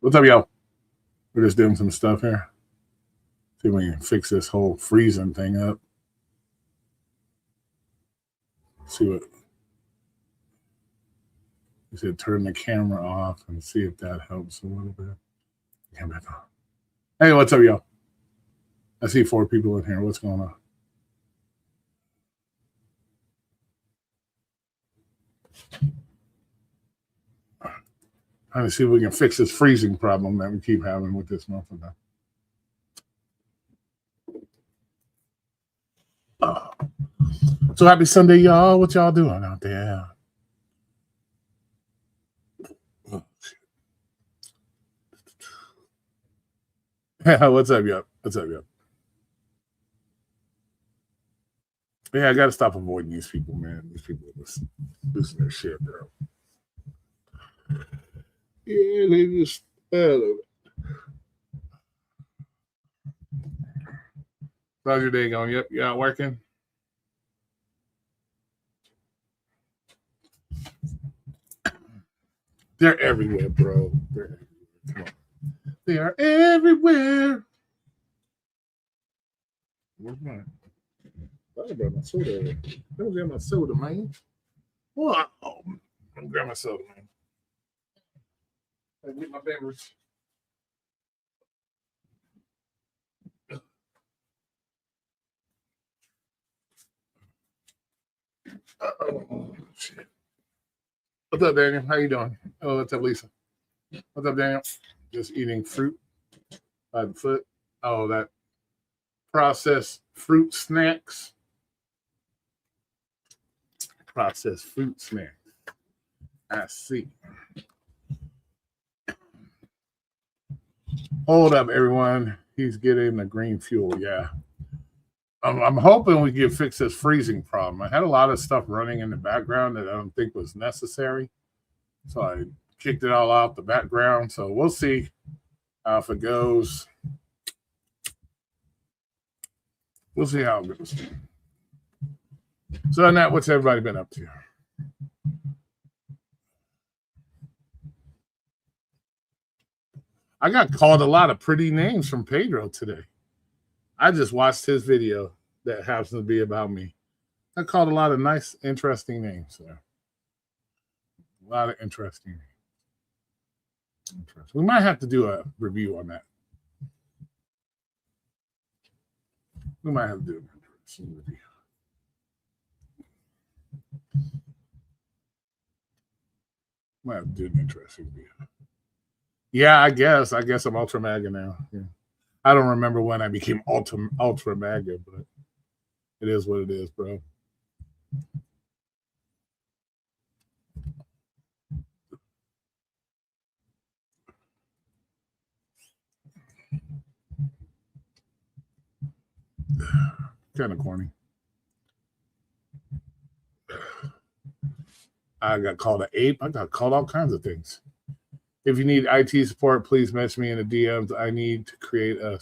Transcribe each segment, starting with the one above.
What's up, y'all? We're just doing some stuff here. See if we can fix this whole freezing thing up. See what you said. Turn the camera off and see if that helps a little bit. Back on. Hey, what's up, y'all? I see 4 people in here. What's going on? Trying to see if we can fix this freezing problem that we keep having with this motherfucker. So happy Sunday, y'all. What y'all doing out there? Oh, what's up, y'all? What's up, y'all? Yeah, I got to stop avoiding these people, man. These people are losing their shit, bro. Yeah, they just. How's your day going? Yep, you out working? They're everywhere, bro. They're everywhere. Come on. They are everywhere. Where's mine? I brought my soda over. Don't grab my soda, man. Wow. I'm grab my soda, man. I get my beverage. Oh, shit. What's up, Daniel? How you doing? Oh, what's up, Lisa? What's up, Daniel? Just eating fruit by the foot. Oh, that processed fruit snacks. Processed fruit snacks. I see. Hold up, everyone. He's getting the green fuel. Yeah. I'm hoping we can fix this freezing problem. I had a lot of stuff running in the background that I don't think was necessary. So I kicked it all out the background. So we'll see how if it goes. We'll see how it goes. So, Annette, what's everybody been up to? I got called a lot of pretty names from Pedro today. I just watched his video that happens to be about me. I called a lot of nice, interesting names there. A lot of interesting names. We might have to do a review on that. We might have to do an interesting review. Might have to do an interesting review. Yeah, I guess I'm Ultra MAGA now. Yeah. I don't remember when I became Ultra MAGA, but it is what it is, bro. Kind of corny. I got called an ape. I got called all kinds of things. If you need IT support, please message me in the DMs. I need to create a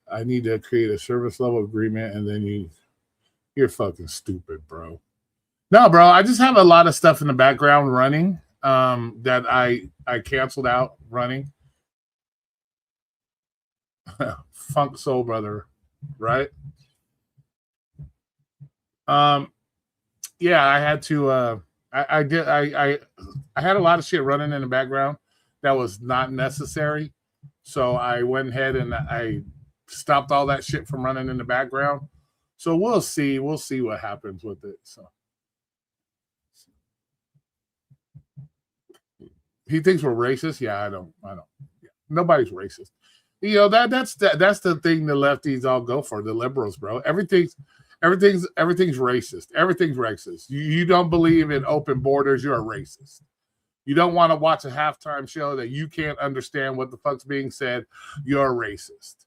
I need to create a service level agreement, and then you're fucking stupid, bro. No, bro. I just have a lot of stuff in the background running that I canceled out running. Funk Soul Brother, right? Yeah, I had to. I had a lot of shit running in the background that was not necessary, so I went ahead and I stopped all that shit from running in the background. So we'll see what happens with it. So he thinks we're racist. Yeah, I don't. Yeah. Nobody's racist. You know that's the thing the lefties all go for. The liberals, bro. Everything's racist. Everything's racist. You don't believe in open borders, you're a racist. You don't want to watch a halftime show that you can't understand what the fuck's being said, you're a racist.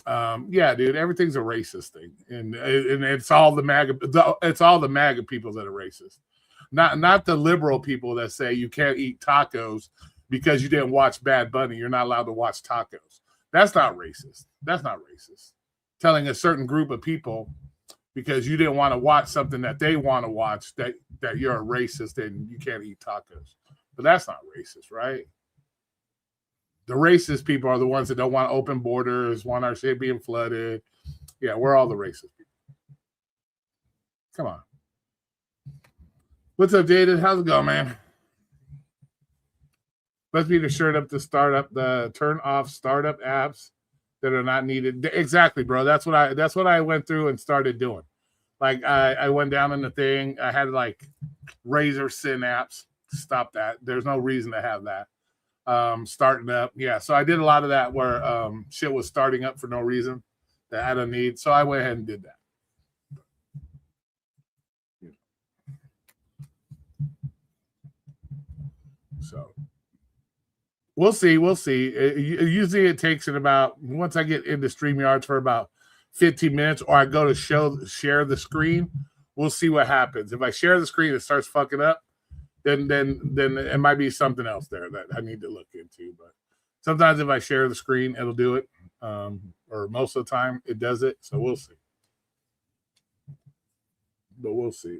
Yeah, dude, everything's a racist thing, and it's all the MAGA people that are racist, not the liberal people that say you can't eat tacos because you didn't watch Bad Bunny. You're not allowed to watch tacos. That's not racist. That's not racist. telling a certain group of people because you didn't want to watch something that they want to watch that you're a racist and you can't eat tacos. But that's not racist, right? The racist people are the ones that don't want open borders, want our shit being flooded. Yeah, we're all the racist people. Come on. What's up, David? How's it going, man? Let's be the shirt up the turn off startup apps that are not needed. Exactly, bro. That's what I went through and started doing. Like I went down in the thing. I had like razor sin apps. Stop that. There's no reason to have that. Starting up. Yeah. So I did a lot of that where shit was starting up for no reason that I don't need. So I went ahead and did that. So we'll see. We'll see. Usually it takes it about, once I get into StreamYards for about 15 minutes, or I go to share the screen, we'll see what happens. If I share the screen, it starts fucking up, then it might be something else there that I need to look into. But sometimes if I share the screen, it'll do it. Or most of the time it does it. So we'll see. But we'll see.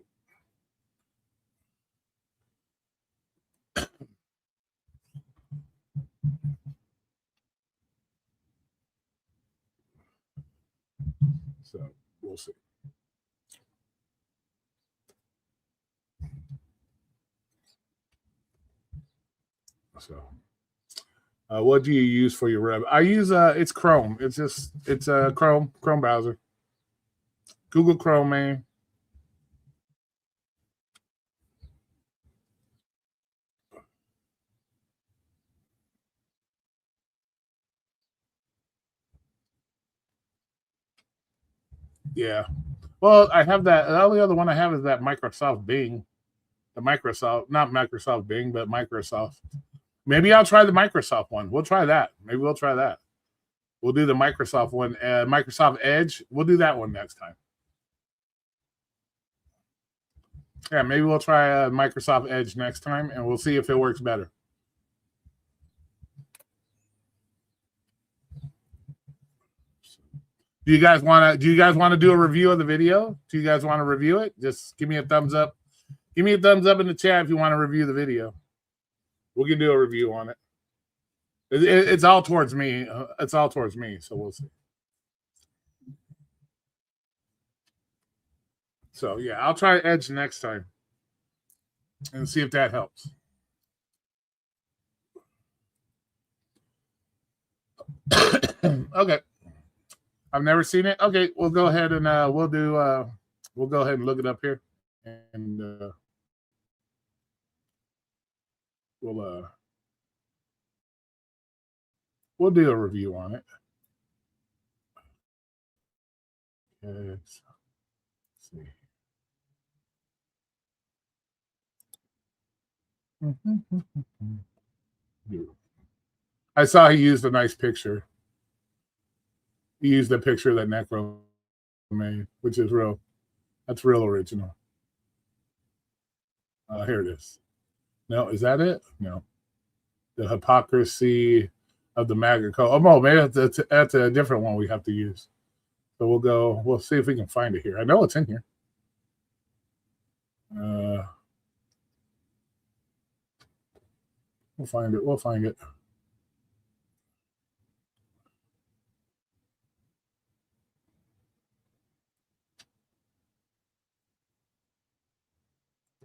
So we'll see. So what do you use for your web? I use it's Chrome. It's a Chrome browser. Google Chrome, man. Yeah. Well, I have that. The only other one I have is that Microsoft Bing. The Microsoft, not Microsoft Bing, but Microsoft. Maybe I'll try the Microsoft one. We'll try that. Maybe we'll try that. We'll do the Microsoft one. Microsoft Edge. We'll do that one next time. Yeah, maybe we'll try Microsoft Edge next time, and we'll see if it works better. Do you guys want to do a review of the video? Do you guys want to review it? Just give me a thumbs up. Give me a thumbs up in the chat if you want to review the video. We can do a review on it. It's all towards me. It's all towards me, so we'll see. So yeah, I'll try Edge next time and see if that helps. Okay. I've never seen it. Okay, we'll go ahead and we'll go ahead and look it up here, and we'll do a review on it. Let's see. I saw he used a nice picture. He used a picture that Necro made, which is real. That's real original. Here it is. No, is that it? No. The hypocrisy of the MAGA code. Oh, no, maybe that's a different one we have to use. So we'll see if we can find it here. I know it's in here. We'll find it. We'll find it.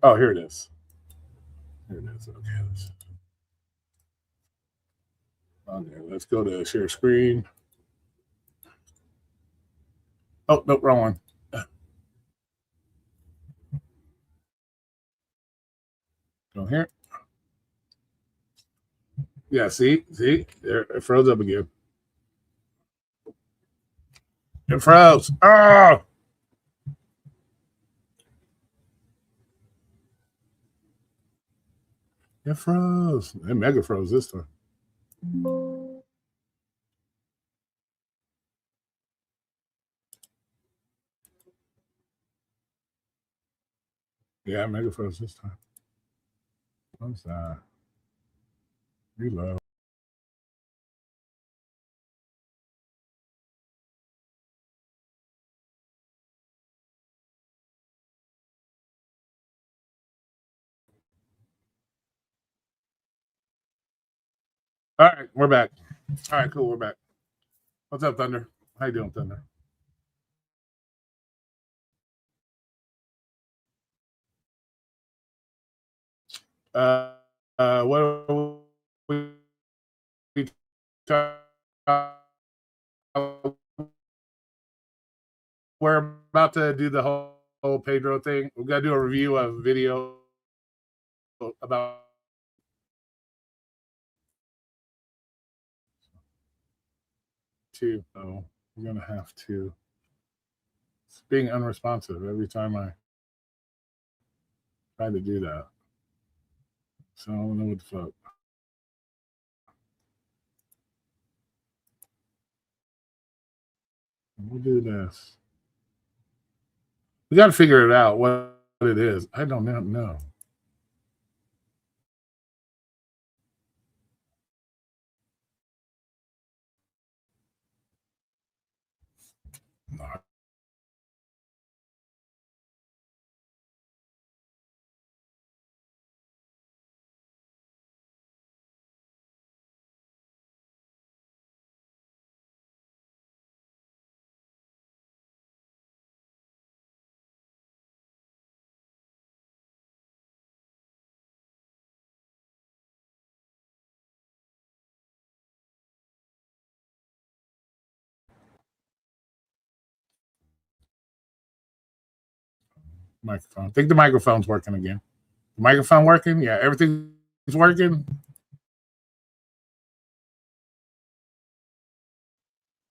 Oh, here it is. Here it is. Okay, let's go to share screen. Oh, no, wrong one. Go here. Yeah, see, there, it froze up again. It froze. Oh! It froze. It mega froze this time. Yeah, mega froze this time. What's that? Reload. All right, we're back. All right, cool. We're back. What's up, Thunder? How you doing, Thunder? What are we talking? We're about to do the whole Pedro thing. We've got to do a review of video about. So we're gonna have to. It's being unresponsive every time I try to do that. So I don't know what the fuck. We'll do this. We got to figure it out what it is. I don't know. Microphone. I think the microphone's working again. The microphone working? Yeah, everything's working.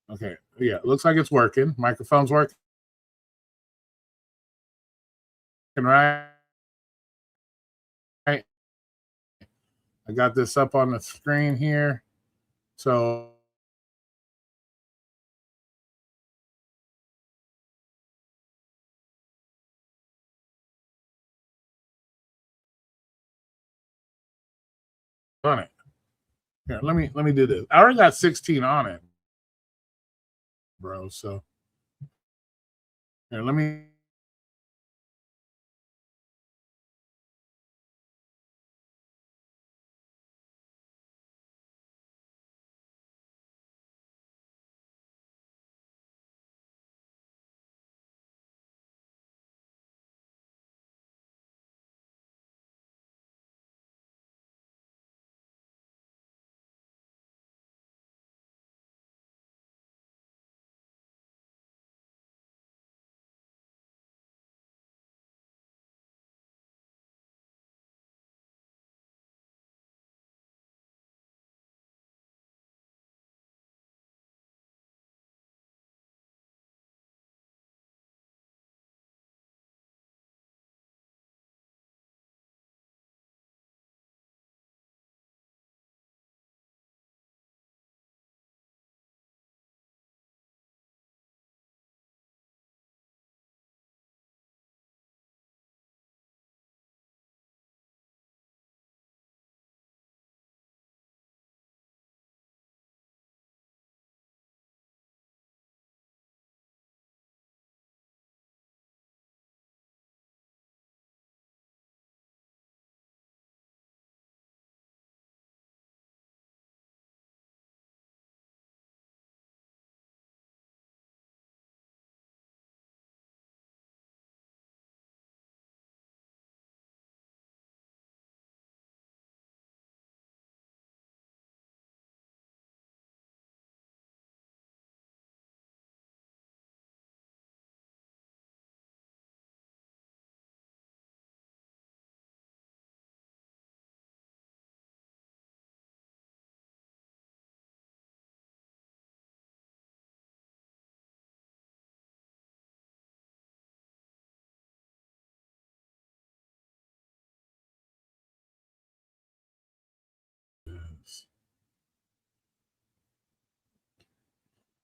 Okay. Yeah, it looks like it's working. Microphone's working, right? I got this up on the screen here. So on it. Here, let me do this. I already got 16 on it, bro. So here, let me.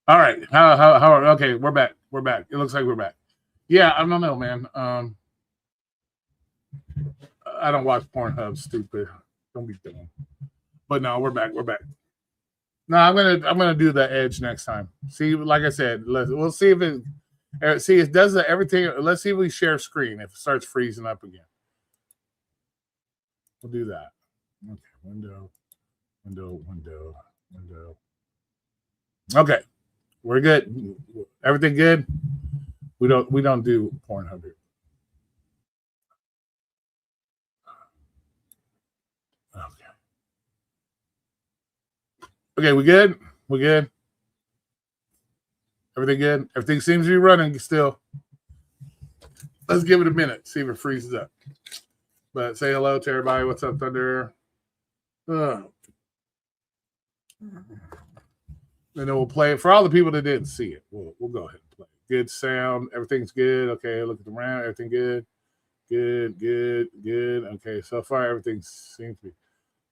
All right. How? Okay, we're back. We're back. It looks like we're back. Yeah, I don't know, man. I don't watch Pornhub. Stupid. Don't be dumb. But no, we're back. We're back. No, I'm gonna do the edge next time. See, like I said, we'll see if it. See, it does everything. Let's see if we share screen. If it starts freezing up again, we'll do that. Okay, window. Window. Okay, we're good. Everything good. We don't do Pornhub here. Okay, we good? We good? Everything good? Everything seems to be running still. Let's give it a minute, see if it freezes up. But say hello to everybody. What's up, Thunder? And then we'll play it for all the people that didn't see it. We'll go ahead and play it. Good sound. Everything's good. Okay, look at the round. Everything good. Good. Okay, so far everything seems to be.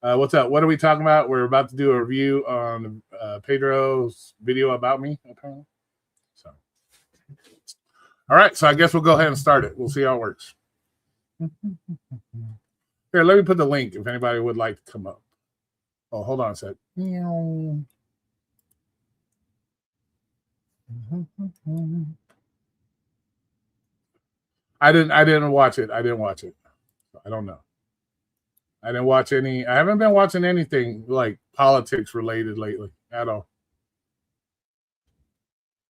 What's up? What are we talking about? We're about to do a review on Pedro's video about me, apparently. So, all right. So I guess we'll go ahead and start it. We'll see how it works. Here, let me put the link if anybody would like to come up. Oh, hold on a sec. I didn't watch it. I don't know. I didn't watch any. I haven't been watching anything like politics related lately at all.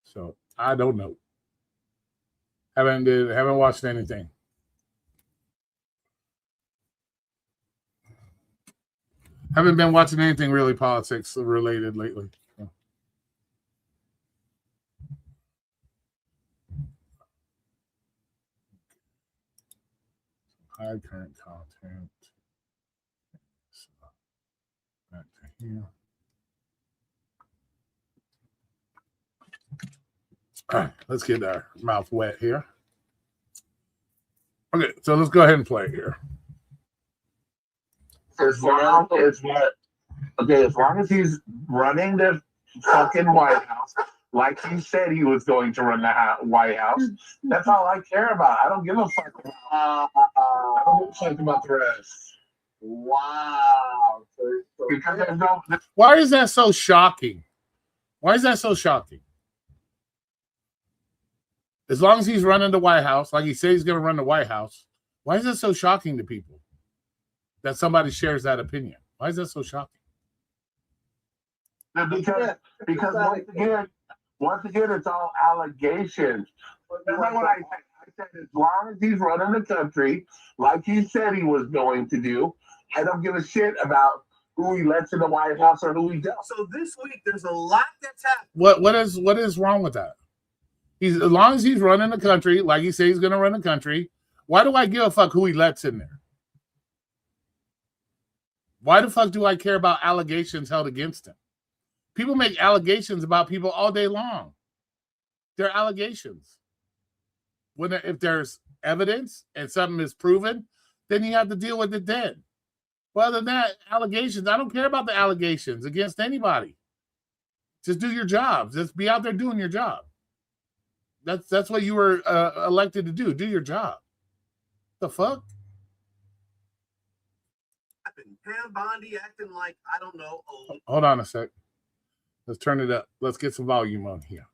So I don't know. Haven't watched anything. Haven't been watching anything really politics related lately. So. Hide current content. Back to here. All right, let's get our mouth wet here. Okay, so let's go ahead and play here. As long as he's running the fucking White House, like he said he was going to run the White House, that's all I care about. I don't give a fuck about the rest. Wow. Because there's no. Why is that so shocking? Why is that so shocking? As long as he's running the White House, like he said he's going to run the White House, why is that so shocking to people that somebody shares that opinion? Why is that so shocking? Because once again, it's all allegations. That's not what I said. I said as long as he's running the country like he said he was going to do, I don't give a shit about who he lets in the White House or who he does. So this week, there's a lot that's happening. What is wrong with that? As long as he's running the country, like he said he's going to run the country, why do I give a fuck who he lets in there? Why the fuck do I care about allegations held against him? People make allegations about people all day long. They're allegations. If there's evidence and something is proven, then you have to deal with it then. Well, other than that, allegations, I don't care about the allegations against anybody. Just do your job. Just be out there doing your job. That's what you were elected to do. Do your job. The fuck? Pam Bondi acting like, I don't know. Hold on a sec. Let's turn it up. Let's get some volume on here.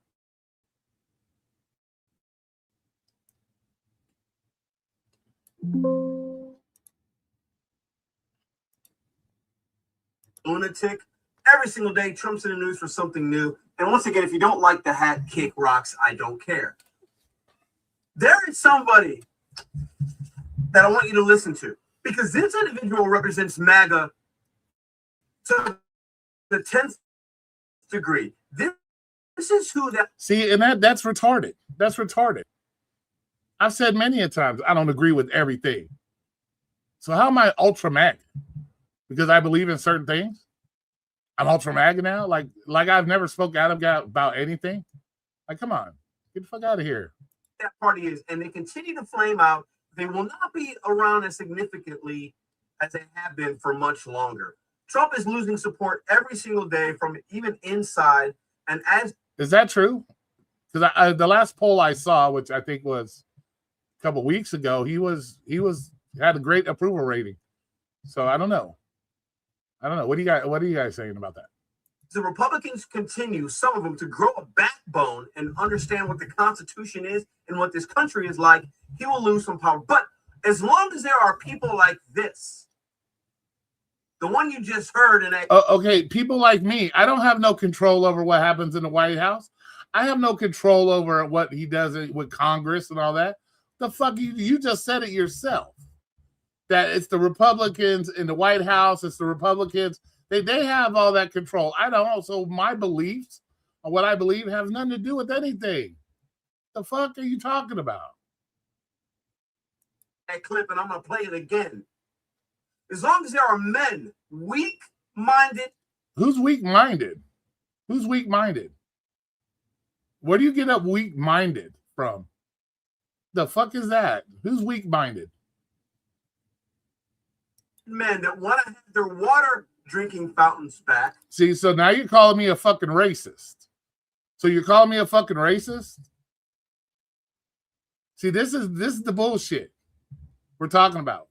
Lunatic. Every single day, Trump's in the news for something new. And once again, if you don't like the hat, kick rocks. I don't care. There is somebody that I want you to listen to, because this individual represents MAGA to the 10th degree. This is who that. See, and that's retarded. That's retarded. I've said many a times I don't agree with everything. So how am I ultra MAGA? Because I believe in certain things? I'm ultra MAGA now? Like I've never spoke out about anything? Like, come on. Get the fuck out of here. That party is, and they continue to flame out. They will not be around as significantly as they have been for much longer. Trump is losing support every single day from even inside. And as is that true? Because the last poll I saw, which I think was a couple weeks ago, he had a great approval rating. So I don't know. What are you guys saying about that? The Republicans continue, some of them, to grow a backbone and understand what the Constitution is and what this country is like, he will lose some power. But as long as there are people like this, The one you just heard. And okay, people like me, I don't have no control over what happens in the White House. I have no control over what he does with Congress and all that. The fuck, you just said it yourself. That it's the Republicans in the White House, it's the Republicans. They have all that control. I don't. So my beliefs and what I believe have nothing to do with anything. The fuck are you talking about? That clip, and I'm going to play it again. As long as there are men weak-minded. Who's weak-minded? Who's weak-minded? Where do you get up weak-minded from? The fuck is that? Who's weak-minded? Men that want to have their water drinking fountains back. See, so now you're calling me a fucking racist. So you're calling me a fucking racist? See, this is the bullshit we're talking about.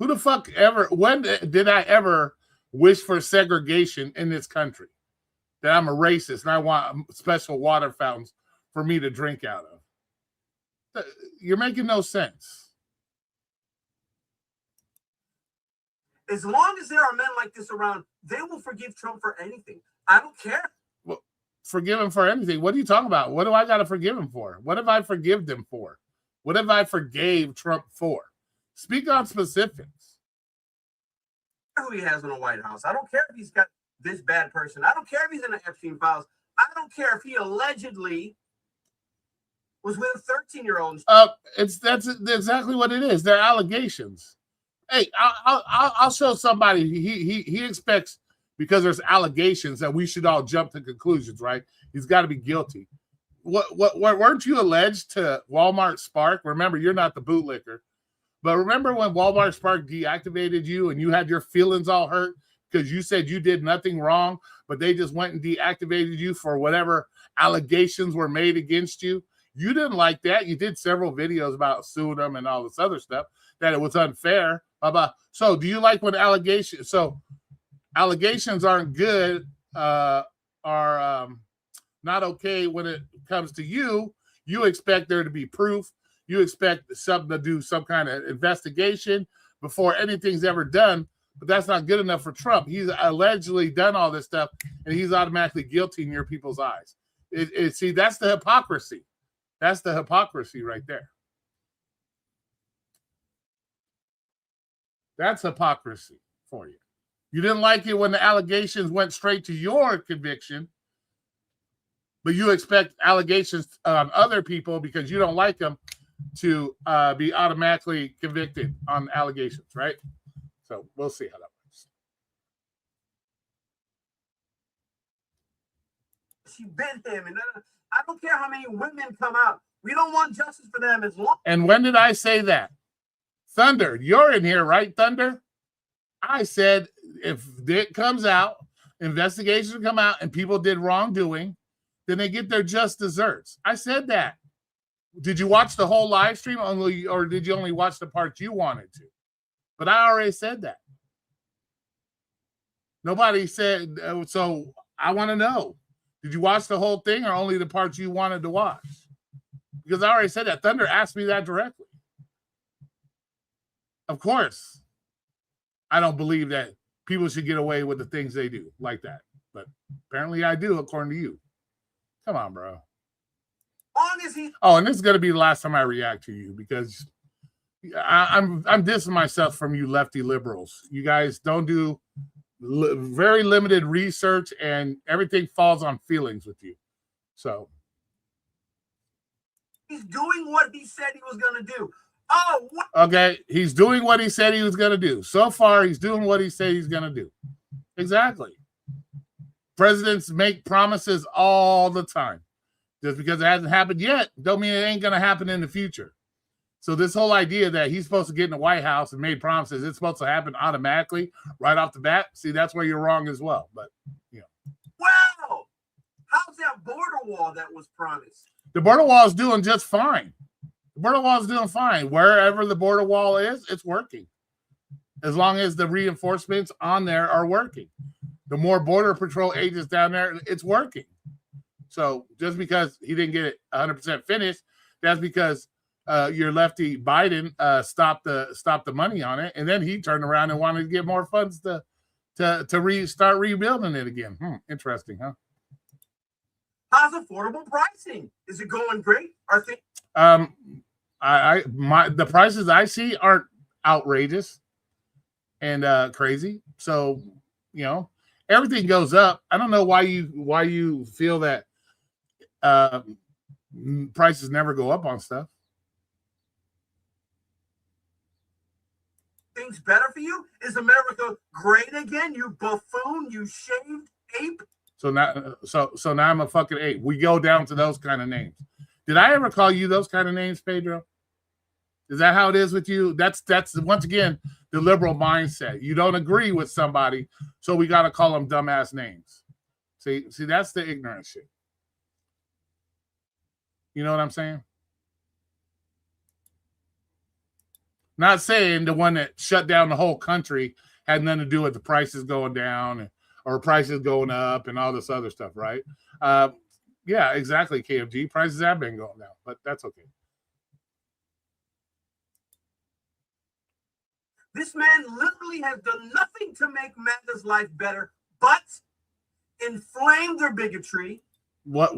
Who the fuck ever, when did I ever wish for segregation in this country? That I'm a racist and I want special water fountains for me to drink out of. You're making no sense. As long as there are men like this around, they will forgive Trump for anything. I don't care. Well, forgive him for anything. What are you talking about? What do I got to forgive him for? What have I forgive them for? What have I forgave Trump for? Speak on specifics. Who he has in the White House. I don't care if he's got this bad person. I don't care if he's in the Epstein files. I don't care if he allegedly was with a 13-year-old. That's exactly what it is. They're allegations. Hey, I'll show somebody. He expects, because there's allegations, that we should all jump to conclusions, right? He's got to be guilty. What weren't you alleged to Walmart Spark? Remember, you're not the bootlicker, but remember when Walmart Spark deactivated you and you had your feelings all hurt because you said you did nothing wrong, but they just went and deactivated you for whatever allegations were made against you. You didn't like that. You did several videos about suing them and all this other stuff, that it was unfair. So do you like when allegations? So allegations aren't good, are not okay when it comes to you. You expect there to be proof. You expect something to do some kind of investigation before anything's ever done. But that's not good enough for Trump. He's allegedly done all this stuff, and he's automatically guilty in your people's eyes. See, that's the hypocrisy. That's the hypocrisy right there. That's hypocrisy for you. You didn't like it when the allegations went straight to your conviction, but you expect allegations on other people because you don't like them to be automatically convicted on allegations, right? So we'll see how that works. She bit him, and I don't care how many women come out. We don't want justice for them as long. And when did I say that? Thunder, you're in here, right, Thunder? I said if it comes out, investigations come out, and people did wrongdoing, then they get their just desserts. I said that. Did you watch the whole live stream, or did you only watch the parts you wanted to? But I already said that. Nobody said, so I want to know. Did you watch the whole thing or only the parts you wanted to watch? Because I already said that. Thunder asked me that directly. Of course, I don't believe that people should get away with the things they do like that. But apparently I do, according to you. Come on, bro. Oh, and this is going to be the last time I react to you because I'm dissing myself from you lefty liberals. You guys don't do very limited research and everything falls on feelings with you. So he's doing what he said he was going to do. Oh, what? Okay, he's doing what he said he was going to do. So far, he's doing what he said he's going to do. Exactly. Presidents make promises all the time. Just because it hasn't happened yet, don't mean it ain't going to happen in the future. So this whole idea that he's supposed to get in the White House and made promises, it's supposed to happen automatically right off the bat. See, that's where you're wrong as well. But, you know. Wow. How's that border wall that was promised? The border wall is doing just fine. The border wall is doing fine. Wherever the border wall is, it's working. As long as the reinforcements on there are working. The more border patrol agents down there, it's working. So just because he didn't get it 100% finished, that's because your lefty Biden stopped the money on it, and then he turned around and wanted to get more funds to start rebuilding it again. Interesting, huh? How's affordable pricing? Is it going great? The prices I see aren't outrageous and crazy. So, everything goes up. I don't know why you feel that prices never go up on stuff. Things better for you? Is America great again? You buffoon, you shaved ape. So now I'm a fucking ape. We go down to those kind of names. Did I ever call you those kind of names, Pedro? Is that how it is with you? That's once again the liberal mindset. You don't agree with somebody, so we got to call them dumbass names. See, that's the ignorant shit. You know what I'm saying? Not saying the one that shut down the whole country had nothing to do with the prices going down or prices going up and all this other stuff, right? Yeah, exactly, KFG. Prices have been going down, but that's okay. This man literally has done nothing to make MAGA's life better, but inflame their bigotry. What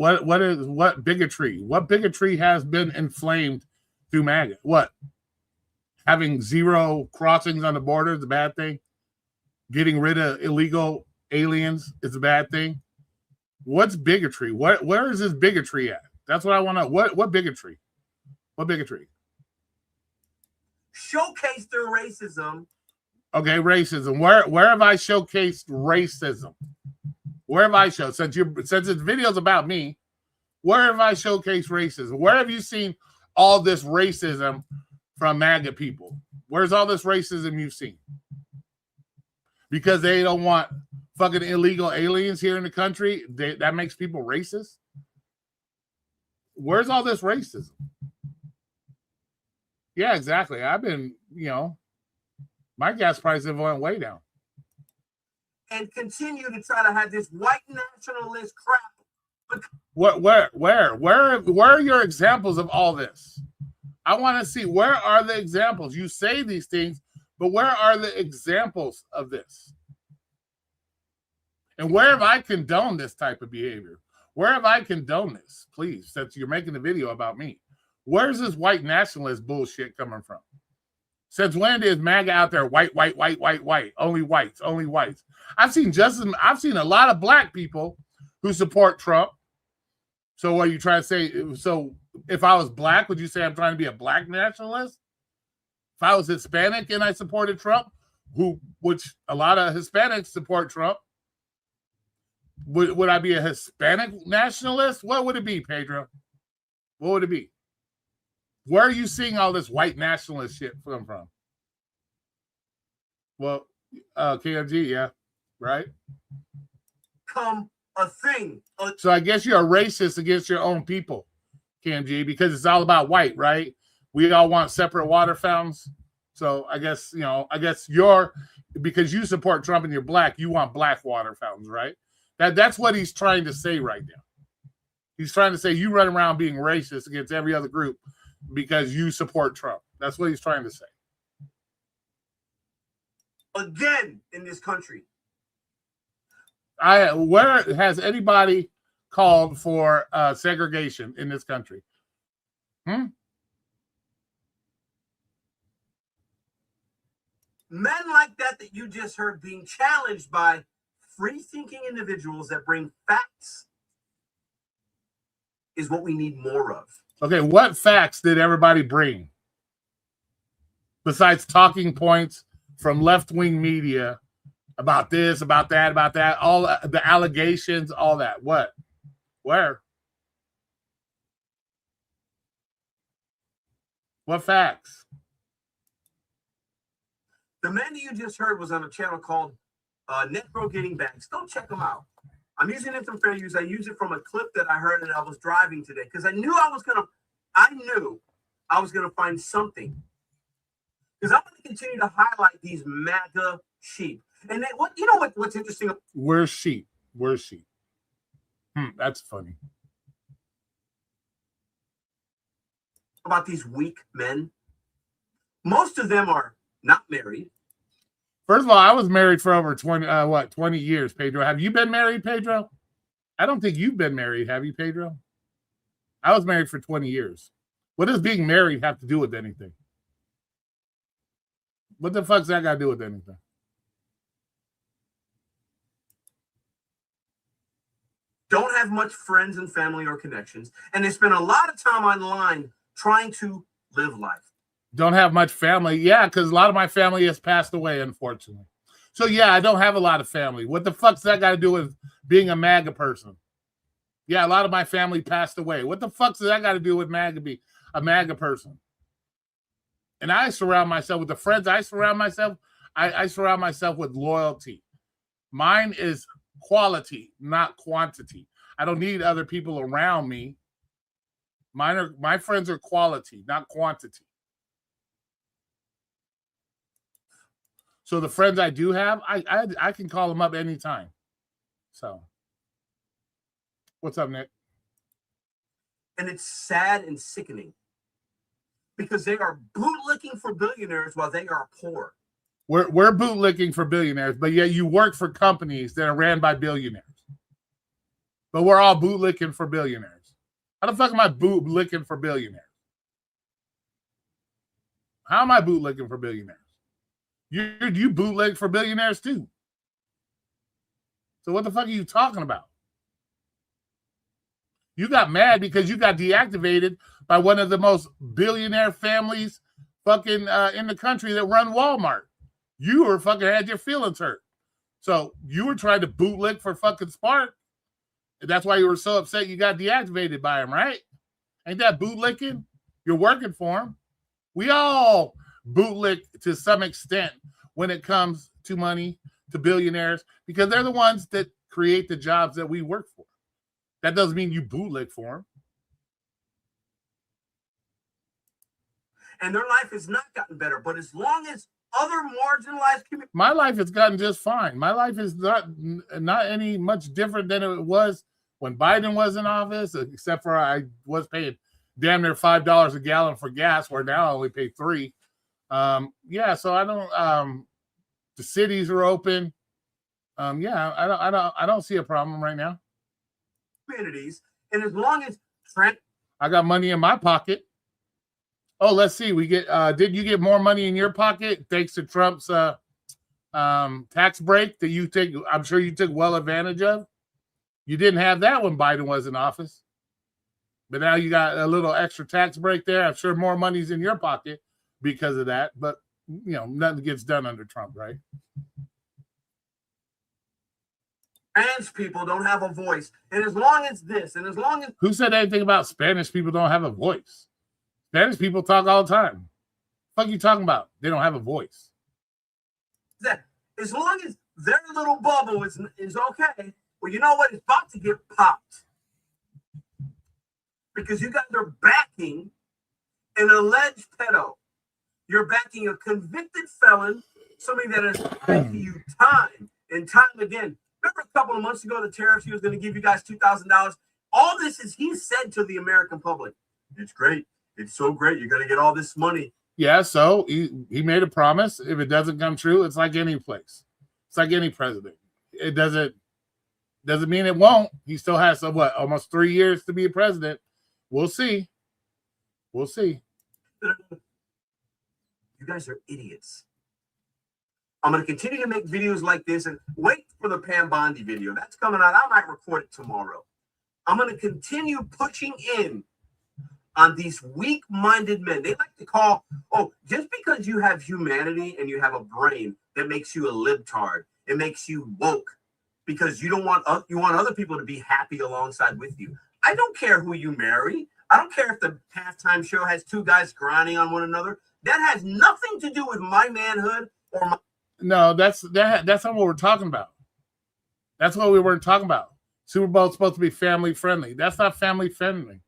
bigotry? What bigotry has been inflamed through MAGA? What? Having zero crossings on the border is a bad thing. Getting rid of illegal aliens is a bad thing. What's bigotry? Where is this bigotry at? That's what I want to know. What bigotry? What bigotry? Showcase their racism. Okay, racism. Where have I showcased racism? Where have I showed since it's videos about me? Where have I showcased racism? Where have you seen all this racism from MAGA people? Where's all this racism you've seen? Because they don't want fucking illegal aliens here in the country. That makes people racist. Where's all this racism? Yeah, exactly. I've been, my gas prices have went way down. And continue to try to have this white nationalist crap. Where are your examples of all this? I want to see, where are the examples? You say these things, but where are the examples of this? And where have I condoned this type of behavior? Where have I condoned this? Please, since you're making a video about me. Where's this white nationalist bullshit coming from? Since when is MAGA out there white, only whites, only whites? I've seen a lot of black people who support Trump. So what are you trying to say? So if I was black, would you say I'm trying to be a black nationalist? If I was Hispanic and I supported Trump, which a lot of Hispanics support Trump, would I be a Hispanic nationalist? What would it be, Pedro? What would it be? Where are you seeing all this white nationalist shit come from? Well, KFG, yeah, right? Come a thing. So I guess you're a racist against your own people, KMG, because it's all about white, right? We all want separate water fountains. So I guess, because you support Trump and you're black, you want black water fountains, right? That's what he's trying to say right now. He's trying to say you run around being racist against every other group because you support Trump. That's what he's trying to say. Again in this country. Where has anybody called for segregation in this country? Men like that you just heard being challenged by free-thinking individuals that bring facts is what we need more of. Okay, what facts did everybody bring? Besides talking points from left-wing media about this, about that, all the allegations, all that. What? Where? What facts? The man that you just heard was on a channel called Necro Getting Banks. Go check them out. I'm using it from fair use. I use it from a clip that I heard and I was driving today because I knew I was gonna find something. Because I'm gonna continue to highlight these MAGA sheep. And then what's interesting? Where's sheep? Where's sheep? That's funny. about these weak men. Most of them are not married. First of all, I was married for over 20 years, Pedro. Have you been married, Pedro? I don't think you've been married, have you, Pedro? I was married for 20 years. What does being married have to do with anything? What the fuck's that got to do with anything? Don't have much friends and family or connections, and they spend a lot of time online trying to live life. Don't have much family. Yeah, because a lot of my family has passed away, unfortunately. So, yeah, I don't have a lot of family. What the fuck's that got to do with being a MAGA person? Yeah, a lot of my family passed away. What the fuck's that got to do with a MAGA person? And I surround myself with the friends I surround myself. I surround myself with loyalty. Mine is quality, not quantity. I don't need other people around me. My friends are quality, not quantity. So the friends I do have, I can call them up anytime. So, what's up, Nick? And it's sad and sickening because they are bootlicking for billionaires while they are poor. We're bootlicking for billionaires, but yet you work for companies that are ran by billionaires. But we're all bootlicking for billionaires. How the fuck am I bootlicking for billionaires? How am I bootlicking for billionaires? You bootleg for billionaires too. So what the fuck are you talking about? You got mad because you got deactivated by one of the most billionaire families fucking in the country that run Walmart. You were fucking had your feelings hurt. So you were trying to bootleg for fucking Spark. And that's why you were so upset you got deactivated by him, right? Ain't that bootlicking? You're working for him. We all bootlick to some extent when it comes to money, to billionaires, because they're the ones that create the jobs that we work for. That doesn't mean you bootlick for them. And their life has not gotten better, but as long as other marginalized communities... My life has gotten just fine. My life is not any much different than it was when Biden was in office, except for I was paying damn near $5 a gallon for gas, where now I only pay $3. Yeah, so I don't. The cities are open. Yeah, I don't see a problem right now. Communities, and as long as I got money in my pocket. Oh, let's see. We get. Did you get more money in your pocket thanks to Trump's tax break that you take? I'm sure you took well advantage of. You didn't have that when Biden was in office, but now you got a little extra tax break there. I'm sure more money's in your pocket because of that. But you know, nothing gets done under Trump, right? Trans people don't have a voice, and as long as this, and as long as who said anything about Spanish people don't have a voice? Spanish people talk all the time. What are you talking about? They don't have a voice. That as long as their little bubble is okay. Well, you know what? It's about to get popped because you guys are backing an alleged pedo. You're backing a convicted felon, somebody that has lied to you time and time again. Remember a couple of months ago, the tariffs, he was going to give you guys $2,000. All this is he said to the American public. It's great. It's so great. You're going to get all this money. Yeah, so he made a promise. If it doesn't come true, it's like any place. It's like any president. It doesn't mean it won't. He still has almost 3 years to be a president. We'll see. We'll see. You guys are idiots. I'm going to continue to make videos like this and wait for the Pam Bondi video. That's coming out. I might record it tomorrow. I'm going to continue pushing in on these weak-minded men. They like to call, just because you have humanity and you have a brain, that makes you a libtard. It makes you woke because you want other people to be happy alongside with you. I don't care who you marry. I don't care if the halftime show has two guys grinding on one another. That has nothing to do with my manhood or my... No, that's not what we're talking about. That's what we weren't talking about. Super Bowl's supposed to be family friendly. That's not family friendly.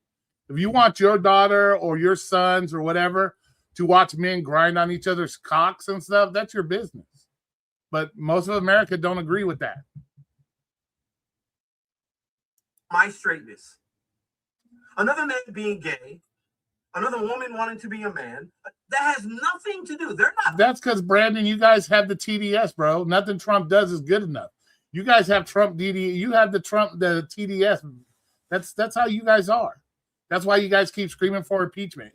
If you want your daughter or your sons or whatever to watch men grind on each other's cocks and stuff, that's your business. But most of America don't agree with that. My straightness. Another man being gay, another woman wanting to be a man. That has nothing to do. They're not. That's because, Brandon, you guys have the TDS, bro. Nothing Trump does is good enough. You guys have Trump DD. You have the TDS. That's how you guys are. That's why you guys keep screaming for impeachment.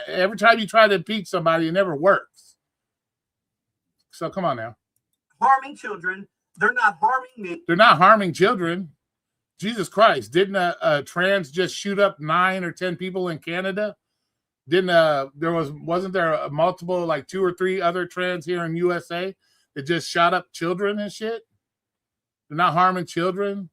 Every time you try to impeach somebody, it never works. So come on now. Harming children. They're not harming me. They're not harming children. Jesus Christ. Didn't a trans just shoot up 9 or 10 people in Canada? Wasn't there a multiple, like 2 or 3 other trans here in USA that just shot up children and shit? They're not harming children.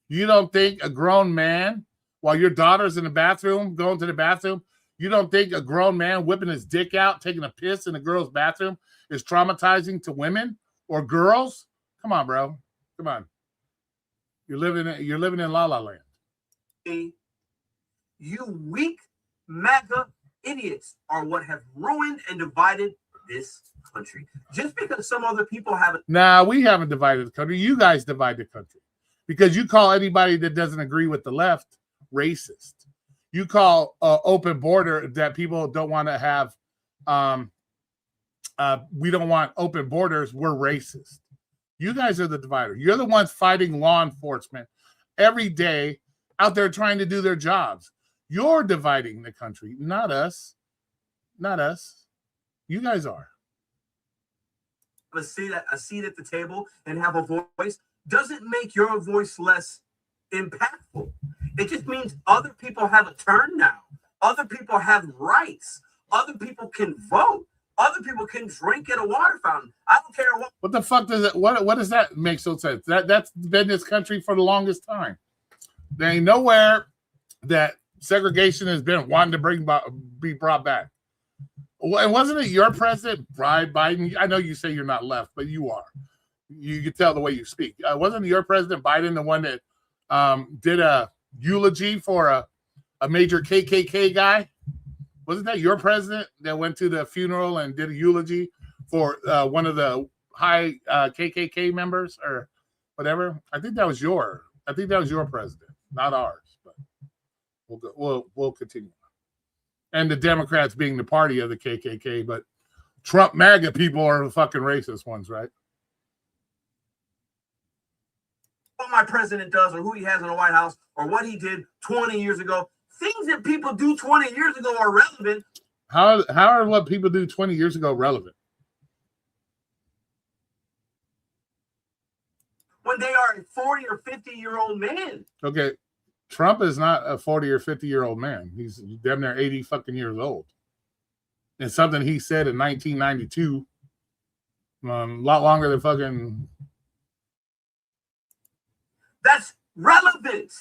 You don't think a grown man, while your daughter's in the bathroom, going to the bathroom, you don't think a grown man whipping his dick out, taking a piss in a girl's bathroom is traumatizing to women or girls? Come on, bro. Come on. You're living in La La Land. You weak MAGA idiots are what have ruined and divided this country. Just because some other people haven't. Nah, we haven't divided the country. You guys divide the country because you call anybody that doesn't agree with the left racist. You call open border that people don't want to have. We don't want open borders. We're racist. You guys are the divider. You're the ones fighting law enforcement every day out there trying to do their jobs. You're dividing the country, not us. Not us. You guys are. A seat at the table and have a voice doesn't make your voice less impactful. It just means other people have a turn now. Other people have rights. Other people can vote. Other people can drink at a water fountain. I don't care what. What the fuck does it? What does that make so sense? That's been this country for the longest time. There ain't nowhere that segregation has been wanting to be brought back. And wasn't it your president, Biden? I know you say you're not left, but you are. You can tell the way you speak. Wasn't your president Biden the one that did a eulogy for a major KKK guy? Wasn't that your president that went to the funeral and did a eulogy for one of the high KKK members or whatever? I think that was your president, not ours. But we'll continue. And the Democrats being the party of the KKK, but Trump MAGA people are the fucking racist ones, right? What my president does or who he has in the White House or what he did 20 years ago. Things that people do 20 years ago are relevant. How are what people do 20 years ago relevant? When they are a 40 or 50-year-old man. Okay. Trump is not a 40 or 50-year-old man. He's damn near 80 fucking years old. And something he said in 1992, a lot longer than fucking. That's relevant.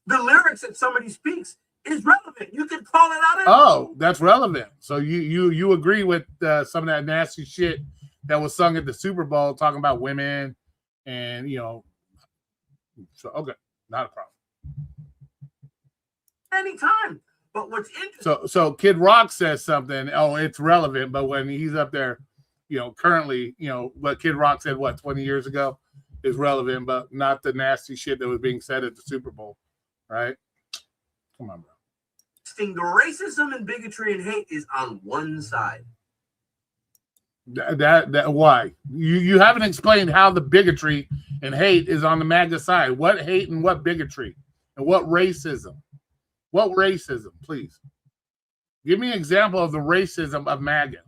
The lyrics that somebody speaks is relevant. You can call it out. Oh, that's relevant. So you agree with some of that nasty shit that was sung at the Super Bowl talking about women and, so, okay, not a problem. Anytime. But what's interesting. So Kid Rock says something, it's relevant, but when he's up there, currently, what Kid Rock said, 20 years ago is relevant, but not the nasty shit that was being said at the Super Bowl. Right? Come on, bro. The racism and bigotry and hate is on one side. That why? You haven't explained how the bigotry and hate is on the MAGA side. What hate and what bigotry? And what racism? What racism, please? Give me an example of the racism of MAGA.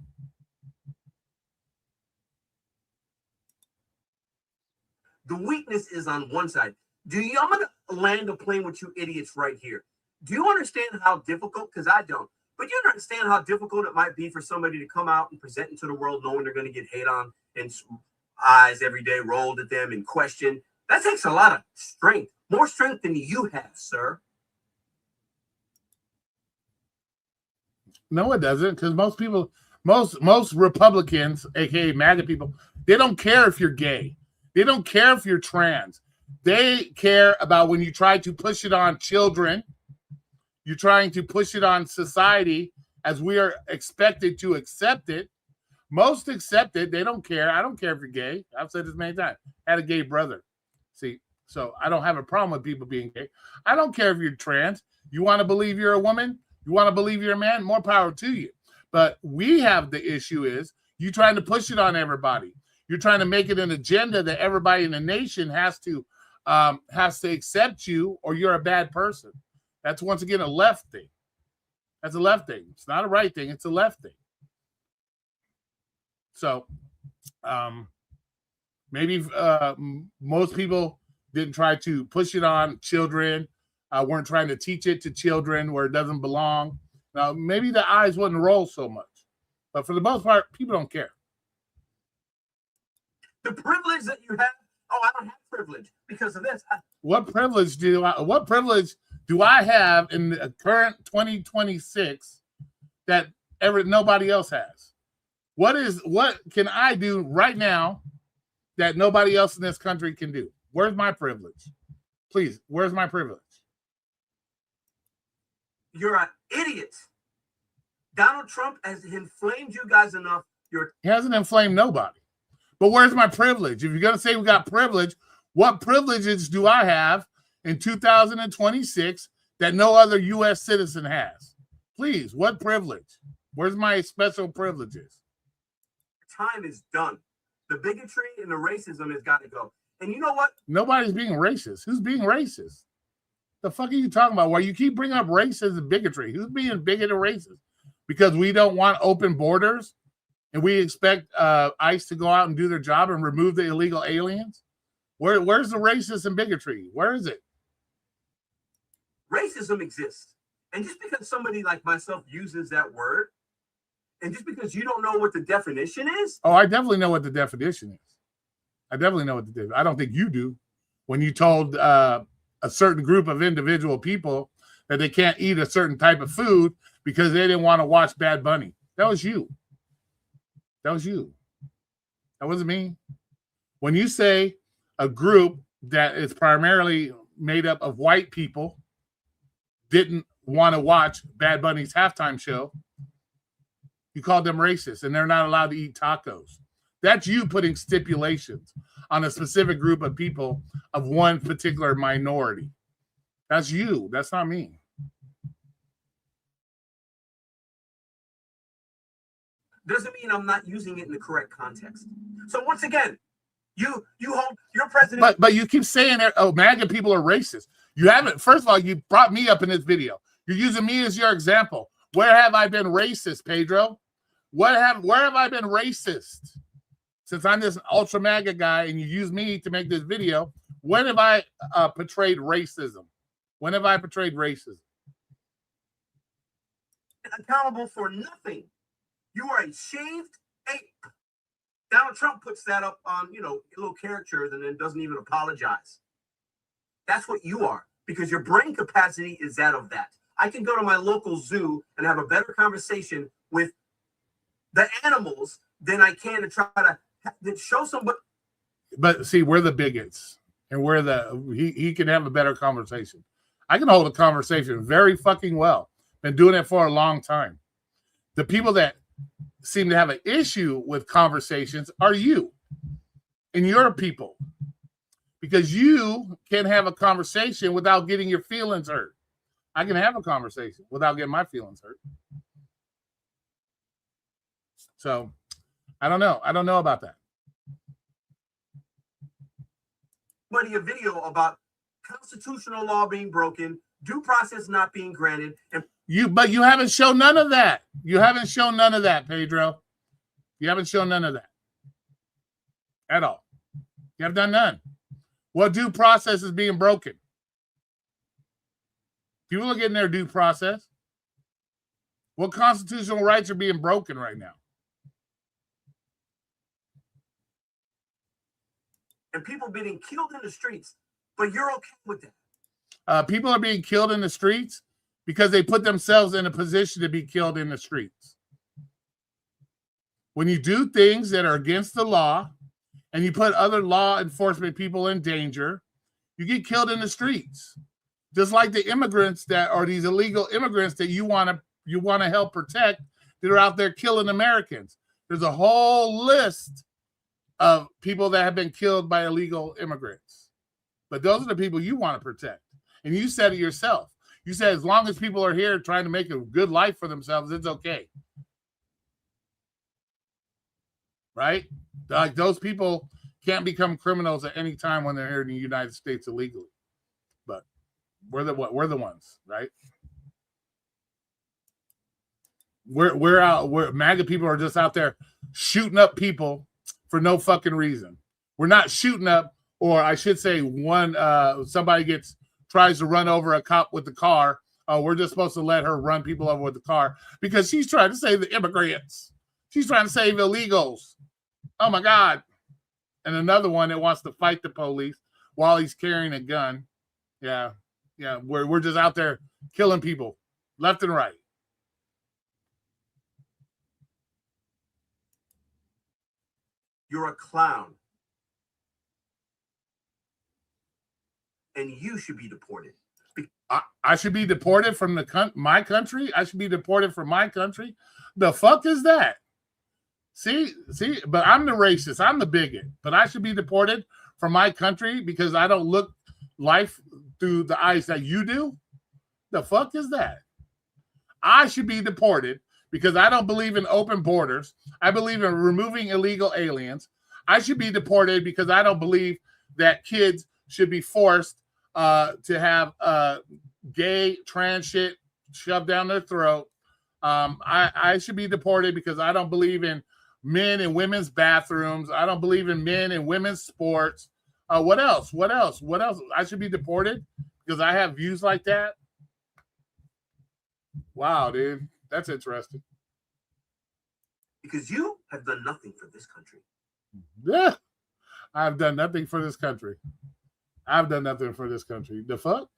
The weakness is on one side. I'm going to land a plane with you idiots right here. Do you understand how difficult, because I don't, but you understand how difficult it might be for somebody to come out and present into the world knowing they're going to get hate on and eyes every day rolled at them and questioned? That takes a lot of strength, more strength than you have, sir. No, it doesn't, because most people, most Republicans, aka MAGA people, they don't care if you're gay. They don't care if you're trans. They care about when you try to push it on children. You're trying to push it on society as we are expected to accept it. Most accept it. They don't care. I don't care if you're gay. I've said this many times. I had a gay brother. See, So I don't have a problem with people being gay. I don't care if you're trans. You want to believe you're a woman? You want to believe you're a man? More power to you. But we have the issue is you trying to push it on everybody. You're trying to make it an agenda that everybody in the nation has to accept you, or you're a bad person. That's once again a left thing. That's a left thing. It's not a right thing. It's a left thing. So maybe most people didn't try to push it on children, weren't trying to teach it to children where it doesn't belong. Now, maybe the eyes wouldn't roll so much. But for the most part, people don't care. The privilege that you have, I don't have privilege because of this. What privilege do I have in the current 2026 that nobody else has? What can I do right now that nobody else in this country can do? Where's my privilege? Please, where's my privilege? You're an idiot. Donald Trump has inflamed you guys enough. He hasn't inflamed nobody. But where's my privilege? If you're going to say we got privilege, what privileges do I have in 2026 that no other U.S. citizen has? Please, what privilege? Where's my special privileges? Time is done. The bigotry and the racism has got to go. And you know what? Nobody's being racist. Who's being racist? The fuck are you talking about? Why you keep bringing up racism and bigotry? Who's being bigoted or racist? Because we don't want open borders and we expect ICE to go out and do their job and remove the illegal aliens? Where's the racism and bigotry? Where is it? Racism exists. And just because somebody like myself uses that word, and just because you don't know what the definition is? Oh, I definitely know what the definition is. I definitely know what the definition is. I don't think you do. When you told a certain group of individual people that they can't eat a certain type of food because they didn't want to watch Bad Bunny. That was you. That was you. That wasn't me. When you say a group that is primarily made up of white people didn't want to watch Bad Bunny's halftime show, you called them racist and they're not allowed to eat tacos. That's you putting stipulations on a specific group of people of one particular minority. That's you. That's not me. Doesn't mean I'm not using it in the correct context. So once again, you hold your president. But you keep saying that, oh, MAGA people are racist. You haven't. First of all, you brought me up in this video. You're using me as your example. Where have I been racist, Pedro? Where have I been racist? Since I'm this ultra MAGA guy and you use me to make this video, when have I portrayed racism? When have I portrayed racism? Accountable for nothing. You are a shaved ape. Donald Trump puts that up on, little caricatures and then doesn't even apologize. That's what you are, because your brain capacity is that of that. I can go to my local zoo and have a better conversation with the animals than I can to try to show somebody. But see, we're the bigots, and he can have a better conversation. I can hold a conversation very fucking well. Been doing it for a long time. The people that seem to have an issue with conversations are you and your people, because you can have a conversation without getting your feelings hurt. I can have a conversation without getting my feelings hurt. So I don't know. I don't know about that. Buddy, a video about constitutional law being broken, due process not being granted, and But you haven't shown none of that. You haven't shown none of that, Pedro. You haven't shown none of that at all. You have done none. What due process is being broken? People are getting their due process. What constitutional rights are being broken right now? and people being killed in the streets, but you're okay with that. People are being killed in the streets because they put themselves in a position to be killed in the streets. When you do things that are against the law and you put other law enforcement people in danger, you get killed in the streets. Just like the immigrants that are these illegal immigrants that you want to help protect that are out there killing Americans. There's a whole list of people that have been killed by illegal immigrants. But those are the people you want to protect. And you said it yourself. You said as long as people are here trying to make a good life for themselves, it's okay. Right? Like those people can't become criminals at any time when they're here in the United States illegally. But we're the ones, right? We're out. MAGA people are just out there shooting up people for no fucking reason. We're not shooting up, or I should say, somebody tries to run over a cop with the car. We're just supposed to let her run people over with the car because she's trying to save the immigrants. She's trying to save illegals. Oh my God. And another one that wants to fight the police while he's carrying a gun. Yeah. We're just out there killing people left and right. You're a clown. And you should be deported. I should be deported from my country? I should be deported from my country? The fuck is that? See, but I'm the racist. I'm the bigot. But I should be deported from my country because I don't look life through the eyes that you do? The fuck is that? I should be deported because I don't believe in open borders. I believe in removing illegal aliens. I should be deported because I don't believe that kids should be forced to have gay, trans shit shoved down their throat. I should be deported because I don't believe in men and women's bathrooms. I don't believe in men and women's sports. What else? I should be deported because I have views like that? Wow, dude. That's interesting. Because you have done nothing for this country. Yeah. I've done nothing for this country. I've done nothing for this country. The fuck?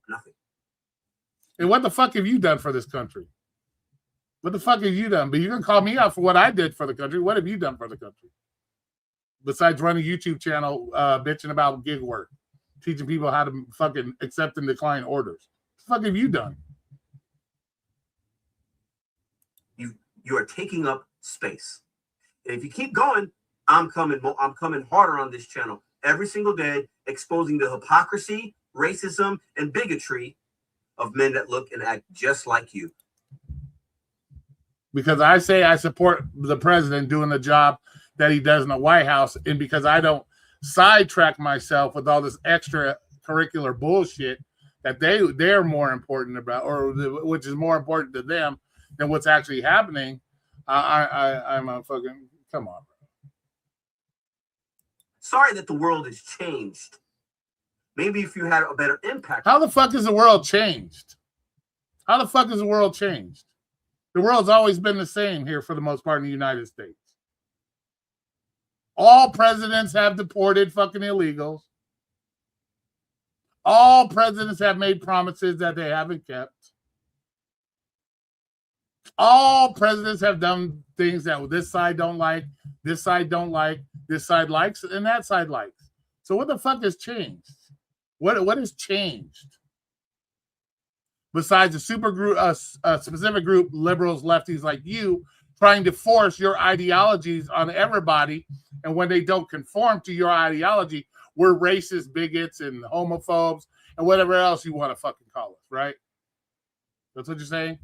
Nothing. And what the fuck have you done for this country? What the fuck have you done? But you can call me out for what I did for the country. What have you done for the country? Besides running a YouTube channel, bitching about gig work, teaching people how to fucking accept and decline orders. What the fuck have you done? You are taking up space. And if you keep going, I'm coming harder on this channel every single day, exposing the hypocrisy, racism, and bigotry of men that look and act just like you. Because I say I support the president doing the job that he does in the White House, and because I don't sidetrack myself with all this extra curricular bullshit that they're more important about, or which is more important to them than what's actually happening. I'm a fucking come on, bro. Sorry that the world has changed. Maybe if you had a better impact. How the fuck has the world changed? How the fuck has the world changed? The world's always been the same here for the most part in the United States. All presidents have deported fucking illegals. All presidents have made promises that they haven't kept. All presidents have done things that this side don't like, this side don't like, this side likes, and that side likes. So what the fuck has changed? What has changed? Besides a super group, a specific group, liberals, lefties like you, trying to force your ideologies on everybody, and when they don't conform to your ideology, we're racist, bigots, and homophobes, and whatever else you want to fucking call us, right? That's what you're saying?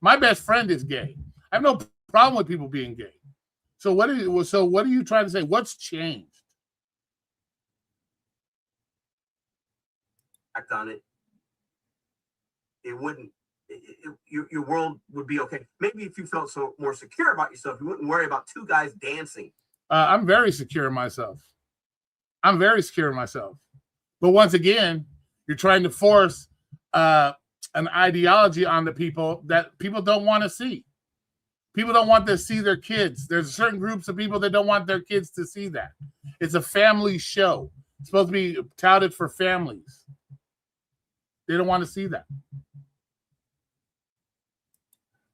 My best friend is gay. I have no problem with people being gay. So what are you trying to say? What's changed? Act on it. It wouldn't. Your world would be okay. Maybe if you felt so more secure about yourself, you wouldn't worry about two guys dancing. I'm very secure in myself. But once again, you're trying to force an ideology on the people that people don't want to see. People don't want to see their kids. There's certain groups of people that don't want their kids to see that. It's a family show. It's supposed to be touted for families. They don't want to see that.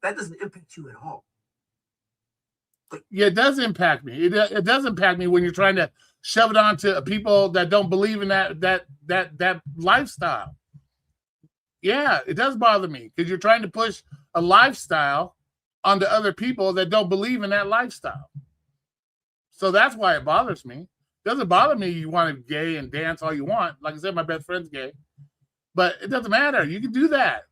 That doesn't impact you at all. Yeah, it does impact me. It does impact me when you're trying to shove it onto people that don't believe in that lifestyle. Yeah, it does bother me because you're trying to push a lifestyle onto other people that don't believe in that lifestyle. So that's why it bothers me. Doesn't bother me. You want to gay and dance all you want. Like I said, my best friend's gay, but it doesn't matter. You can do that.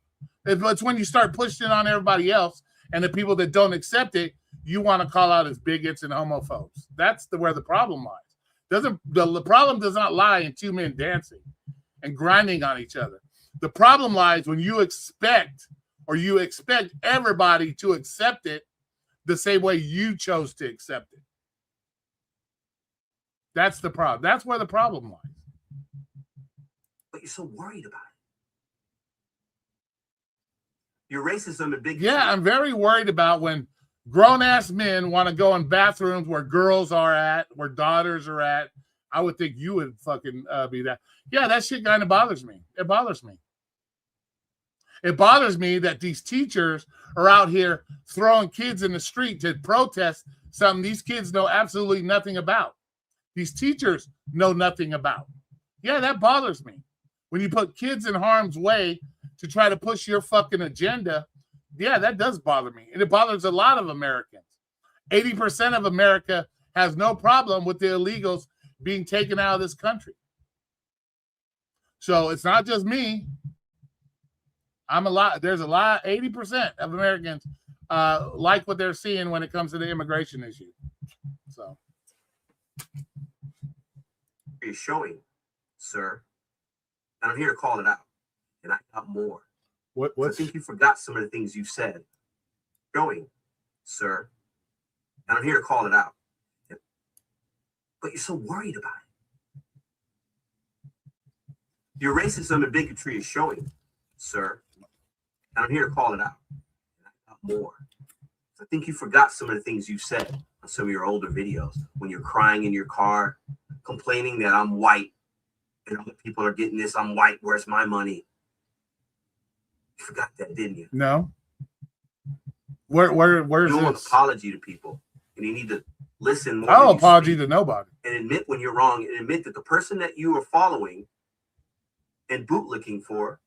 It's when you start pushing it on everybody else and the people that don't accept it, you want to call out as bigots and homophobes. That's where the problem lies. The problem does not lie in two men dancing and grinding on each other. The problem lies when you expect everybody to accept it the same way you chose to accept it. That's the problem. That's where the problem lies. But you're so worried about it. You're racism and bigotry. Yeah, I'm very worried about when grown-ass men want to go in bathrooms where girls are at, where daughters are at. I would think you would fucking be that. Yeah, that shit kind of bothers me. It bothers me. It bothers me that these teachers are out here throwing kids in the street to protest something these kids know absolutely nothing about. These teachers know nothing about. Yeah, that bothers me. When you put kids in harm's way to try to push your fucking agenda, yeah, that does bother me. And it bothers a lot of Americans. 80% of America has no problem with the illegals being taken out of this country. So it's not just me. There's a lot, 80% of Americans like what they're seeing when it comes to the immigration issue. So. You're showing, sir. And I'm here to call it out. And I got more. I think you forgot some of the things you said. Showing, sir. And I'm here to call it out. But you're so worried about it. Your racism and bigotry is showing, sir. And I'm here to call it out. And I got more. I think you forgot some of the things you said on some of your older videos when you're crying in your car, complaining that I'm white and other people are getting this. I'm white. Where's my money? You forgot that, didn't you? No. Where's you owe an this? apology to people, and you need to listen more. I don't apology to nobody. And admit when you're wrong, and admit that the person that you are following and bootlicking for.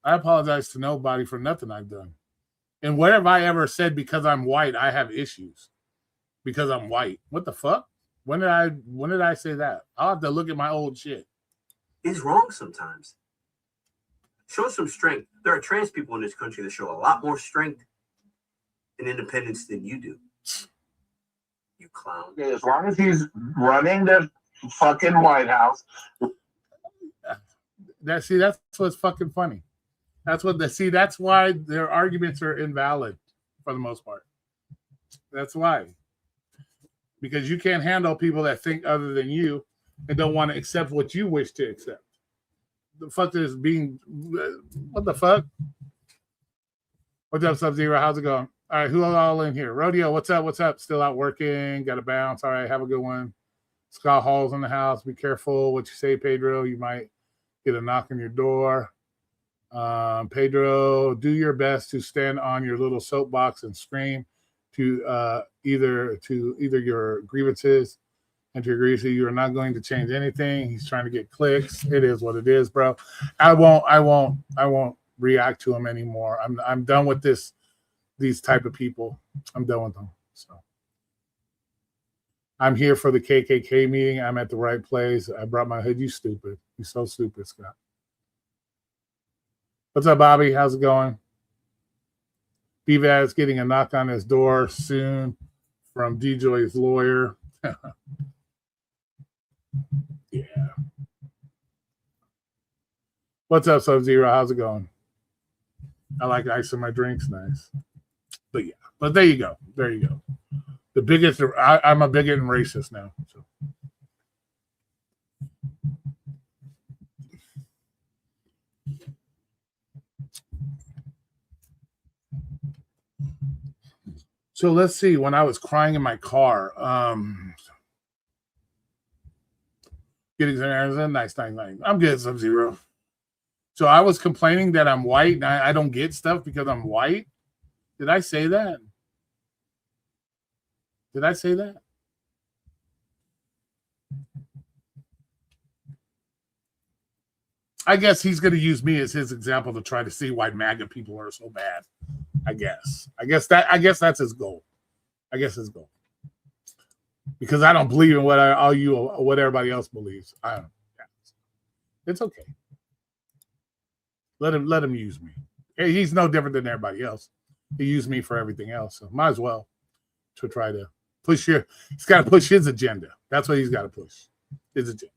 I apologize to nobody for nothing I've done. And what have I ever said because I'm white? I have issues because I'm white. What the fuck? When did I say that? I'll have to look at my old shit. Is wrong sometimes. Show some strength. There are trans people in this country that show a lot more strength and independence than you do. You clown. As long as he's running the fucking White House. That's what's fucking funny. That's why their arguments are invalid for the most part. That's why. Because you can't handle people that think other than you and don't want to accept what you wish to accept. The fuck is being, what the fuck? What's up, Sub-Zero? How's it going? All right, who all in here? Rodeo, what's up? What's up? Still out working. Got to bounce. All right, have a good one. Scott Hall's in the house. Be careful what you say, Pedro. You might get a knock on your door. Pedro, do your best to stand on your little soapbox and scream to either your grievances and to agree you are not going to change anything. He's trying to get clicks. It is what it is, bro. I won't react to him anymore. I'm done with these type of people. I'm done with them. So I'm here for the KKK meeting. I'm at the right place. I brought my hood. You stupid. You're so stupid, Scott. What's up, Bobby? How's it going? BVAD's getting a knock on his door soon from DJ's lawyer. Yeah. What's up, Sub-Zero? How's it going? I like ice in my drinks. Nice. But yeah. But there you go. There you go. The biggest. I'm a bigot and racist now. So let's see. When I was crying in my car, getting some Arizona, nice. I'm good, Sub-Zero. So I was complaining that I'm white and I don't get stuff because I'm white. Did I say that? I guess he's going to use me as his example to try to see why MAGA people are so bad. I guess that's his goal. because I don't believe in what everybody else believes. I don't. It's okay. Let him use me. He's no different than everybody else. He used me for everything else, so might as well to try to push your. He's got to push his agenda. That's what he's got to push. His agenda.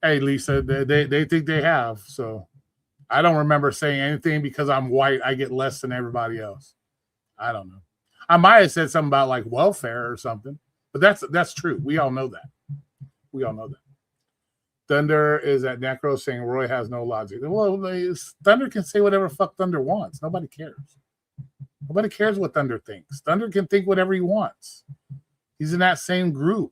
Hey, Lisa, they think they have. So I don't remember saying anything because I'm white. I get less than everybody else. I don't know. I might have said something about like welfare or something, but that's true. We all know that. We all know that. Thunder is at Necro saying Roy has no logic. Well, Thunder can say whatever fuck Thunder wants. Nobody cares. Nobody cares what Thunder thinks. Thunder can think whatever he wants. He's in that same group.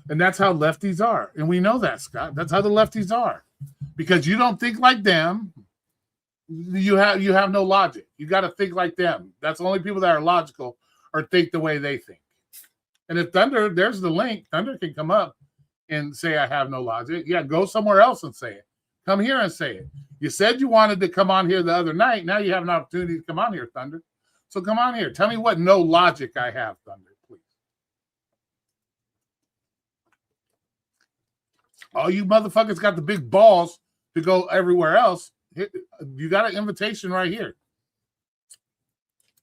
And that's how lefties are. And we know that, Scott. That's how the lefties are. Because you don't think like them, you have no logic. You got to think like them. That's the only people that are logical or think the way they think. And if Thunder, there's the link, Thunder can come up and say, I have no logic. Yeah, go somewhere else and say it. Come here and say it. You said you wanted to come on here the other night. Now you have an opportunity to come on here, Thunder. So come on here. Tell me what no logic I have, Thunder, please. All you motherfuckers got the big balls to go everywhere else. You got an invitation right here.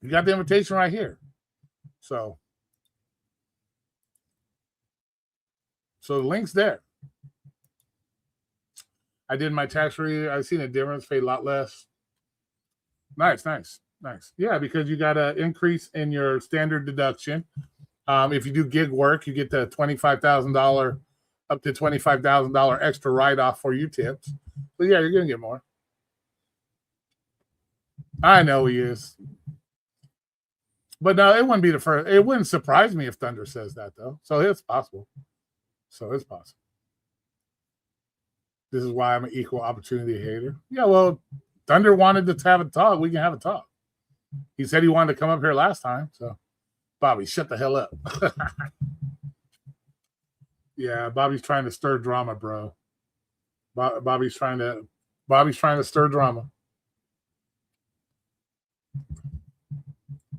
You got the invitation right here. So the link's there. I did my tax rate. I've seen a difference, paid a lot less. Nice. Yeah, because you got an increase in your standard deduction. If you do gig work, you get the $25,000 up to $25,000 extra write-off for your tips. So yeah, you're gonna get more. I know he is. But no, it wouldn't be the first. It wouldn't surprise me if Thunder says that, though. So it's possible. This is why I'm an equal opportunity hater. Yeah, well, Thunder wanted to have a talk. We can have a talk. He said he wanted to come up here last time. So, Bobby, shut the hell up. Yeah, Bobby's trying to stir drama, bro. Bobby's trying to stir drama.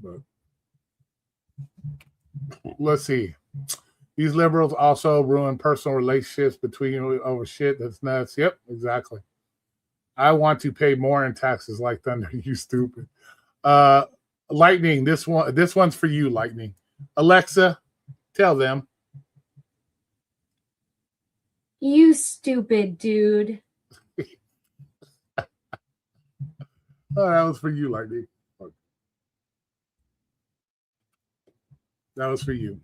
But let's see. These liberals also ruin personal relationships between you over shit that's nuts. Yep, exactly. I want to pay more in taxes like Thunder. You stupid. Lightning, this one's for you, Lightning. Alexa, tell them. You stupid dude. Oh, that was for you, Lightning. That was for you.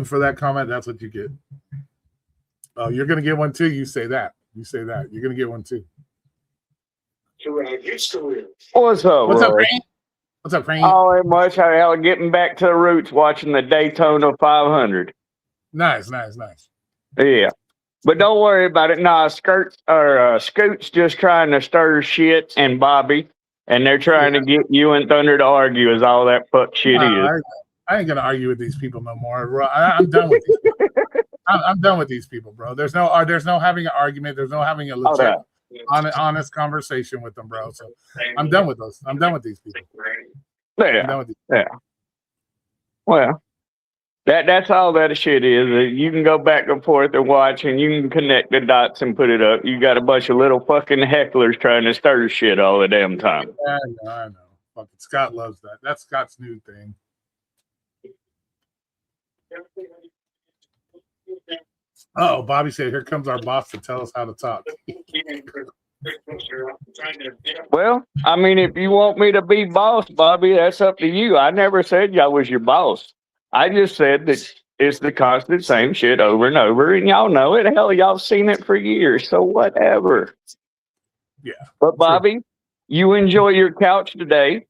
For that comment, that's what you get. Oh, you're going to get one too. You say that. You're going to get one too. What's up, Roy? What's up, Frank? Oh, ain't much. How getting back to the roots, watching the Daytona 500. Nice. Yeah. But don't worry about it. Nah, Scoot's just trying to stir shit and Bobby, and they're trying to get you and Thunder to argue is all that fuck shit is. I ain't gonna argue with these people no more. I'm done with these people. I'm done with these people, bro. There's no having an argument. There's no having a legit, honest conversation with them, bro. So I'm done with those. I'm done with these people. Yeah. Well, that's all that shit is. You can go back and forth and watch, and you can connect the dots and put it up. You got a bunch of little fucking hecklers trying to stir shit all the damn time. Yeah, I know. Fucking Scott loves that. That's Scott's new thing. Oh, Bobby said, "Here comes our boss to tell us how to talk." Well, I mean, if you want me to be boss, Bobby, that's up to you. I never said y'all was your boss. I just said that it's the constant same shit over and over, and y'all know it. Hell, y'all seen it for years, so whatever. Yeah. But Bobby, you enjoy your couch today,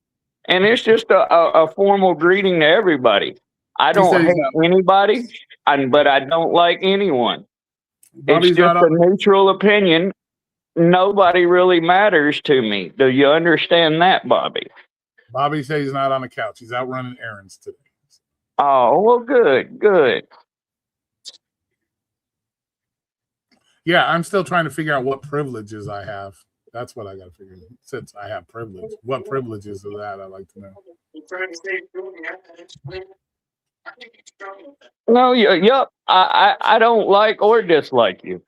and it's just a formal greeting to everybody. I don't hate anybody, but I don't like anyone. It's just a neutral opinion. Nobody really matters to me. Do you understand that, Bobby? Bobby says he's not on the couch. He's out running errands today. Oh, well, good. Yeah, I'm still trying to figure out what privileges I have. That's what I got to figure out. Since I have privilege, what privileges of that I'd like to know. No, yep. I don't like or dislike you.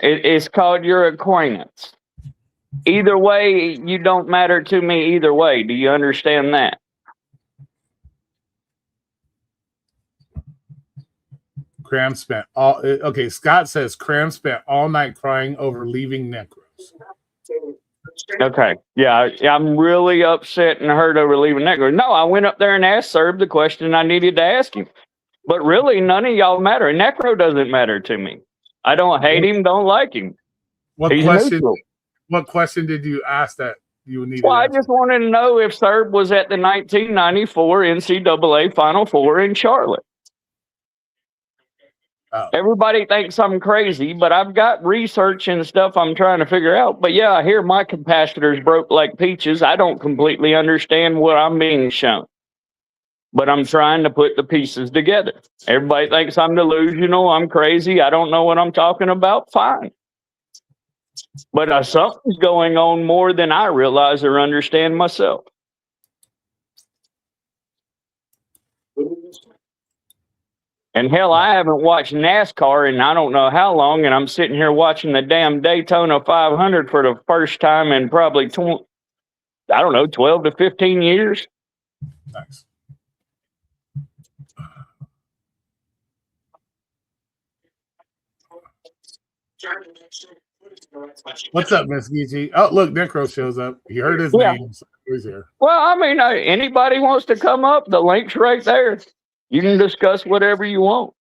It's called your acquaintance. Either way, you don't matter to me either way. Do you understand that? Cram spent all okay. Scott says Cram spent all night crying over leaving Necros. Okay. Yeah, I'm really upset and hurt over leaving Necro. No, I went up there and asked Serb the question I needed to ask him. But really, none of y'all matter. Necro doesn't matter to me. I don't hate him, don't like him. He's neutral. What question did you ask that you needed? Well, I just wanted to know if Serb was at the 1994 NCAA Final Four in Charlotte. Oh. Everybody thinks I'm crazy, but I've got research and stuff I'm trying to figure out. But yeah, I hear my capacitors broke like peaches. I don't completely understand what I'm being shown, but I'm trying to put the pieces together. Everybody thinks I'm delusional, I'm crazy, I don't know what I'm talking about. Fine. But something's going on more than I realize or understand myself. And hell, I haven't watched NASCAR in I don't know how long, and I'm sitting here watching the damn Daytona 500 for the first time in probably 12 to 15 years. Nice. What's up, Miss Geechee? Oh, look, Necro shows up. He heard his name. So he's here. Well, I mean, anybody wants to come up, the link's right there. You can discuss whatever you want.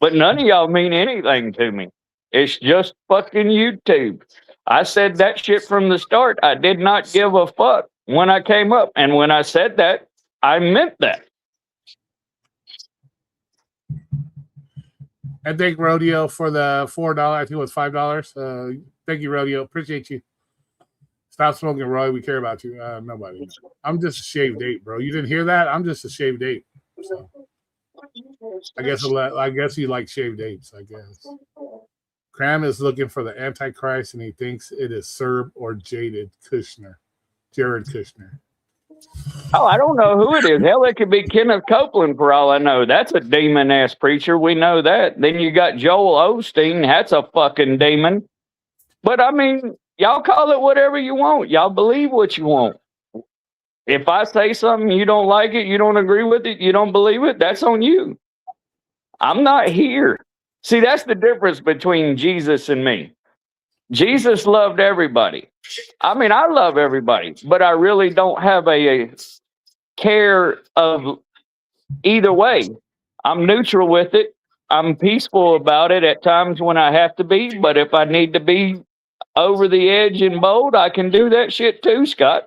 But none of y'all mean anything to me. It's just fucking YouTube. I said that shit from the start. I did not give a fuck when I came up. And when I said that, I meant that. I thank Rodeo for the $4. I think it was $5. Thank you, Rodeo. Appreciate you. Stop smoking, Roy. We care about you. Nobody. I'm just a shaved ape, bro. You didn't hear that? I'm just a shaved ape. So I guess you like shaved apes. I guess. Cram is looking for the Antichrist, and he thinks it is Serb or Jared Kushner. Oh, I don't know who it is. Hell, it could be Kenneth Copeland for all I know. That's a demon-ass preacher. We know that. Then you got Joel Osteen. That's a fucking demon. But, I mean, y'all call it whatever you want. Y'all believe what you want. If I say something, you don't like it, you don't agree with it, you don't believe it, that's on you. I'm not here. See, that's the difference between Jesus and me. Jesus loved everybody. I mean, I love everybody, but I really don't have a care of either way. I'm neutral with it. I'm peaceful about it at times when I have to be, but if I need to be over the edge and bold, I can do that shit too, Scott.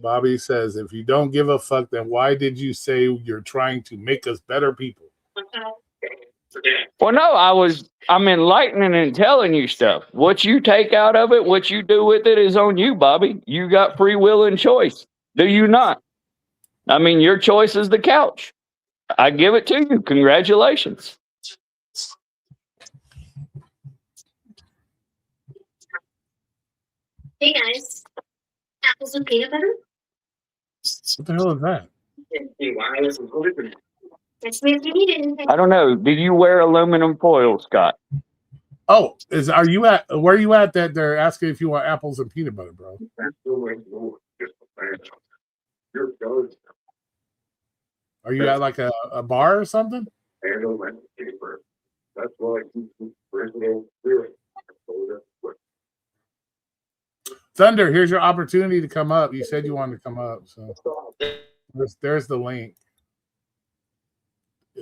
Bobby says, if you don't give a fuck, then why did you say you're trying to make us better people? Well, no, I'm enlightening and telling you stuff. What you take out of it, what you do with it is on you, Bobby. You got free will and choice. Do you not? I mean, your choice is the couch. I give it to you. Congratulations. Hey guys, apples and peanut butter? What the hell is that? Text me if you need anything. I don't know. Do you wear aluminum foil, Scott? Oh, where are you at that they're asking if you want apples and peanut butter, bro? Are you at like a bar or something? Thunder, here's your opportunity to come up. You said you wanted to come up, so there's the link.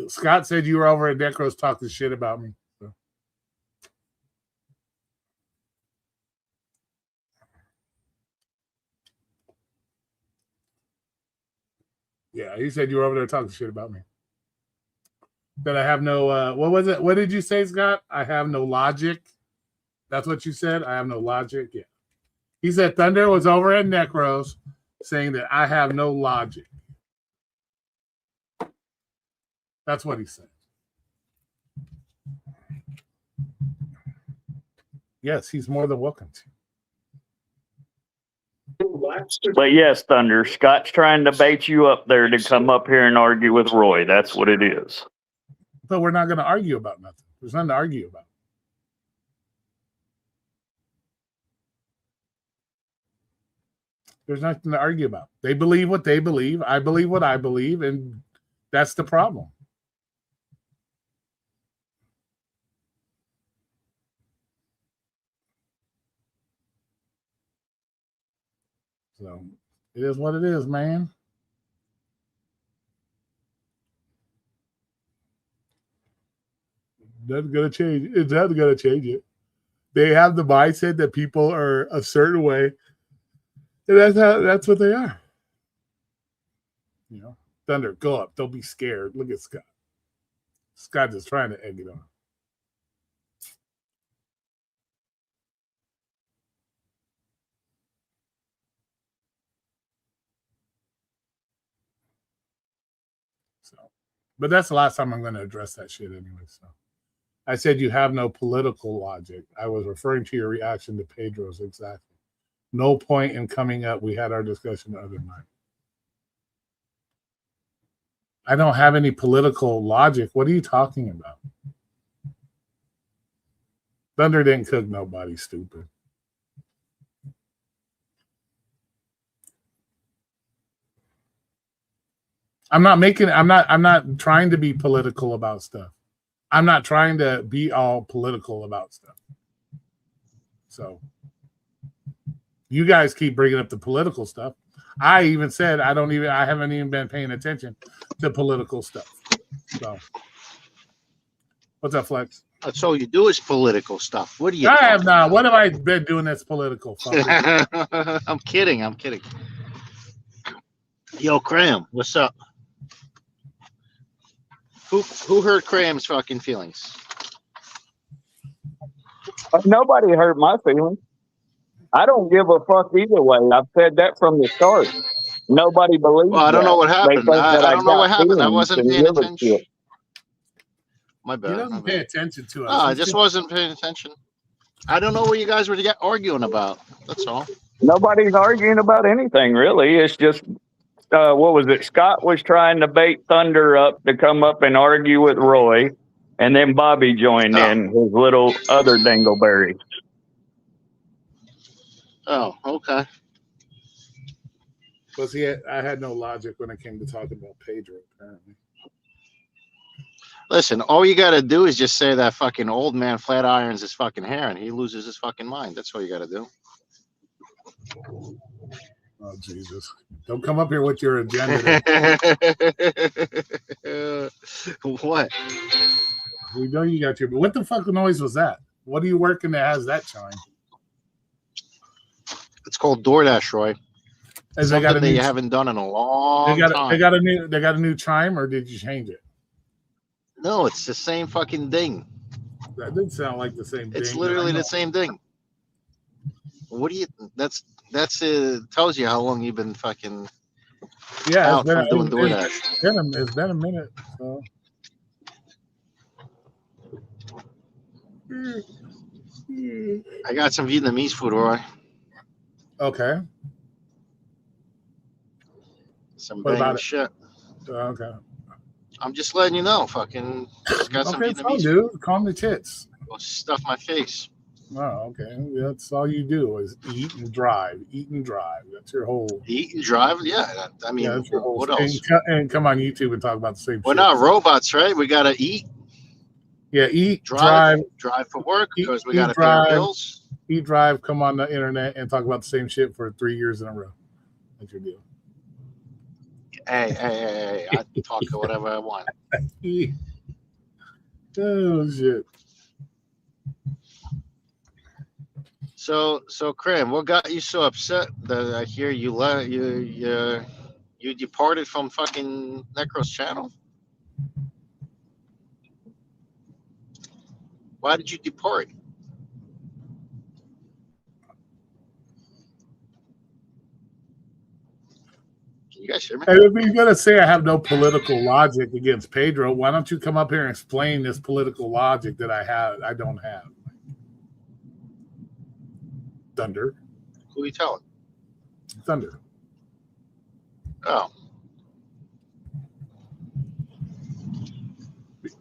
Scott said you were over at Necros talking shit about me. So. Yeah, he said you were over there talking shit about me. That I have no, what was it? What did you say, Scott? I have no logic. That's what you said? I have no logic? Yeah. He said Thunder was over at Necros saying that I have no logic. That's what he said. Yes, he's more than welcome to. But yes, Thunder, Scott's trying to bait you up there to come up here and argue with Roy. That's what it is. But we're not going to argue about nothing. There's nothing to argue about. There's nothing to argue about. They believe what they believe. I believe what I believe, and that's the problem. So it is what it is, man. That's gonna change. It's not gonna change it. They have the mindset that people are a certain way, and that's what they are. You know, Thunder, go up. Don't be scared. Look at Scott. Scott is trying to egg it on. So, but that's the last time I'm going to address that shit anyway. So, I said you have no political logic. I was referring to your reaction to Pedro's exactly. No point in coming up. We had our discussion the other night. I don't have any political logic. What are you talking about? Thunder didn't cook nobody, stupid. I'm not trying to be political about stuff. I'm not trying to be all political about stuff. So you guys keep bringing up the political stuff. I even said I haven't even been paying attention to political stuff. So what's up, Flex? That's all you do is political stuff. What do you? I have not. What have I been doing that's political? I'm kidding. Yo, Cram, what's up? Who hurt Cram's fucking feelings? Nobody hurt my feelings. I don't give a fuck either way. I've said that from the start. Nobody believes. Well, I don't know what happened. I don't know what happened. I feelings wasn't and paying give a attention. shit. My He bad. doesn't pay attention to us. No, I just wasn't paying attention. I don't know what you guys were arguing about. That's all. Nobody's arguing about anything, really. It's just, what was it? Scott was trying to bait Thunder up to come up and argue with Roy, and then Bobby joined in, his little other dingleberry. Oh, okay. But see, I had no logic when it came to talking about Pedro, apparently. Listen, all you got to do is just say that fucking old man flat irons his fucking hair and he loses his fucking mind. That's all you got to do. Oh, Jesus. Don't come up here with your agenda. What? We know you got your... But what the fuck noise was that? What are you working that has that chime? It's called DoorDash, Roy. Has Something they got a that new, you haven't done in a long time. They got a new chime, or did you change it? No, it's the same fucking thing. That didn't sound like the same thing. It's literally the same thing. What do you? That's tells you how long you've been fucking out from doing DoorDash. It's been a minute. So. I got some Vietnamese food, Roy. Okay. Some What about banging it? shit. Okay. I'm just letting you know. Fucking just got some Okay, fine, Vietnamese dude. Calm the tits. food. Stuff my face. Oh, okay. That's all you do is eat and drive. Eat and drive. That's your whole. Eat and drive. Yeah. I mean, that's your whole what thing. else? And come on YouTube and talk about the same We're shit. not robots, right? We gotta eat. Yeah, eat, drive for work eat, because we gotta pay our bills. Eat, drive, come on the internet and talk about the same shit for 3 years in a row. That's your deal. Hey, I talk to whatever I want. Oh shit. So, Cram, what got you so upset that I hear you departed from fucking Necro's channel? Why did you depart? Can you guys hear me? Hey, if you're gonna say I have no political logic against Pedro, why don't you come up here and explain this political logic that I don't have? Thunder. Who are you telling? Thunder. Oh.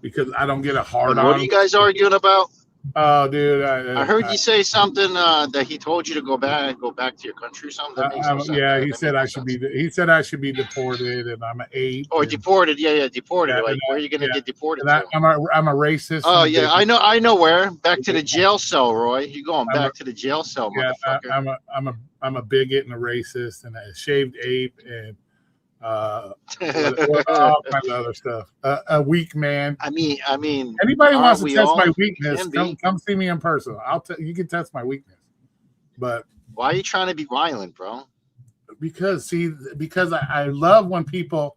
Because I don't get a hard on. What are you guys arguing about? Oh, dude! I heard you say something that he told you to go back to your country or something. That makes no sense. Yeah, he said I should be. He said I should be deported, and I'm an ape. Or deported? Yeah, deported. Yeah, like, where are you gonna get deported to? I'm a racist. Oh yeah, I know where. Back to the jail cell, Roy. You're going back to the jail cell, motherfucker. I'm a bigot and a racist and a shaved ape and all kind of other stuff. A weak man. I mean, anybody wants to test my weakness, come see me in person. You can test my weakness. But why are you trying to be violent, bro? Because I love when people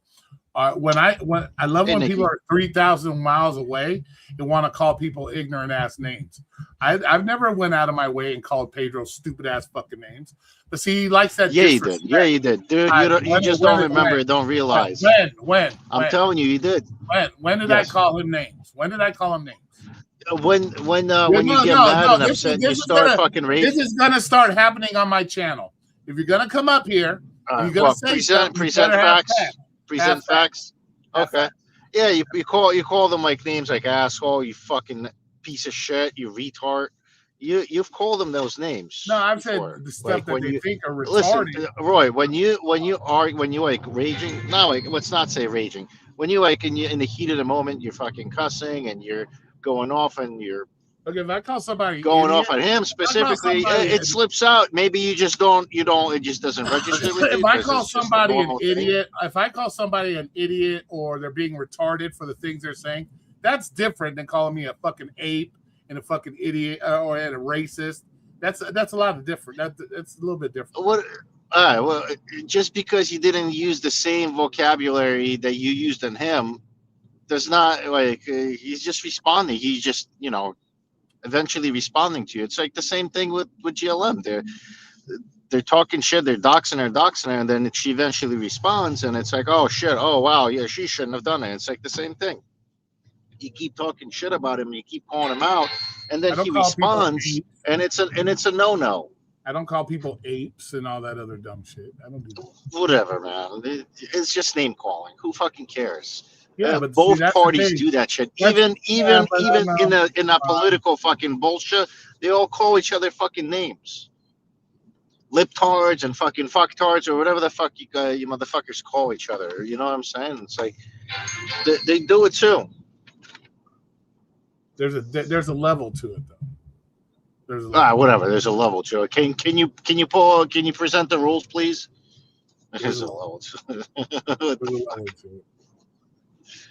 are when people are 3,000 miles away and want to call people ignorant ass names. I've never went out of my way and called Pedro stupid ass fucking names. But see, he likes that. Yeah, you did. Yeah, you did, dude. You just don't remember it. Don't realize. When? I'm telling you, you did. When did I call him names? When did I call him names? When you get mad and upset, you start fucking raging. This is gonna start happening on my channel. If you're gonna come up here, you're gonna say present facts. Present facts. Okay. Yeah, you call them like names like asshole, you fucking piece of shit, you retard. You've called them those names. No, I've said the stuff that they think are retarded. Listen, Roy, when you like raging, no, like let's not say raging. When you like in the heat of the moment, you're fucking cussing and you're going off and you're if I call somebody going off at him specifically, it slips out. Maybe you just don't. It just doesn't register with you. If I call somebody an idiot, or they're being retarded for the things they're saying, that's different than calling me a fucking ape and a fucking idiot or a racist. That's a lot of different. That's a little bit different. What? All right. Well, just because you didn't use the same vocabulary that you used on him, does not like he's just responding. He's just eventually responding to you. It's like the same thing with GLM. They're talking shit. They're doxing her, and then she eventually responds, and it's like, oh shit, oh wow, yeah, she shouldn't have done it. It's like the same thing. You keep talking shit about him, you keep calling him out, and then he responds, and it's a no-no. I don't call people apes and all that other dumb shit. I don't do that. Whatever, man. It's just name calling. Who fucking cares? Yeah, but both parties do that shit. Even in a political fucking bullshit, they all call each other fucking names. Liptards and fucking fucktards or whatever the fuck you motherfuckers call each other. You know what I'm saying? It's like they do it too. There's a level to it though. Whatever. There's a level to it. Can you present the rules, please? There's a level to it.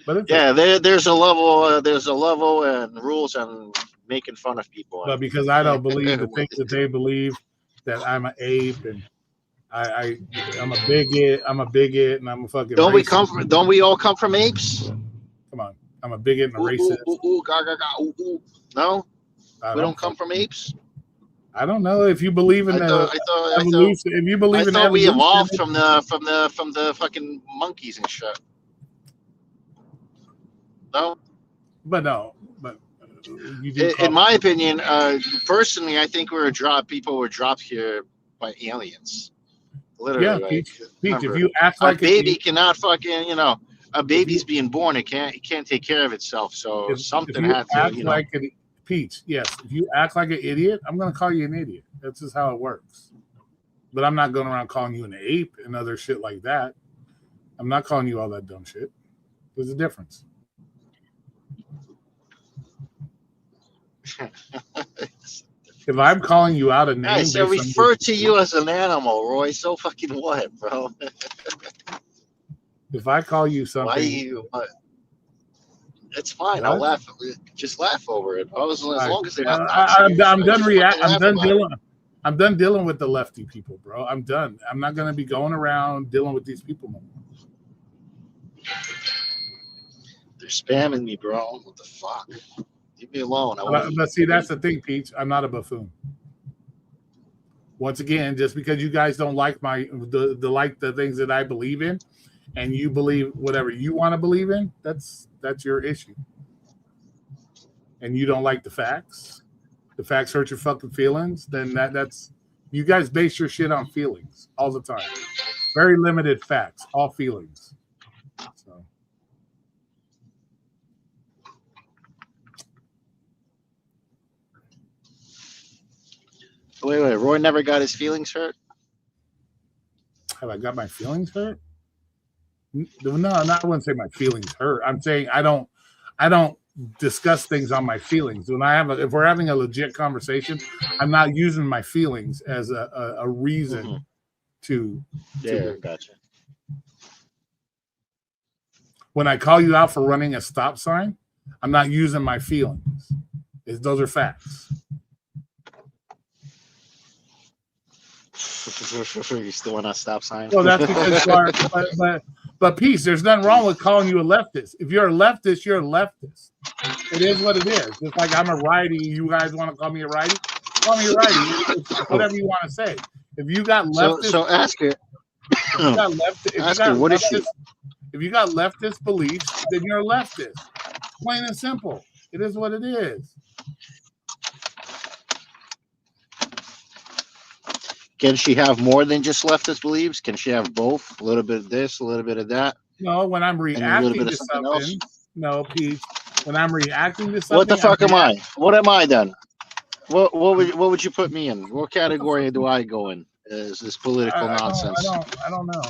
But there's a level and rules and making fun of people. But because I don't believe the things that they believe, that I'm an ape and I'm a bigot, and I'm a fucking. Don't we all come from apes? Come on, I'm a bigot and a racist. No, we don't come from apes. I don't know if you believe in evolution. If you believe in evolution, we evolved from the fucking monkeys and shit. No, but you do. In my opinion, personally, I think people were dropped here by aliens. Literally, yeah, Peach, if you act like a baby cannot fucking, a baby's being born, it can't take care of itself. So something had to, Peach, yes. If you act like an idiot, I'm going to call you an idiot. That's just how it works. But I'm not going around calling you an ape and other shit like that. I'm not calling you all that dumb shit. There's a difference. If I'm calling you out a name, I should refer to you as an animal, Roy. So fucking what, bro? If I call you something, why you? It's fine. What? I'll laugh. Just laugh over it. As long as they're not. I'm done. I'm done dealing with the lefty people, bro. I'm done. I'm not gonna be going around dealing with these people no more. They're spamming me, bro. What the fuck? Leave me alone. But see, that's the thing, Peach. I'm not a buffoon. Once again, just because you guys don't like the things that I believe in, and you believe whatever you want to believe in, that's your issue. And you don't like the facts hurt your fucking feelings, then that's You guys base your shit on feelings all the time. Very limited facts, all feelings. So. Wait. Roy never got his feelings hurt? Have I got my feelings hurt? No, I wouldn't say my feelings hurt. I'm saying I don't discuss things on my feelings. If we're having a legit conversation, I'm not using my feelings as a reason to. Gotcha. When I call you out for running a stop sign, I'm not using my feelings. Those are facts. You still want to stop sign? Well, that's because you are. But peace. There's nothing wrong with calling you a leftist. If you're a leftist, you're a leftist. It is what it is. Just like I'm a righty. You guys want to call me a righty? Call me a righty. It's whatever you want to say. If you got leftist, so ask her. If you got leftist beliefs, then you're a leftist. Plain and simple. It is what it is. Can she have more than just leftist beliefs? Can she have both? A little bit of this, a little bit of that? No, when I'm reacting to something. No, Pete. When I'm reacting to something. What the fuck am I? What am I then? What would you put me in? What category do I go in? Is this political nonsense? I don't know.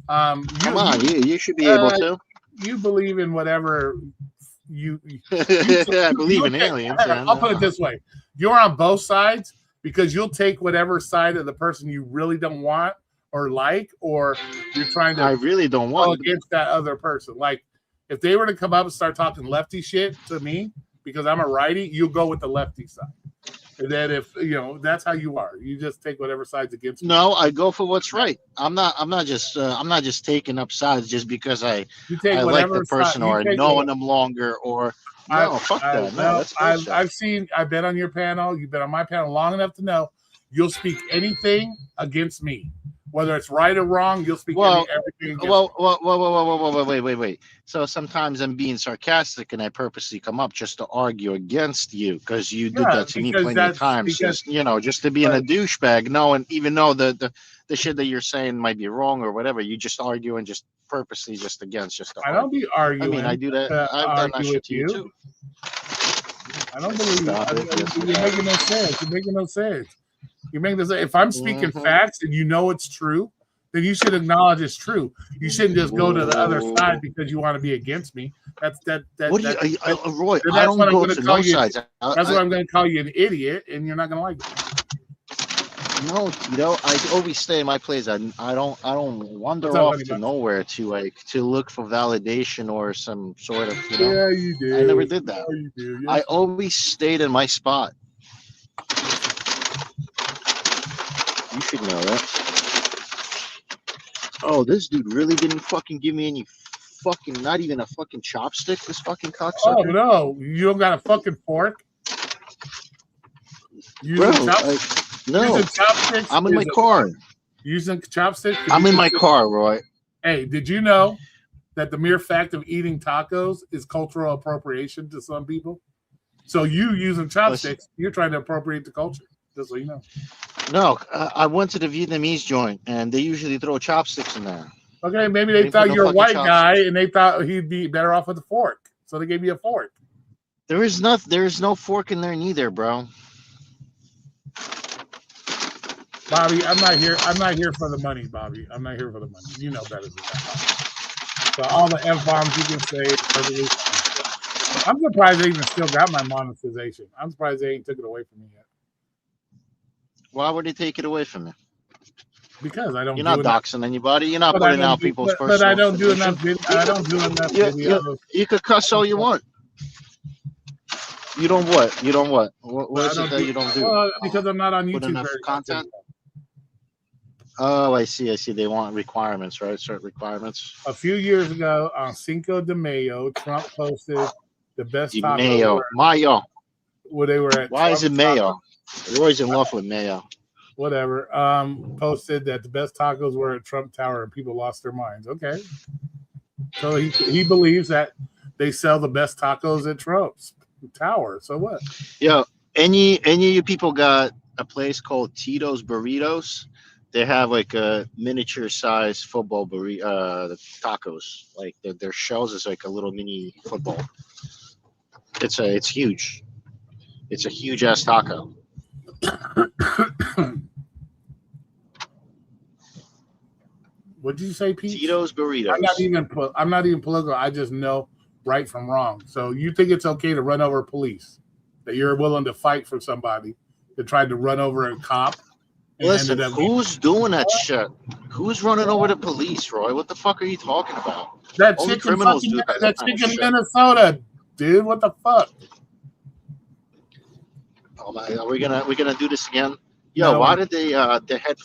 Come on, you should be able to. You believe in whatever you I believe in aliens. I'll put it this way: you're on both sides because you'll take whatever side of the person you really don't want or like, or you're trying to. I really don't want against that other person. Like if they were to come up and start talking lefty shit to me because I'm a righty, you'll go with the lefty side. And then if that's how you are, you just take whatever side's against me. No, I go for what's right. I'm not just taking up sides just because I like the person or I know them longer or fuck that. No, I've been on your panel, you've been on my panel long enough to know you'll speak anything against me. Whether it's right or wrong, you'll speak everything against me. Wait. So sometimes I'm being sarcastic and I purposely come up just to argue against you because you did that to me plenty of times. Just to be in a douchebag. No, and even though the shit that you're saying might be wrong or whatever, you just argue and just purposely just against. I don't be arguing. I mean, I do that. I've done that shit to you too. I don't believe you. You're making no sense. You're making no sense. You make this. If I'm speaking facts and you know it's true, then you should acknowledge it's true. You shouldn't just go to the other side because you want to be against me. Roy? I don't go to no sides. That's why I'm going to call you an idiot, and you're not going to like it. No, I always stay in my place. I don't wander off to nowhere to look for validation or some sort of. Yeah, you do. I never did that. Yeah, you do. Yes. I always stayed in my spot. You should know that. Oh, this dude really didn't fucking give me any fucking, not even a fucking chopstick, this fucking cocksucker. Oh, no. You don't got a fucking fork? No. I'm in my car. Using chopsticks? I'm in my car, Roy. Hey, did you know that the mere fact of eating tacos is cultural appropriation to some people? So you using chopsticks, you're trying to appropriate the culture. Just so you know. No, I went to the Vietnamese joint, and they usually throw chopsticks in there. Okay, maybe they thought you're a white guy, and they thought he'd be better off with a fork, so they gave you a fork. There is no fork in there neither, bro. Bobby, I'm not here for the money, Bobby. I'm not here for the money. You know better than that. So all the F-bombs you can say. I'm surprised they even still got my monetization. I'm surprised they ain't took it away from me yet. Why would they take it away from you? Because I don't. You're not doxing anybody. You're not putting out people's personal. But I don't do enough. I don't do enough videos. You could cuss all you want. You don't what? You don't what? What is it that you don't do? Because I'm not on YouTube. Put enough content. Oh, I see. They want requirements, right? Certain requirements. A few years ago, on Cinco de Mayo, Trump posted the best tacos. Mayo. Where they were at. Why is it Mayo? Roy's in love with Mayo. Whatever. Posted that the best tacos were at Trump Tower and people lost their minds. Okay. So he believes that they sell the best tacos at Trump's Tower. So what? Yeah. Any of you people got a place called Tito's Burritos. They have like a miniature size football burrito tacos. Like their shells is like a little mini football. It's huge. It's a huge ass taco. What did you say, Pete? Tito's Burritos. I'm not even political. I just know right from wrong. So you think it's okay to run over police? That you're willing to fight for somebody that tried to run over a cop? Listen, who's doing that shit? Who's running over the police, Roy? What the fuck are you talking about? That Only chick criminals do that chick in Minnesota, dude. What the fuck? Oh my, are we gonna do this again? Yo, why did the head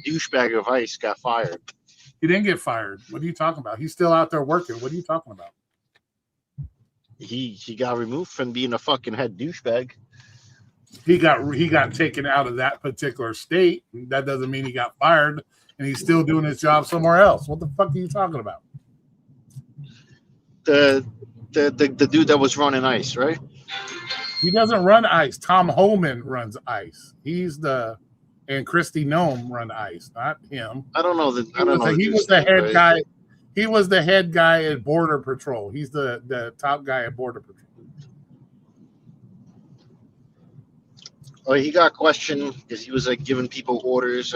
douchebag of ICE got fired? He didn't get fired. What are you talking about? He's still out there working. What are you talking about? He got removed from being a fucking head douchebag. He got taken out of that particular state. That doesn't mean he got fired, and he's still doing his job somewhere else. What the fuck are you talking about? The dude that was running ICE, right? He doesn't run ICE. Tom Homan runs ICE. And Christy Nome run ICE, not him. I don't know. He was the head guy. He was the head guy at Border Patrol. He's the top guy at Border Patrol. Oh, he got questioned because he was like giving people orders,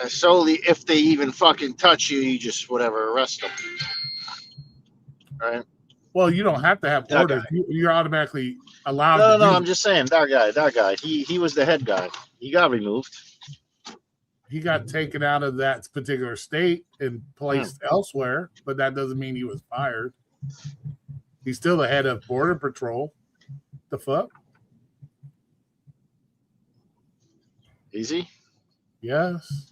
solely if they even fucking touch you, you just whatever arrest them, right? Well, you don't have to have orders. You're automatically allowed. No. I'm just saying that guy. He was the head guy. He got removed. He got taken out of that particular state and placed elsewhere, but that doesn't mean he was fired. He's still the head of Border Patrol. The fuck? Is he? Yes.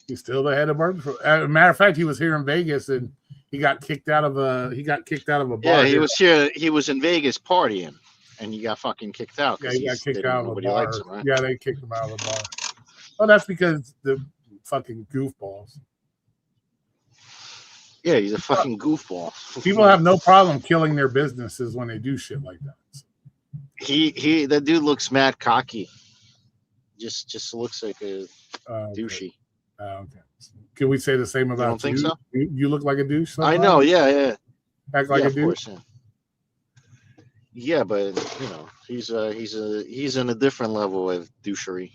He's still the head of Border Patrol. As a matter of fact, he was here in Vegas and he got kicked out of a bar. Yeah, he was here. He was in Vegas partying, and he got fucking kicked out. Yeah, he got kicked out of a bar. Likes him, right? Yeah, they kicked him out of the bar. Well, that's because the fucking goofballs. Yeah, he's a fucking goofball. People have no problem killing their businesses when they do shit like that. That dude looks mad cocky. Just looks like a douchey. Okay. Can we say the same about you? Don't think so? You look like a douche sometimes? I know, yeah. Act like a douche? Course, yeah. Yeah, but he's in a different level of douchery.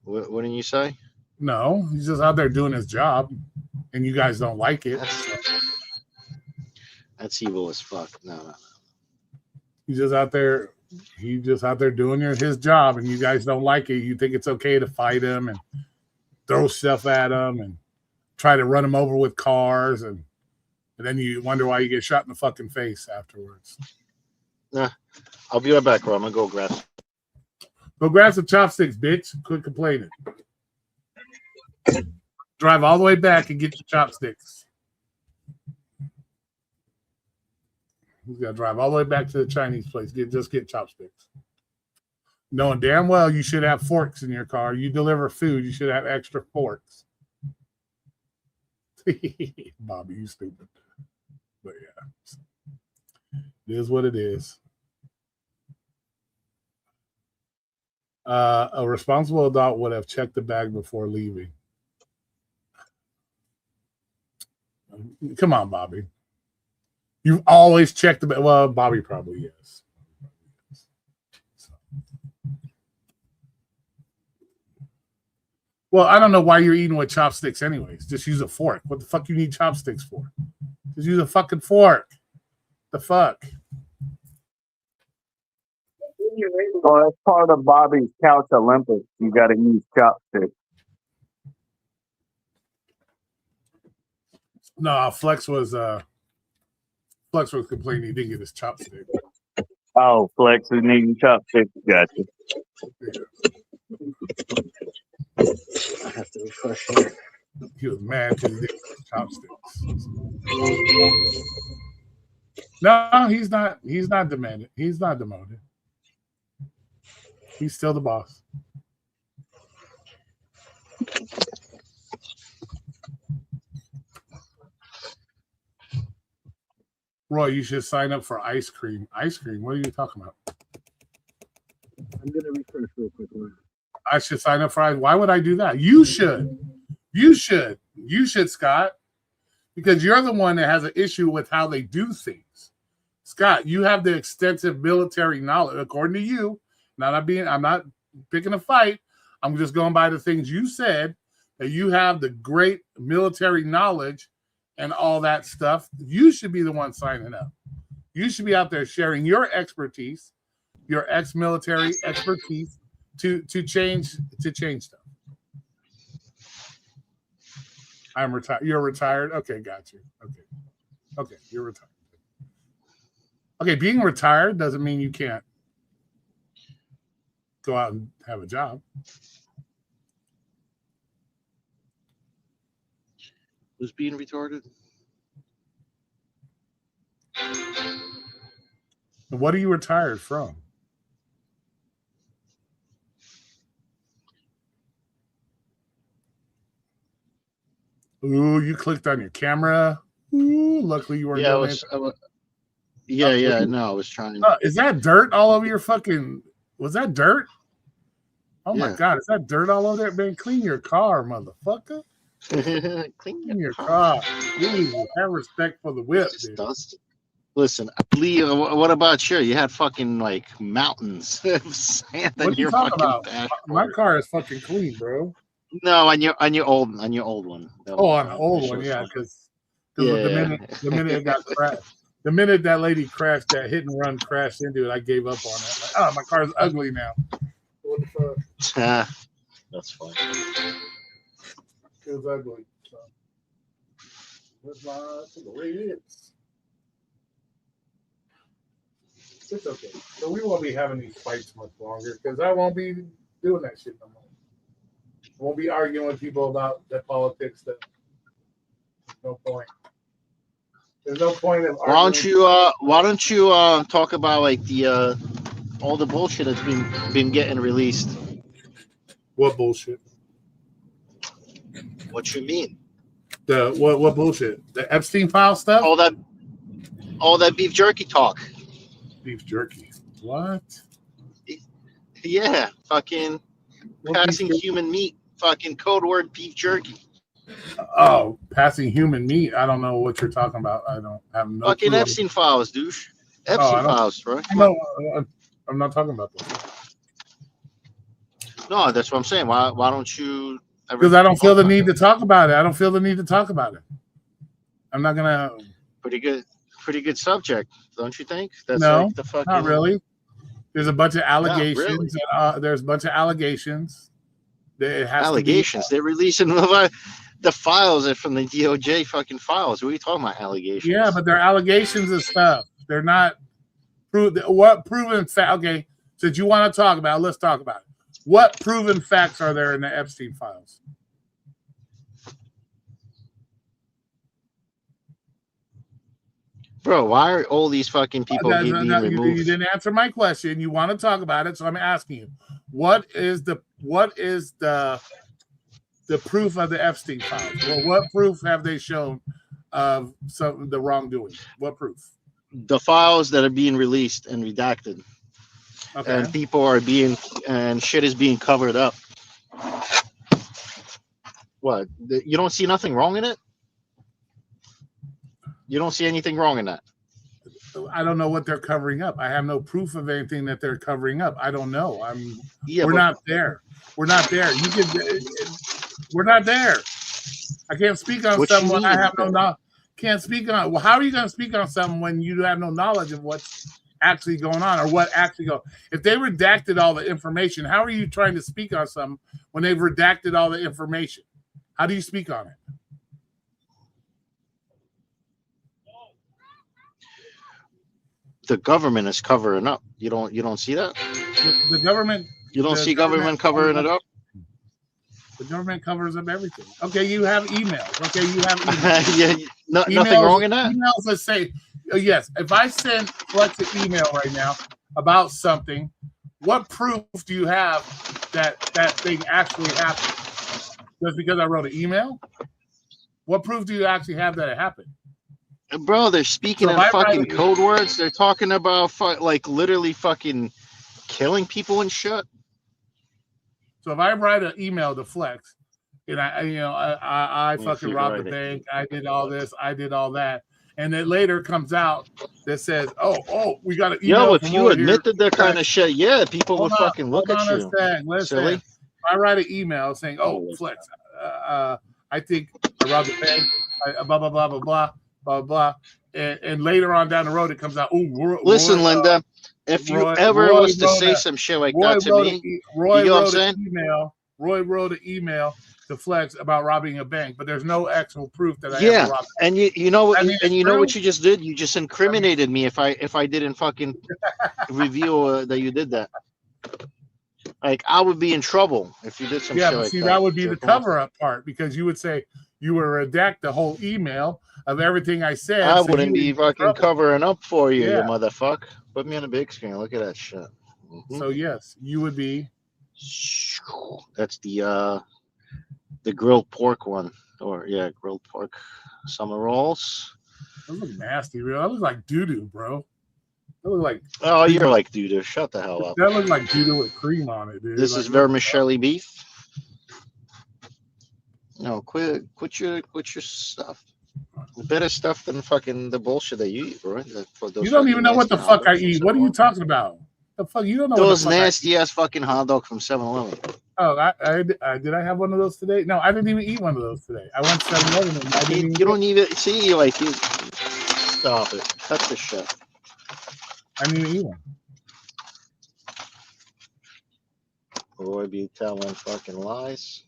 What didn't you say? No, he's just out there doing his job, and you guys don't like it. That's evil as fuck. No. He's just out there. He's just out there doing his job, and you guys don't like it. You think it's okay to fight him and throw stuff at him and try to run him over with cars, and then you wonder why you get shot in the fucking face afterwards. Nah, I'll be right back, bro. I'm gonna go grab. Go grab some chopsticks, bitch. Quit complaining. Drive all the way back and get your chopsticks. He's got to drive all the way back to the Chinese place. Just get chopsticks. Knowing damn well you should have forks in your car. You deliver food, you should have extra forks. Bobby, you stupid. But yeah, it is what it is. A responsible adult would have checked the bag before leaving. Come on, Bobby. You've always checked the bag. Well, Bobby probably is. Well, I don't know why you're eating with chopsticks anyways. Just use a fork. What the fuck you need chopsticks for? Just use a fucking fork. The fuck? Well, that's part of Bobby's Couch Olympics. You got to use chopsticks. No, Flex was complaining he didn't get his chopstick. Oh, Flex is needing chopsticks. Gotcha. I have to refresh here. He was mad because he didn't get his chopsticks. No, he's not. He's not demoted. He's not demoted. He's still the boss. Roy, you should sign up for ice cream. Ice cream? What are you talking about? I'm gonna refresh real quick. I should sign up for. Why would I do that? You should. You should, Scott, because you're the one that has an issue with how they do things. Scott, you have the extensive military knowledge, according to you. I'm not picking a fight. I'm just going by the things you said, that you have the great military knowledge and all that stuff. You should be the one signing up. You should be out there sharing your expertise, your ex-military expertise to change stuff. I'm retired. You're retired? Okay, got you. Okay, you're retired. Okay, being retired doesn't mean you can't go out and have a job. Who's being retarded? What are you retired from? Ooh, you clicked on your camera. Ooh, luckily you weren't doing it. No, I was trying. Is that dirt all over your fucking? Was that dirt? Oh my God, is that dirt all over there? Man, clean your car, motherfucker. Clean your car. Ooh, have respect for the whip, dude. Listen, Lee, what about you? You had fucking like mountains of sand on your fucking dashboard. My car is fucking clean, bro. No, on your old one. Oh, on the old one, yeah, because the minute it got crashed, the minute that lady crashed, that hit and run crashed into it, I gave up on it. Like, my car's ugly now. What the fuck? That's fine. It was ugly. So. Where's my cigarettes? It's okay. So we won't be having these fights much longer because I won't be doing that shit no more. I won't be arguing with people about the politics stuff. There's no point. There's no point of arguing. Why don't you talk about like the all the bullshit that's been getting released? What bullshit? What you mean? The what bullshit? The Epstein file stuff? All that beef jerky talk. Beef jerky. What? Yeah, fucking passing human meat. Fucking code word beef jerky. Oh, passing human meat. I don't know what you're talking about. I don't have no fucking clue. Epstein files, douche. Epstein files, right? No, I'm not talking about those. No, that's what I'm saying. Why don't you? Because I don't feel the need to talk about it. I don't feel the need to talk about it. I'm not gonna. Pretty good subject, don't you think? That's no, like the fucking... not really. There's a bunch of allegations. Really? There's a bunch of allegations. It has allegations. They're releasing the files from the DOJ fucking files. What are you talking about? Allegations? Yeah, but they're allegations of stuff. They're not what proven fact. Okay, since you want to talk about it, let's talk about it. What proven facts are there in the Epstein files? Bro, why are all these fucking people being removed? You didn't answer my question. You want to talk about it, so I'm asking you. What is the proof of the Epstein files? Well, what proof have they shown of some of the wrongdoing? What proof? The files that are being released and redacted. Okay. And people are shit is being covered up. What? You don't see nothing wrong in it? You don't see anything wrong in that? I don't know what they're covering up. I have no proof of anything that they're covering up. I don't know. We're not there. We're not there. We're not there. I can't speak on someone I have no knowledge. Can't speak on. Well, how are you going to speak on something when you have no knowledge of what's actually going on or what actually go? If they redacted all the information, how are you trying to speak on something when they've redacted all the information? How do you speak on it? The government is covering up. You don't see that? The government. You don't see government covering it up? The government covers up everything. Okay, you have emails. Okay, you have emails. Yeah, nothing wrong in that. Emails that say, yes, if I send Flex an email right now about something, what proof do you have that thing actually happened? Just because I wrote an email? What proof do you actually have that it happened? Bro, they're speaking in fucking code words. They're talking about like literally fucking killing people and shit. So if I write an email to Flex, and I me fucking see, robbed the right. bank, I did all this, I did all that, and it later comes out that says, oh, we got an email Yo, if from you Roy here. admitted that kind of shit, yeah, people would fucking look hold at on you. a sec. Listen, Silly. I write an email saying, "Oh, Flex, I think I robbed the bank." Blah blah blah blah blah blah blah. And later on down the road, it comes out. Oh, Listen, Linda, if you ever was to say some shit like that to me, Roy you know what I'm wrote saying? an email. Roy wrote an email to Flex about robbing a bank, but there's no actual proof that I ever robbed. And you know what? I mean, and you know what you just did? You just incriminated me if I didn't fucking reveal that you did that. Like, I would be in trouble if you did some shit like that. That would be the cover-up part, because you would say you would redact the whole email of everything I said. I wouldn't be fucking covering up for you, you Yeah. motherfucker. Put me on the big screen. Look at that shit. So yes, you would be. That's the grilled pork one, or grilled pork summer rolls. Those look nasty, bro. That looks like doo-doo, bro. That look like. Oh, you're like doo-doo. Shut the hell up. That looks like doo-doo with cream on it, dude. This is vermicelli beef. No, quit your stuff. Better stuff than fucking the bullshit that you eat, bro. You don't even know what the fuck I eat. What are you talking about? The fuck, you don't know those what the fuck nasty ass fucking hot dog from 7-Eleven. Oh, I did I have one of those today? No, I didn't even eat one of those today. I went to 7-Eleven and I didn't even. You don't even see, like, you stop it. Cut the shit. I didn't even eat one. Roy be telling fucking lies.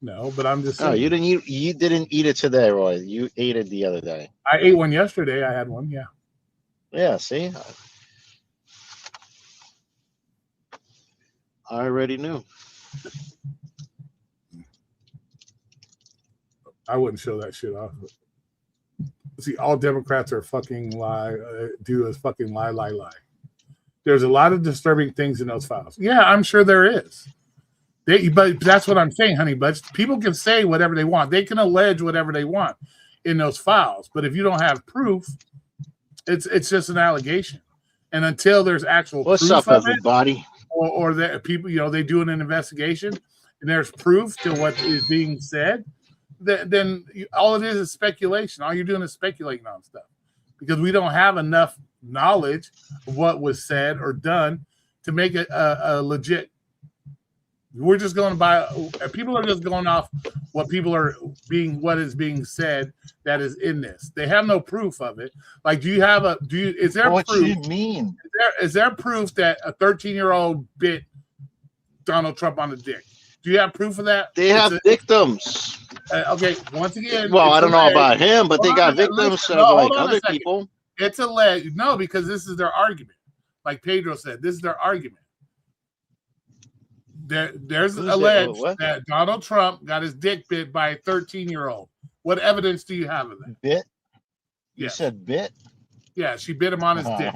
No, but I'm just saying. No, you didn't eat it today, Roy. You ate it the other day. I ate one yesterday. I had one, yeah. Yeah, see? I already knew. I wouldn't show that shit off. See, all Democrats are fucking lie, do is fucking lie. There's a lot of disturbing things in those files. Yeah, I'm sure there is. But that's what I'm saying, honey buds. People can say whatever they want. They can allege whatever they want in those files. But if you don't have proof, it's just an allegation. And until there's actual What's proof up, of everybody? it, or that people, they do an investigation and there's proof to what is being said, then all it is speculation. All you're doing is speculating on stuff because we don't have enough knowledge of what was said or done to make it a legit. We're just going by. People are just going off what is being said that is in this. They have no proof of it. Like, is there what proof? What do you mean? Is there proof that a 13-year-old bit Donald Trump on the dick? Do you have proof of that? They have victims. Okay, once again. Well, I don't know about him, but they got victims of like other people. It's alleged. No, because this is their argument. Like Pedro said, this is their argument. There's alleged that Donald Trump got his dick bit by a 13-year-old. What evidence do you have of that? Bit? You said bit? Yeah, she bit him on his dick.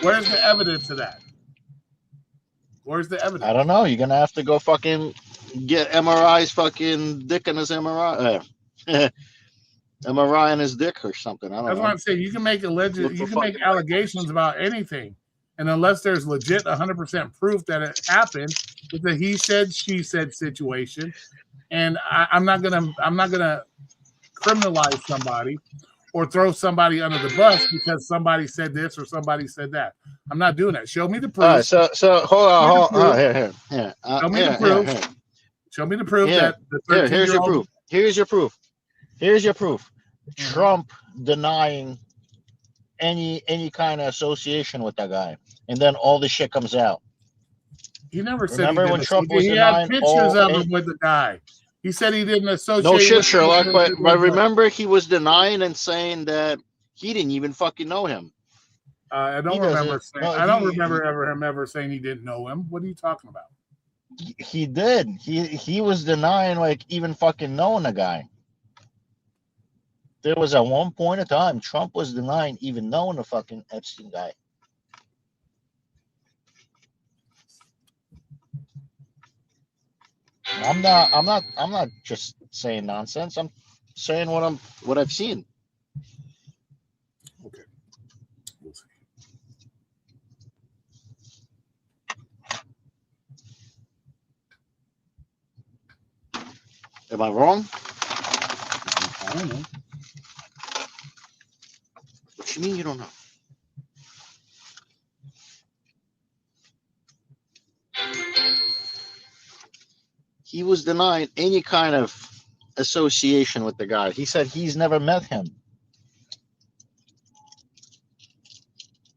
Where's the evidence of that? Where's the evidence? I don't know. You're gonna have to go fucking get MRI's fucking dick in his MRI. MRI in his dick or something. I don't know. That's what I'm saying. You can make allegations about anything. And unless there's legit 100% proof that it happened, it's a he said, she said situation. And I'm not gonna criminalize somebody or throw somebody under the bus because somebody said this or somebody said that. I'm not doing that. Show me the proof. All right, so hold on. Here. Show me the proof. Show me the proof that the 13-year-old. Here's your proof. Here's your proof. Trump denying any kind of association with that guy, and then all this shit comes out. He never said. Remember when Trump was denying? He had pictures of him with the guy. He said he didn't associate. No shit, Sherlock. But remember, he was denying and saying that he didn't even fucking know him. I don't remember him ever saying he didn't know him. What are you talking about? He did. He was denying like even fucking knowing the guy. There was at one point in time Trump was denying even knowing the fucking Epstein guy. I'm not just saying nonsense. I'm saying what I've seen. Okay. We'll see. Am I wrong? I don't know. What you mean you don't know? He was denied any kind of association with the guy. He said he's never met him.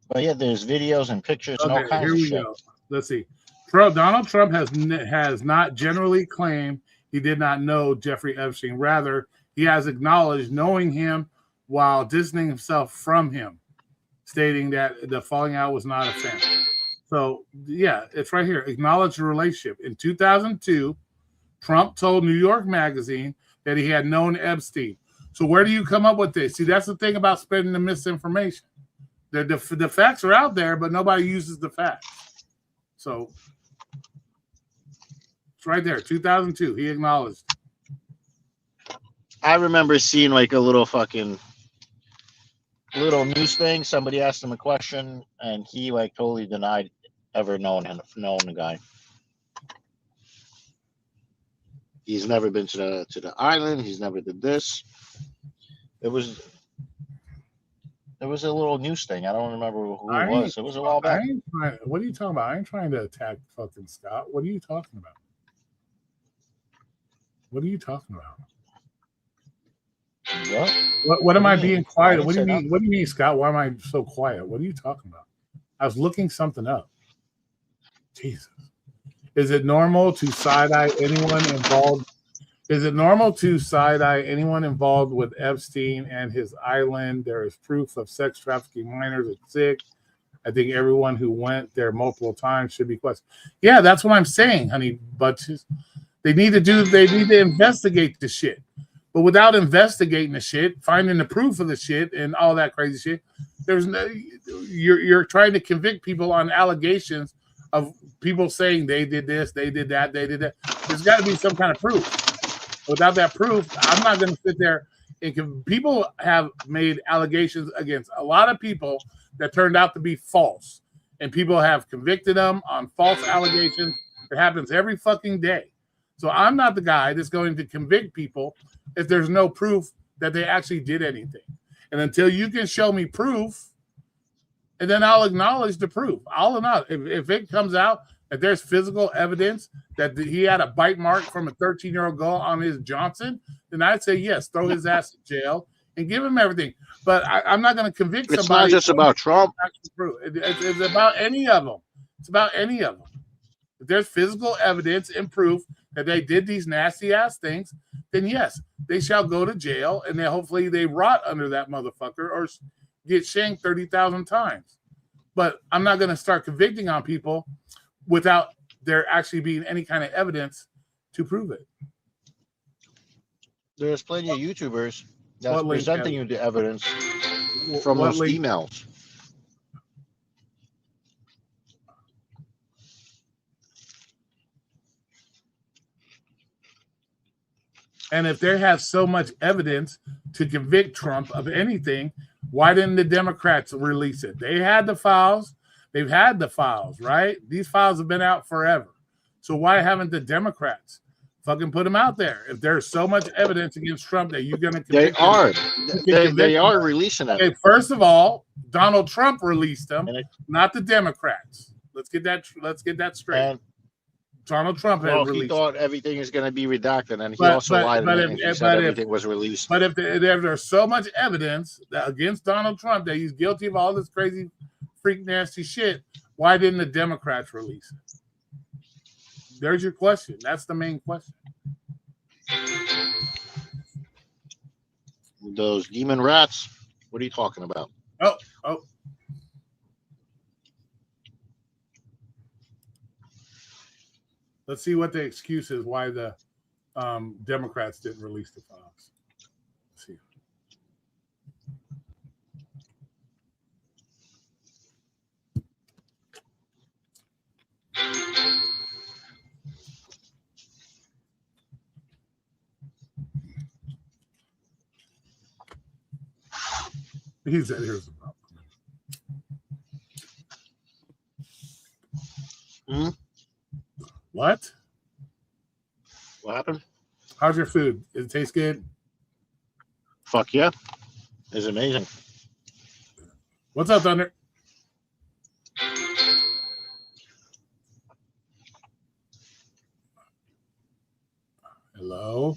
But yeah, there's videos and pictures and all Okay, kinds here of we shit. go. Let's see. Donald Trump has not generally claimed he did not know Jeffrey Epstein. Rather, he has acknowledged knowing him while distancing himself from him, stating that the falling out was not a fan. So, yeah, it's right here. Acknowledge the relationship. In 2002, Trump told New York Magazine that he had known Epstein. So where do you come up with this? See, that's the thing about spreading the misinformation. The facts are out there, but nobody uses the facts. So it's right there, 2002. He acknowledged. I remember seeing like a little news thing. Somebody asked him a question, and he like totally denied ever known the guy. He's never been to the island. He's never did this. It was a little news thing. I don't remember who it was. It was a while back. What are you talking about? I ain't trying to attack fucking Scott. What are you talking about? What are you talking about? What am I being quiet? What do you mean? What do you mean, Scott? Why am I so quiet? What are you talking about? I was looking something up. Jesus. Is it normal to side-eye anyone involved? Is it normal to side-eye anyone involved with Epstein and his island? There is proof of sex trafficking minors at sick. I think everyone who went there multiple times should be questioned. Yeah, that's what I'm saying, honey. But they need to investigate the shit. But without investigating the shit, finding the proof of the shit and all that crazy shit, you're trying to convict people on allegations of people saying they did this, they did that, they did that. There's got to be some kind of proof. Without that proof, I'm not going to sit there and people have made allegations against a lot of people that turned out to be false. And people have convicted them on false allegations. It happens every fucking day. So I'm not the guy that's going to convict people if there's no proof that they actually did anything. And until you can show me proof, and then I'll acknowledge the proof. I'll acknowledge if it comes out that there's physical evidence that he had a bite mark from a 13-year-old girl on his Johnson, then I'd say yes, throw his ass in jail and give him everything. But I'm not going to convict somebody. It's not just about Trump. It's about any of them. It's about any of them. If there's physical evidence and proof that they did these nasty ass things, then yes, they shall go to jail, and then hopefully they rot under that motherfucker or get shanked 30,000 times. But I'm not going to start convicting on people without there actually being any kind of evidence to prove it. There's plenty of YouTubers that's presenting you the evidence from those emails. And if they have so much evidence to convict Trump of anything, why didn't the Democrats release it? They had the files. They've had the files, right? These files have been out forever. So why haven't the Democrats fucking put them out there? If there's so much evidence against Trump that you're going to convict they are releasing it. Okay, first of all, Donald Trump released them, not the Democrats. Let's get that straight. Donald Trump had released. He thought everything is going to be redacted, and he also lied and he said everything was released. But if there's so much evidence against Donald Trump that he's guilty of all this crazy, freak, nasty shit, why didn't the Democrats release it? There's your question. That's the main question. Those demon rats. What are you talking about? Oh. Let's see what the excuse is why the Democrats didn't release the files. Let's see. He said, here's the problem. Hmm? What? What happened? How's your food? Does it taste good? Fuck yeah. It's amazing. What's up, Thunder? Hello?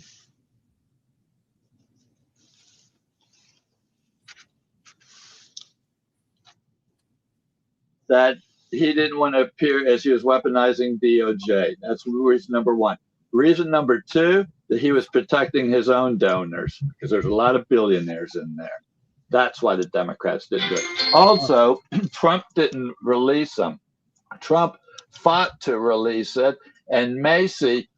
That he didn't want to appear as he was weaponizing DOJ. That's reason number one. Reason number two, that he was protecting his own donors because there's a lot of billionaires in there. That's why the Democrats didn't do it. Also, Trump didn't release them. Trump fought to release it, and Macy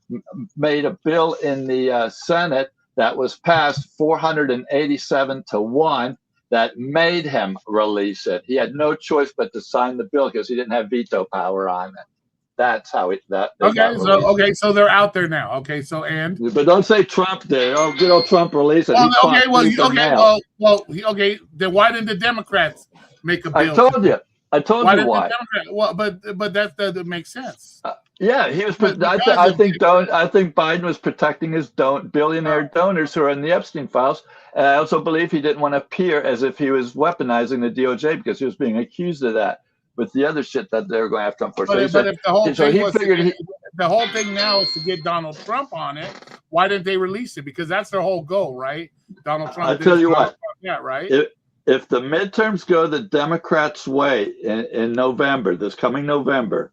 made a bill in the Senate that was passed 487 to 1 that made him release it. He had no choice but to sign the bill because he didn't have veto power on it. That's how it. So they're out there now. Okay, so and but don't say Trump did. Oh, good old Trump release it. Okay. Then why didn't the Democrats make a bill? I told you why. Well, but that doesn't make sense. Yeah, he was. I think Biden was protecting his billionaire donors who are in the Epstein files. And I also believe he didn't want to appear as if he was weaponizing the DOJ because he was being accused of that with the other shit that they were going after him for. But if the whole thing now is to get Donald Trump on it, why didn't they release it? Because that's their whole goal, right? Donald Trump. I'll tell you what. Yeah, right. If the midterms go the Democrats' way in November, this coming November,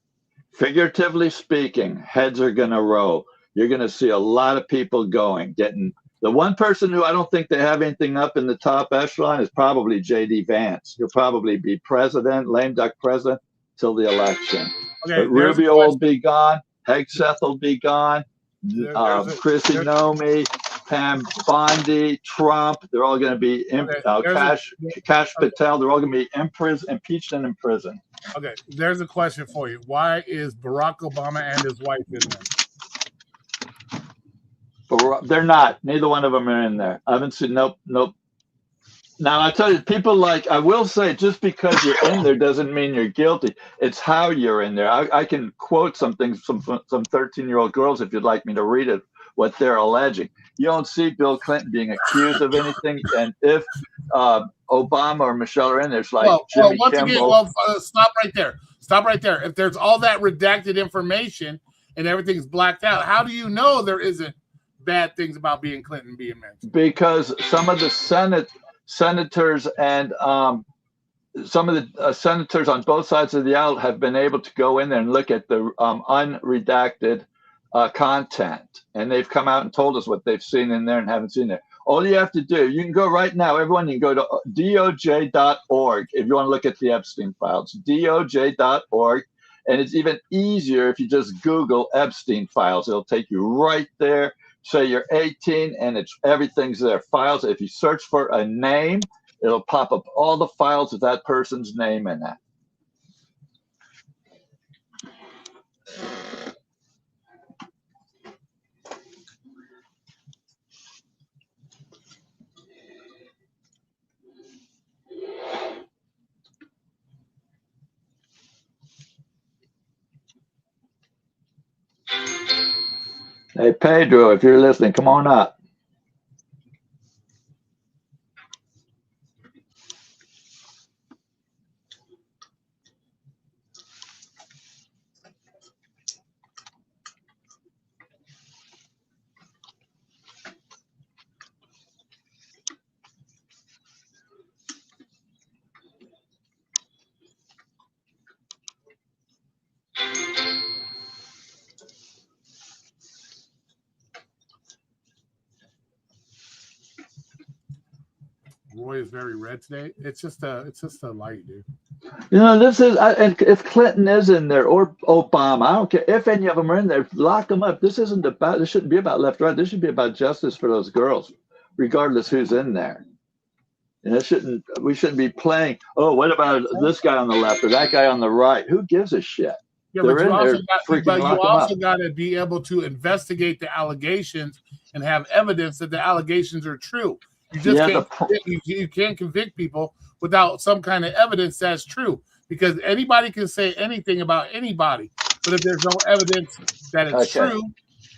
figuratively speaking, heads are going to roll. You're going to see a lot of people getting. The one person who I don't think they have anything up in the top echelon is probably J.D. Vance. He'll probably be president, lame duck president, till the election. Okay, but Rubio will be gone. Hegseth will be gone. Chrissy Nomi, Pam Bondi, Trump. They're all going to be Kash Patel. They're all going to be impeached and in prison. Okay, there's a question for you. Why is Barack Obama and his wife in there? They're not. Neither one of them are in there. I haven't seen. Nope. Now I tell you, people I will say, just because you're in there doesn't mean you're guilty. It's how you're in there. I can quote something from some 13-year-old girls if you'd like me to read it. What they're alleging. You don't see Bill Clinton being accused of anything, and if Obama or Michelle are in there, it's like Jimmy Kimmel. Stop right there. Stop right there. If there's all that redacted information and everything's blacked out, how do you know there isn't bad things about Clinton being mentioned? Because some of the senators and some of the senators on both sides of the aisle have been able to go in there and look at the unredacted content, and they've come out and told us what they've seen in there and haven't seen there. All you have to do, you can go right now, everyone, you can go to doj.org if you want to look at the Epstein files, doj.org, and it's even easier if you just Google Epstein files. It'll take you right there. Say you're 18 and everything's there. Files, if you search for a name, it'll pop up all the files with that person's name in it. Hey, Pedro, if you're listening, come on up. Roy is very red today. It's just a light, dude. You know, this is, and if Clinton is in there or Obama, I don't care if any of them are in there, lock them up. This shouldn't be about left, right. This should be about justice for those girls, regardless who's in there. And we shouldn't be playing, oh, what about this guy on the left or that guy on the right? Who gives a shit? Yeah, but you also got to be able to investigate the allegations and have evidence that the allegations are true. You just you can't convict people without some kind of evidence that's true, because anybody can say anything about anybody, but if there's no evidence that it's true,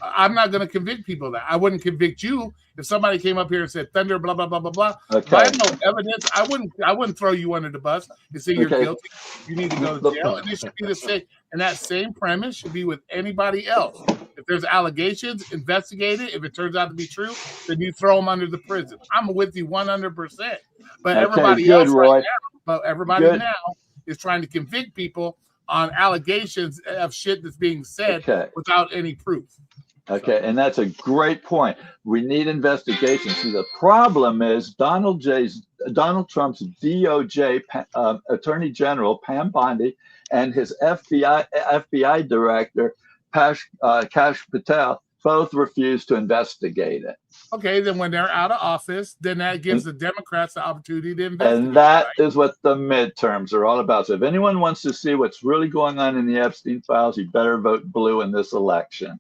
I'm not going to convict people of that. I wouldn't convict you if somebody came up here and said thunder, blah blah blah blah blah. Okay. If I have no evidence, I wouldn't throw you under the bus and say you're guilty. You need to go to jail. And it should be the same. And that same premise should be with anybody else. If there's allegations, investigate it. If it turns out to be true, then you throw them under the prison. I'm with you 100%. But everybody else right now, now is trying to convict people on allegations of shit that's being said without any proof. Okay, and that's a great point. We need investigations. See, the problem is Donald Trump's DOJ Attorney General Pam Bondi and his FBI director Kash Patel both refuse to investigate it. Okay, then when they're out of office, then that gives the Democrats the opportunity to investigate. And that is what the midterms are all about. So if anyone wants to see what's really going on in the Epstein files, you better vote blue in this election.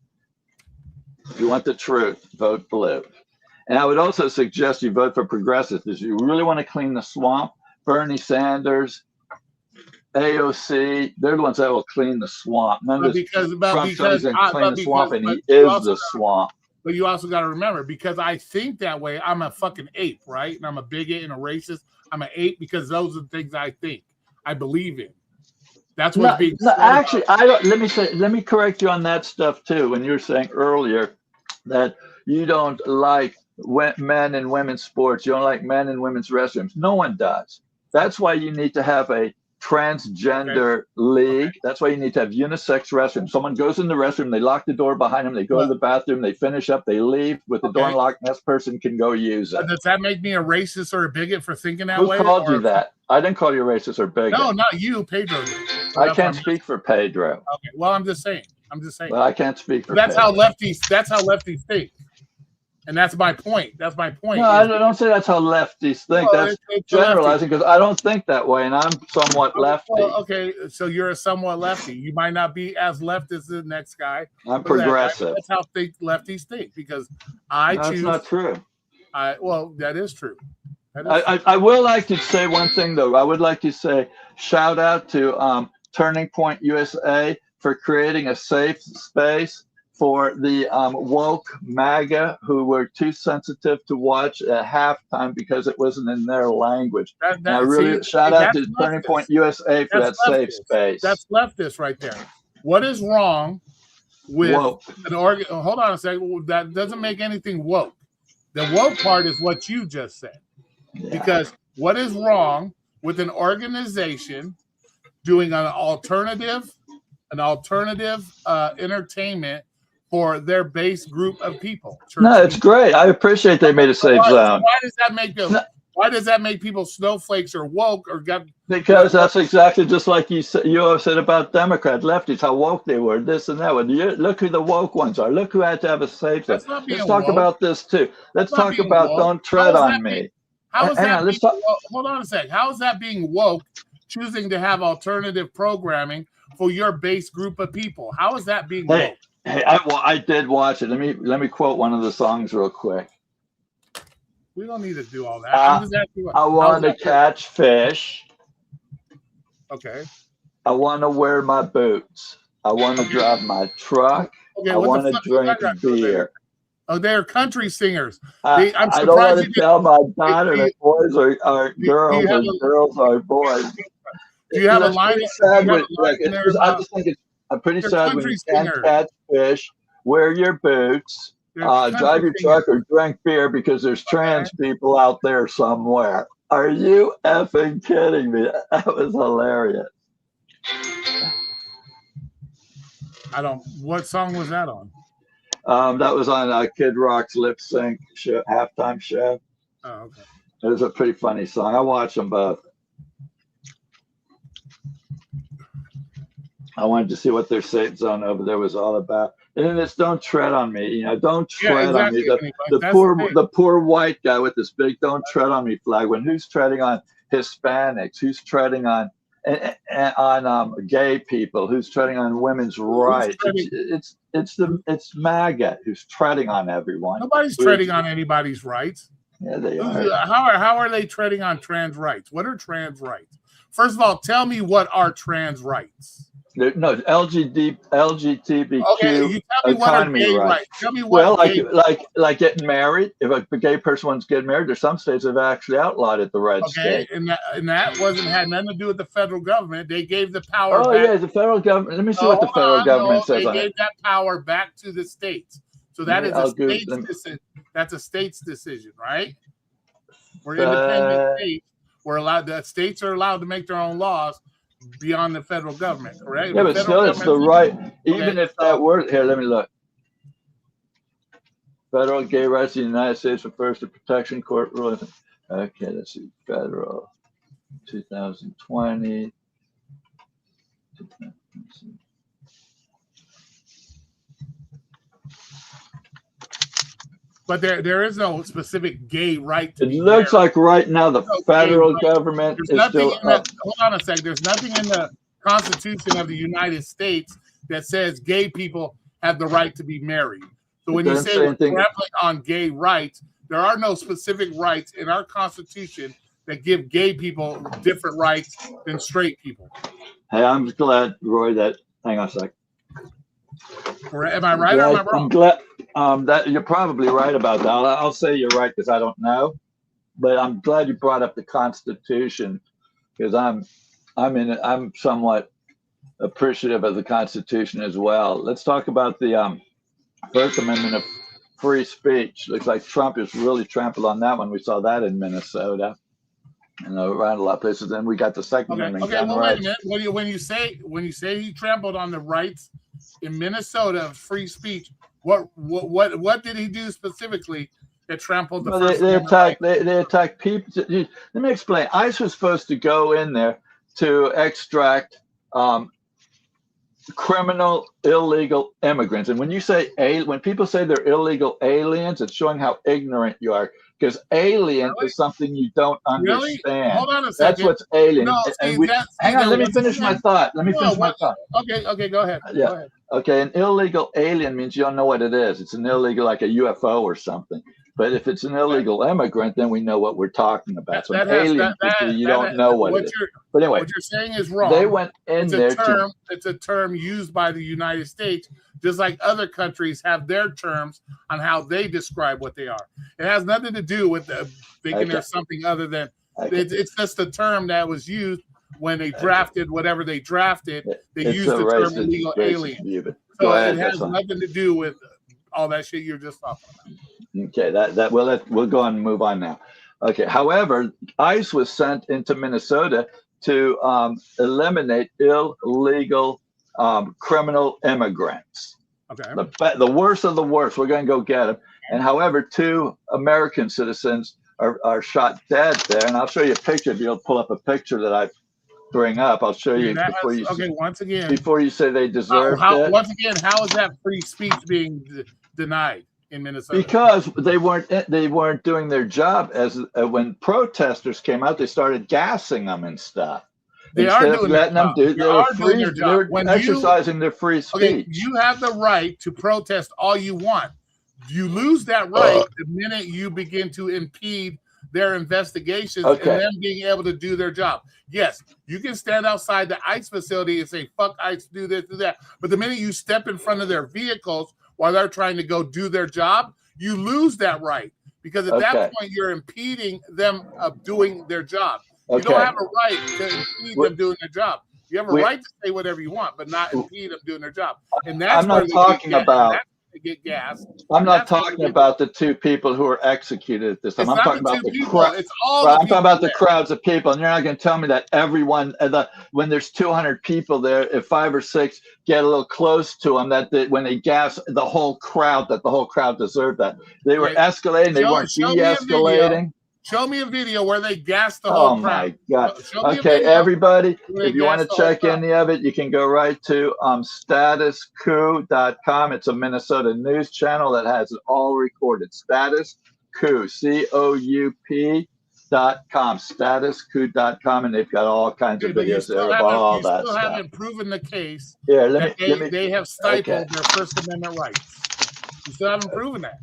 If you want the truth, vote blue. And I would also suggest you vote for progressives. If you really want to clean the swamp, Bernie Sanders, AOC, they're the ones that will clean the swamp. Because Trump says he's going to clean the swamp, and he is the swamp. But you also got to remember, because I think that way, I'm a fucking ape, right? And I'm a bigot and a racist. I'm an ape because those are the things I think, I believe in. That's what's being said. Actually, I don't. Let me correct you on that stuff too. When you were saying earlier that you don't like men and women's sports, you don't like men and women's restrooms. No one does. That's why you need to have a transgender league. That's why you need to have unisex restrooms. Someone goes in the restroom, they lock the door behind them, they go to the bathroom, they finish up, they leave with the door unlocked, and this person can go use it. Does that make me a racist or a bigot for thinking that way? Who called you that? I didn't call you racist or bigot. No, not you, Pedro. I can't speak for Pedro. Okay, well, I'm just saying. Well, I can't speak for Pedro. Pedro. That's how lefties think. And that's my point. That's my point. No, I don't say that's how lefties think. Well, that's generalizing because I don't think that way, and I'm somewhat lefty. Well, okay, so you're a somewhat lefty. You might not be as left as the next guy. I'm progressive. That's how lefties think because I choose. That's not true. Well, that is true. I will like to say one thing though. I would like to say shout out to Turning Point USA for creating a safe space for the woke MAGA who were too sensitive to watch at halftime because it wasn't in their language. Shout out to Turning Point USA for that safe space. That's leftist right there. What is wrong with an organ? Hold on a second. That doesn't make anything woke. The woke part is what you just said. Yeah. Because what is wrong with an organization doing an alternative entertainment for their base group of people? No, it's great. I appreciate they made a safe zone. Why does that make people snowflakes or woke or got? Because that's exactly just like you said about Democrat lefties, how woke they were, this and that. Look who the woke ones are. Look who had to have a safe zone. Let's talk about this too. Let's talk about don't tread on me. How is that? Hold on a sec. How is that being woke? Choosing to have alternative programming for your base group of people. How is that being woke? Hey, I did watch it. Let me quote one of the songs real quick. We don't need to do all that. I want to catch fish. Okay. I want to wear my boots. I want to drive my truck. Okay, I want to drink beer. Oh, they're country singers. I'm surprised I don't want to tell my daughter that boys are girls and girls are boys. Do you have a line? I just think I'm pretty sad when you can't catch fish, wear your boots, drive your truck, or drink beer because there's trans people out there somewhere. Are you effing kidding me? That was hilarious. What song was that on? That was on Kid Rock's lip sync halftime show. Oh, okay. It was a pretty funny song. I watched them both. I wanted to see what their safe zone over there was all about. And it's don't tread on me. Don't tread on me. The poor white guy with this big don't tread on me flag. When who's treading on Hispanics? Who's treading on gay people? Who's treading on women's rights? It's MAGA who's treading on everyone. Nobody's treading on anybody's rights. Yeah, they are. How are they treading on trans rights? What are trans rights? First of all, tell me what are trans rights. No, LGBTQ Okay, you tell me what are economy gay rights. rights. Tell me Well, what gay. like getting married. If a gay person wants to get married, there's some states that have actually outlawed it. The red Okay, state. and that wasn't had nothing to do with the federal government. They gave the power Oh back. yeah, the federal government. Let me see No, what the hold federal on. government No, says they on gave it. that power back to the states. So that is a state's decision. That's a state's decision, right? We're independent states. We're allowed. The states are allowed to make their own laws beyond the federal government, correct? Yeah, The but federal still, it's the right. Even okay, if that word here, let me look. Federal gay rights in the United States refers to protection court ruling. Okay, let's see. Federal 2020. but there is no specific gay right to It be looks married. like right now the federal government There's is nothing still in the, up. hold on a second. There's nothing in the Constitution of the United States that says gay people have the right to be married. So when you say we're trampling on gay rights, there are no specific rights in our Constitution that give gay people different rights than straight people. Hey, I'm glad, Roy, that, hang on a sec. Am I right or am I wrong? I'm glad that you're probably right about that. I'll say you're right because I don't know, but I'm glad you brought up the Constitution because I'm somewhat appreciative of the Constitution as well. Let's talk about the First Amendment of free speech. Looks like Trump is really trampled on that one. We saw that in Minnesota and around a lot of places. Then we got the Second Amendment. Okay, well, wait a minute. When you say he trampled on the rights in Minnesota of free speech, what did he do specifically that trampled the First Amendment? They attacked people. Let me explain. ICE was supposed to go in there to extract criminal illegal immigrants, and when people say they're illegal aliens, it's showing how ignorant you are, because alien is something you don't understand. Really? Hold on a second. That's what's alien. No, hang on, let me finish my thought. Okay, go ahead. Yeah. Go ahead. Okay, an illegal alien means you don't know what it is. It's an illegal, like a UFO or something. But if it's an illegal immigrant, then we know what we're talking about. So an alien, you don't know what it is. But anyway, what you're saying is wrong. They went in there. It's a term used by the United States, just like other countries have their terms on how they describe what they are. It has nothing to do with thinking there's something other than it's just a term that was used when they drafted whatever they drafted. They used the term illegal alien. So it has nothing to do with all that shit you're just talking about. Okay, we'll go on and move on now. Okay, however, ICE was sent into Minnesota to eliminate illegal criminal immigrants. Okay. The worst of the worst. We're going to go get them. And however, 2 American citizens are shot dead there. And I'll show you a picture. If you'll pull up a picture that I bring up, I'll show you before you say they deserve it. Once again, how is that free speech being denied in Minnesota? Because they weren't doing their job. As when protesters came out, they started gassing them and stuff. They are doing their job. They were exercising their free speech. Okay, you have the right to protest all you want. You lose that right the minute you begin to impede their investigations and them being able to do their job. Yes, you can stand outside the ICE facility and say, fuck ICE, do this, do that. But the minute you step in front of their vehicles while they're trying to go do their job, you lose that right. Because at that point, you're impeding them of doing their job. You don't have a right to impede them doing their job. You have a right to say whatever you want, but not impede them doing their job. And that's I'm not talking about. Get gas. I'm not talking about the 2 people who were executed at this time. I'm talking about the crowd. I'm talking about the crowds of people, and you're not going to tell me that everyone, when there's 200 people there, if 5 or 6 get a little close to them, when they gas the whole crowd, that the whole crowd deserved that. They were escalating. They weren't de-escalating. Show me a video where they gassed the whole crowd. Oh, my God. Okay, everybody, if you want to check any of it, you can go right to statuscoup.com. It's a Minnesota news channel that has it all recorded. Statuscoup, COUP.com, statuscoup.com, and they've got all kinds of videos there about all that stuff. You still haven't proven the case that they have stifled their First Amendment rights. You still haven't proven that.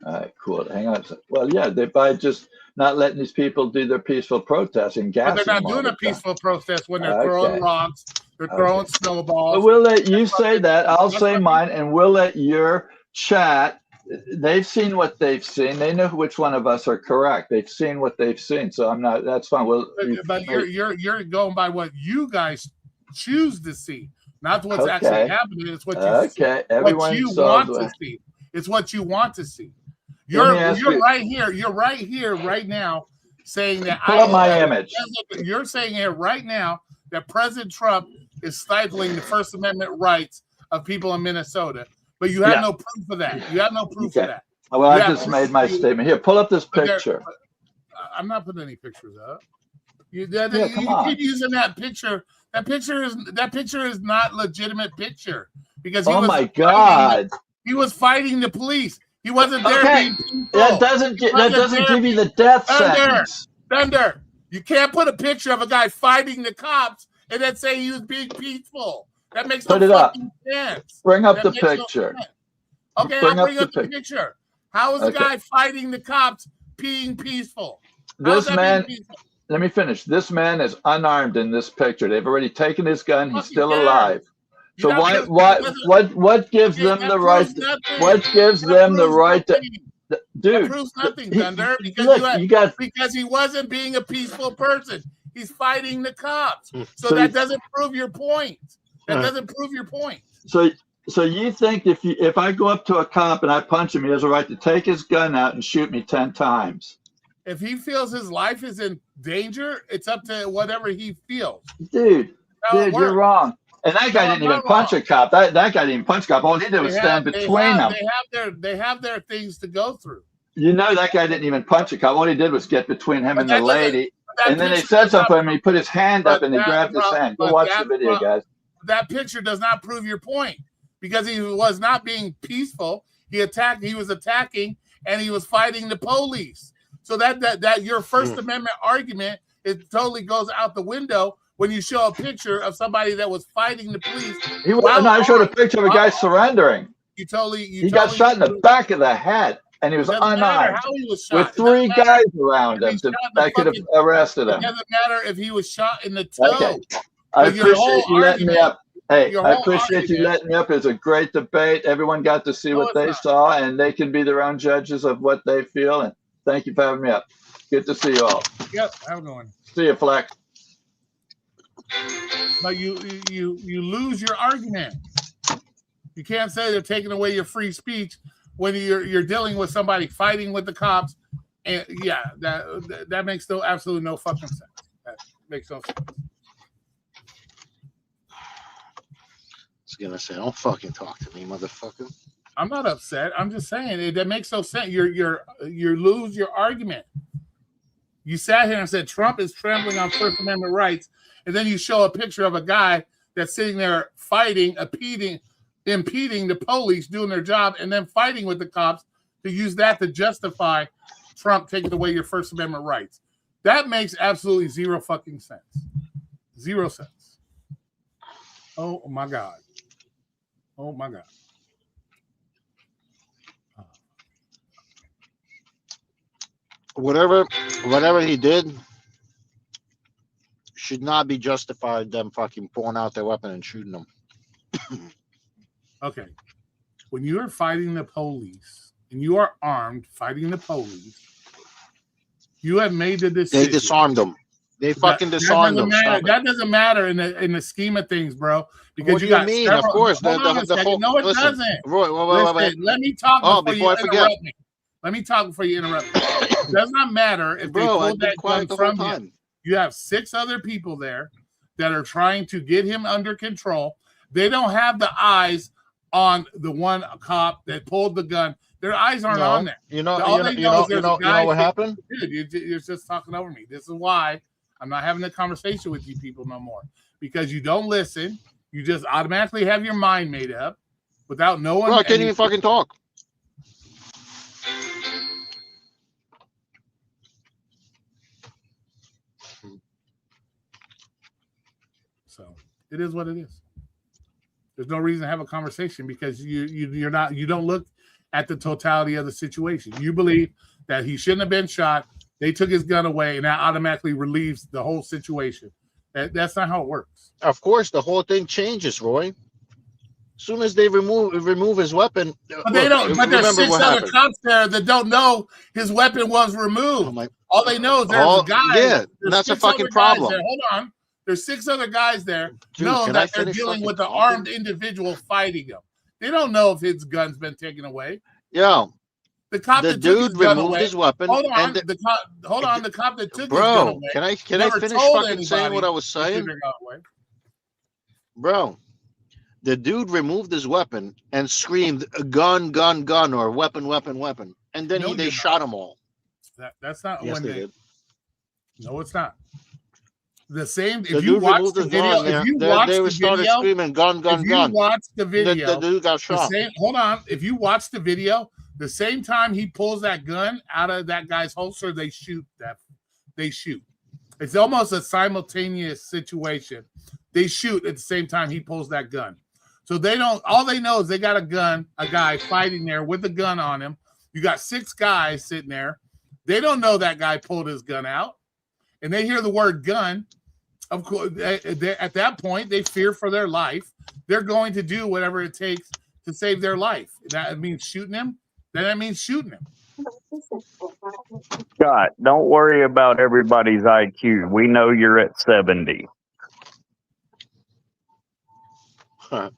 All right, cool. Hang on a second. Well, yeah, by just not letting these people do their peaceful protest and gassing. But they're not doing a peaceful protest when they're throwing rocks, They're throwing snowballs. But we'll let you say that. I'll say mine, and we'll let your chat. They've seen what they've seen. They know which one of us are correct. They've seen what they've seen. So I'm not. That's fine. But you're going by what you guys choose to see, not what's actually happening. It's what you what you want to see. It's what you want to see. You're right here. You're right here, right now, saying that pull up my image. You're saying here right now that President Trump is stifling the First Amendment rights of people in Minnesota. But you have no proof of that. You have no proof of that. Well, I just made my statement. Here, pull up this picture. I'm not putting any pictures up. You keep using that picture. That picture is not legitimate picture because my God, he was fighting the police. He wasn't there being peaceful. That doesn't give you the death sentence. Thunder. You can't put a picture of a guy fighting the cops and then say he was being peaceful. That makes no fucking sense. Bring up the picture. Okay, I'll bring up the picture. How is the guy fighting the cops being peaceful? This man, let me finish. This man is unarmed in this picture. They've already taken his gun. He's still alive. So what gives them the right? What gives them the right to? Dude, that proves nothing, Thunder. Because he wasn't being a peaceful person. He's fighting the cops. So that doesn't prove your point. That doesn't prove your point. So you think if I go up to a cop and I punch him, he has a right to take his gun out and shoot me 10 times? If he feels his life is in danger, it's up to whatever he feels. Dude, you're wrong. And that guy didn't even punch a cop. That guy didn't even punch a cop. All he did was stand between them. They have their things to go through. You know that guy didn't even punch a cop. All he did was get between him and the lady. And then they said something and he put his hand up and they grabbed his hand. Go watch the video, guys. That picture does not prove your point because he was not being peaceful. He was attacking, and he was fighting the police. So that your First Amendment argument, it totally goes out the window when you show a picture of somebody that was fighting the police. I showed a picture of a guy surrendering. He got shot in the back of the head, and he was unarmed with 3 guys around him that could have arrested him. It doesn't matter if he was shot in the toe. Okay. I appreciate you letting me up. Hey, I appreciate you letting me up. It was a great debate. Everyone got to see what they saw, and they can be their own judges of what they feel. And thank you for having me up. Good to see you all. Yep, have a good one. See you, Fleck. But you lose your argument. You can't say they're taking away your free speech when you're dealing with somebody fighting with the cops. And that makes absolutely no fucking sense. That makes no sense. I was gonna say, don't fucking talk to me, motherfucker. I'm not upset. I'm just saying that makes no sense. You lose your argument. You sat here and said Trump is trampling on First Amendment rights, and then you show a picture of a guy that's sitting there fighting, impeding the police doing their job, and then fighting with the cops to use that to justify Trump taking away your First Amendment rights. That makes absolutely zero fucking sense. 0 cents. Oh my God. Oh my God. Whatever he did should not be justified them fucking pulling out their weapon and shooting them. Okay. When you are fighting the police and you are armed fighting the police, you have made the decision. They disarmed them. They fucking disarmed them. That doesn't matter in the scheme of things, bro. Because what do you mean? Of course. No, it doesn't. Wait. Let me talk before you interrupt me. Let me talk before you interrupt me. It does not matter if they pulled that gun from him. You have 6 other people there that are trying to get him under control. They don't have the eyes on the one cop that pulled the gun. Their eyes aren't on there. You know what happened? Dude, you're just talking over me. This is why I'm not having a conversation with you people no more. Because you don't listen. You just automatically have your mind made up without knowing. Bro, I can't even fucking talk. So it is what it is. There's no reason to have a conversation because you don't look at the totality of the situation. You believe that he shouldn't have been shot. They took his gun away, and that automatically relieves the whole situation. That's not how it works. Of course, the whole thing changes, Roy. As soon as they remove his weapon, But they don't. But there's 6 other cops there that don't know his weapon was removed. All they know is there's a guy. Yeah, that's a fucking problem. Hold on. There's 6 other guys there Dude, know that they're finish dealing fucking with an talking? armed individual fighting him. They don't know if his gun's been taken away. Yo, The cop the that took his dude gun removed away. his weapon. Hold on. and The cop that took his gun bro, away. can I never finish told fucking saying anybody what I was he took saying? their gun away. Bro, the dude removed his weapon and screamed, "Gun, gun, gun," or "Weapon, weapon, weapon," and then No, they you're shot them all. That's not Yes, when they they. did. No, it's not. The same. The If you dude watch removed the his video, gun. if you They watch the started video, screaming, "Gun, gun, if you gun!" watch the video, The dude got the shot. same. Hold on. If you watch the video, the same time he pulls that gun out of that guy's holster, they shoot that. They shoot. It's almost a simultaneous situation. They shoot at the same time he pulls that gun. So they don't. All they know is they got a guy fighting there with a gun on him. You got 6 guys sitting there. They don't know that guy pulled his gun out, and they hear the word gun. Of course, at that point, they fear for their life. They're going to do whatever it takes to save their life. That means shooting him. Then that means shooting him. Scott, don't worry about everybody's IQ. We know you're at 70. Huh.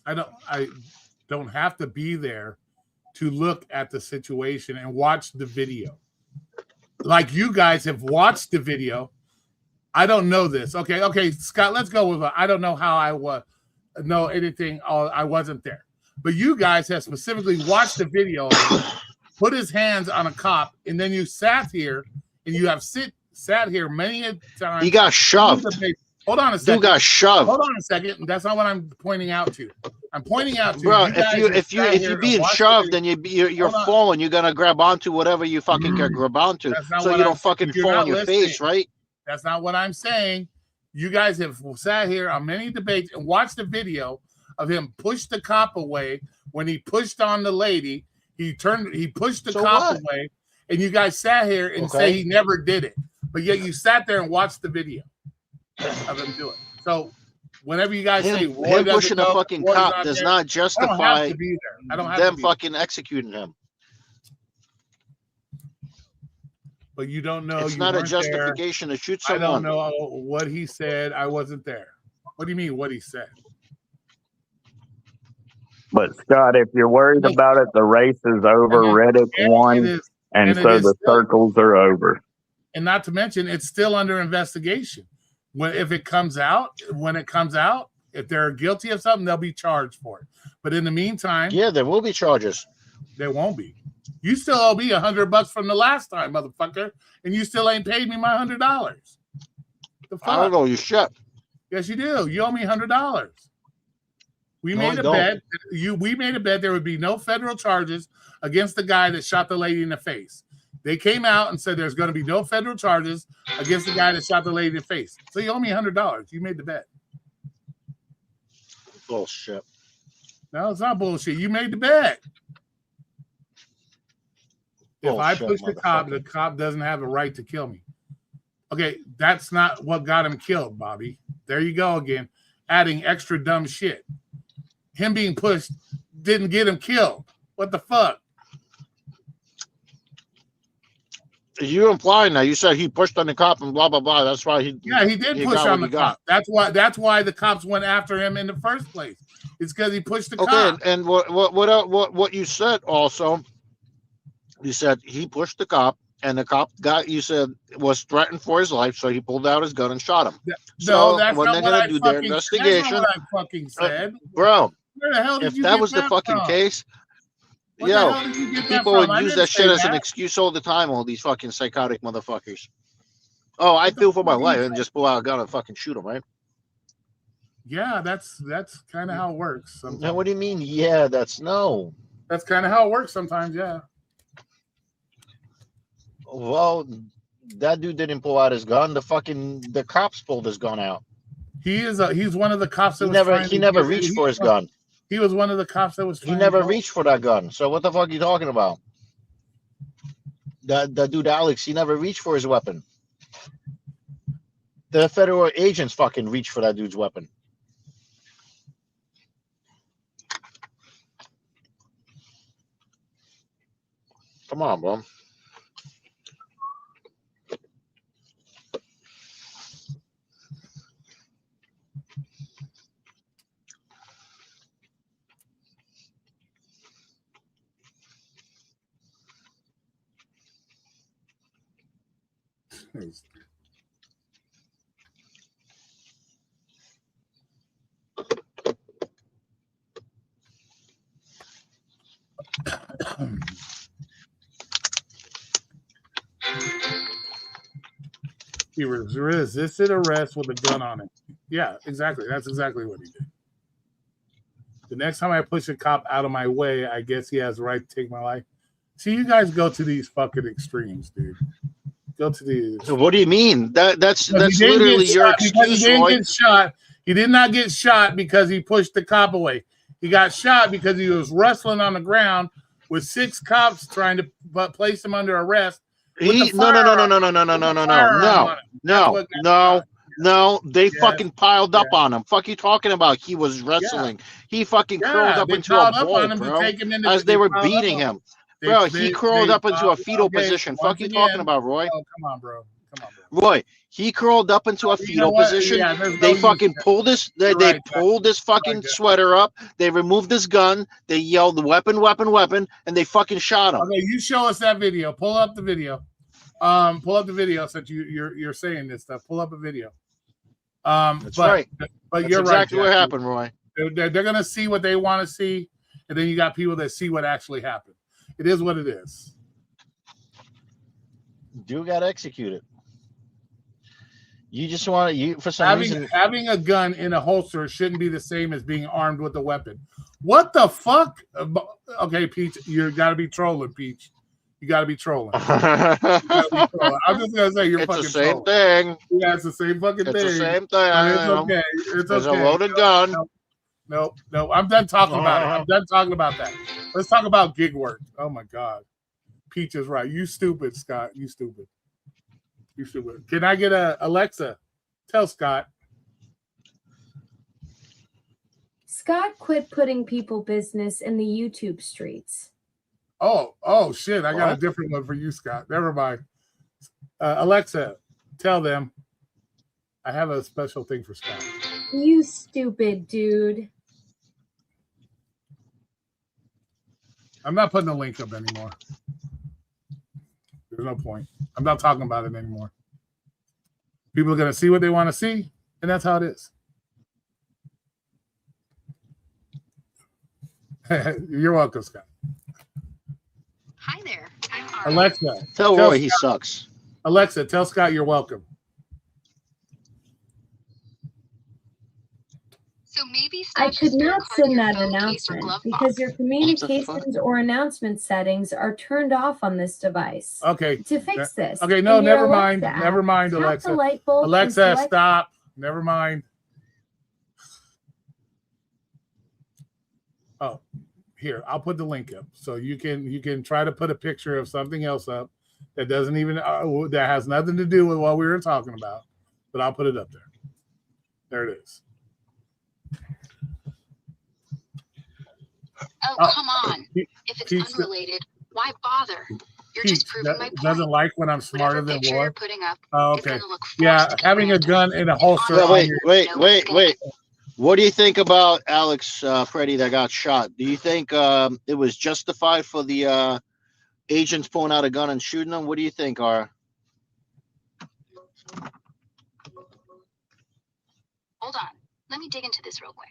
I don't have to be there to look at the situation and watch the video. Like you guys have watched the video. I don't know this. Okay, Scott, let's go with I don't know how I know anything. I wasn't there. But you guys have specifically watched the video, put his hands on a cop, and then you sat here and you have sat here many a time. He got shoved. Hold on a second. Dude got shoved. Hold on a second. That's not what I'm pointing out to. I'm pointing out to bro. you. If you're being shoved, then you're falling. You're gonna grab onto whatever you fucking can grab onto, so you don't fucking fall on your face, right? That's not what I'm saying. You guys have sat here on many debates and watched the video of him push the cop away when he pushed on the lady. He pushed the cop away, and you guys sat here and say he never did it, but yet you sat there and watched the video of him do it. So whenever you guys say him pushing a fucking cop does not justify them fucking executing him. But you don't know. It's not a justification to shoot someone. I don't know what he said. I wasn't there. What do you mean? What he said? But Scott, if you're worried about it, the race is over. Reddick won, and so the circles are over. And not to mention, it's still under investigation. When it comes out, if they're guilty of something, they'll be charged for it. But in the meantime, yeah, there will be charges. There won't be. You still owe me $100 from the last time, motherfucker, and you still ain't paid me my $100. I don't know. You shut. Yes, you do. You owe me $100. We made a bet. We made a bet there would be no federal charges against the guy that shot the lady in the face. They came out and said there's going to be no federal charges against the guy that shot the lady in the face. So you owe me $100. You made the bet. Bullshit. No, it's not bullshit. You made the bet. If I push the cop doesn't have a right to kill me. Okay, that's not what got him killed, Bobby. There you go again, adding extra dumb shit. Him being pushed didn't get him killed. What the fuck? You implying that? You said he pushed on the cop and blah blah blah. That's why he. Yeah, he did push on the cop. That's why the cops went after him in the first place. It's because he pushed the cop. Okay, and what you said also. You said he pushed the cop, and the cop was threatened for his life, so he pulled out his gun and shot him. No, that's not what I fucking, that's not what I fucking said. Bro, where the hell did if you that get was the fucking from? case, people would use that shit as an excuse all the time, all these fucking psychotic motherfuckers. Oh, I feel for my life and just pull out a gun and fucking shoot him, right? Yeah, that's kind of how it works. Sometimes. Now, what do you mean? Yeah, that's no. That's kind of how it works sometimes. Yeah. Well, that dude didn't pull out his gun. The cops pulled his gun out. He's one of the cops that he never reached for his gun. He was one of the cops that was. He never reached for that gun. So what the fuck are you talking about? The dude Alex, he never reached for his weapon. The federal agents fucking reached for that dude's weapon. Come on, bro. He resisted arrest with a gun on him. Yeah, exactly. That's exactly what he did. The next time I push a cop out of my way, I guess he has the right to take my life. See, you guys go to these fucking extremes, dude. Go to these. So what do you mean? That's He didn't literally get your shot because excuse, he didn't Roy. get shot. He did not get shot because he pushed the cop away. He got shot because he was wrestling on the ground with 6 cops trying to place him under arrest. No. They fucking piled up on him. Fuck you talking about? He was wrestling. He fucking curled up into a ball, bro. As they were beating him. Bro, he curled up into a fetal position. Fuck you talking about, Roy? Oh, come on, bro. Roy, he curled up into a fetal position. They fucking pulled his they pulled his fucking sweater up. They removed his gun. They yelled weapon, weapon, weapon, and they fucking shot him. Okay, you show us that video. Pull up the video. Pull up the video since you're saying this stuff. Pull up a video. That's right. But That's you're exactly right. what happened, Roy. They're gonna see what they want to see, and then you got people that see what actually happened. It is what it is. You got executed. You just want to, for some reason. Having a gun in a holster shouldn't be the same as being armed with a weapon. What the fuck? Okay, Peach, you got to be trolling, Peach. You got to be trolling. I'm just gonna say you're fucking trolling. It's the same thing. Yeah, it's the same fucking thing. It's the same thing. It's okay. It's There's okay. a loaded gun. No. I'm done talking about it. I'm done talking about that. Let's talk about gig work. Oh my God. Peach is right. You stupid, Scott. You stupid. You stupid. Can I get a Alexa? Tell Scott. Scott quit putting people business in the YouTube streets. Oh shit. I got a different one for you, Scott. Never mind. Alexa, tell them I have a special thing for Scott. You stupid dude. I'm not putting the link up anymore. There's no point. I'm not talking about it anymore. People are going to see what they want to see, and that's how it is. You're welcome, Scott. Hi there. I'm Ari. Alexa. Tell Roy he sucks. Alexa, tell Scott you're welcome. So maybe I could not send that announcement because your communications or announcement settings are turned off on this device. Okay. To fix this. Okay, no, never mind. Never mind, Alexa. Alexa, stop. Never mind. Oh, here, I'll put the link up. So you can try to put a picture of something else up that doesn't even that has nothing to do with what we were talking about. But I'll put it up there. There it is. Oh, come on. If it's unrelated, why bother? You're just proving my point. Doesn't like when I'm smarter than Whatever War. You're putting up okay. Yeah, having a gun in a holster. Wait. What do you think about Alex Freddie that got shot? Do you think it was justified for the agents pulling out a gun and shooting him? What do you think, Ara? Hold on. Let me dig into this real quick.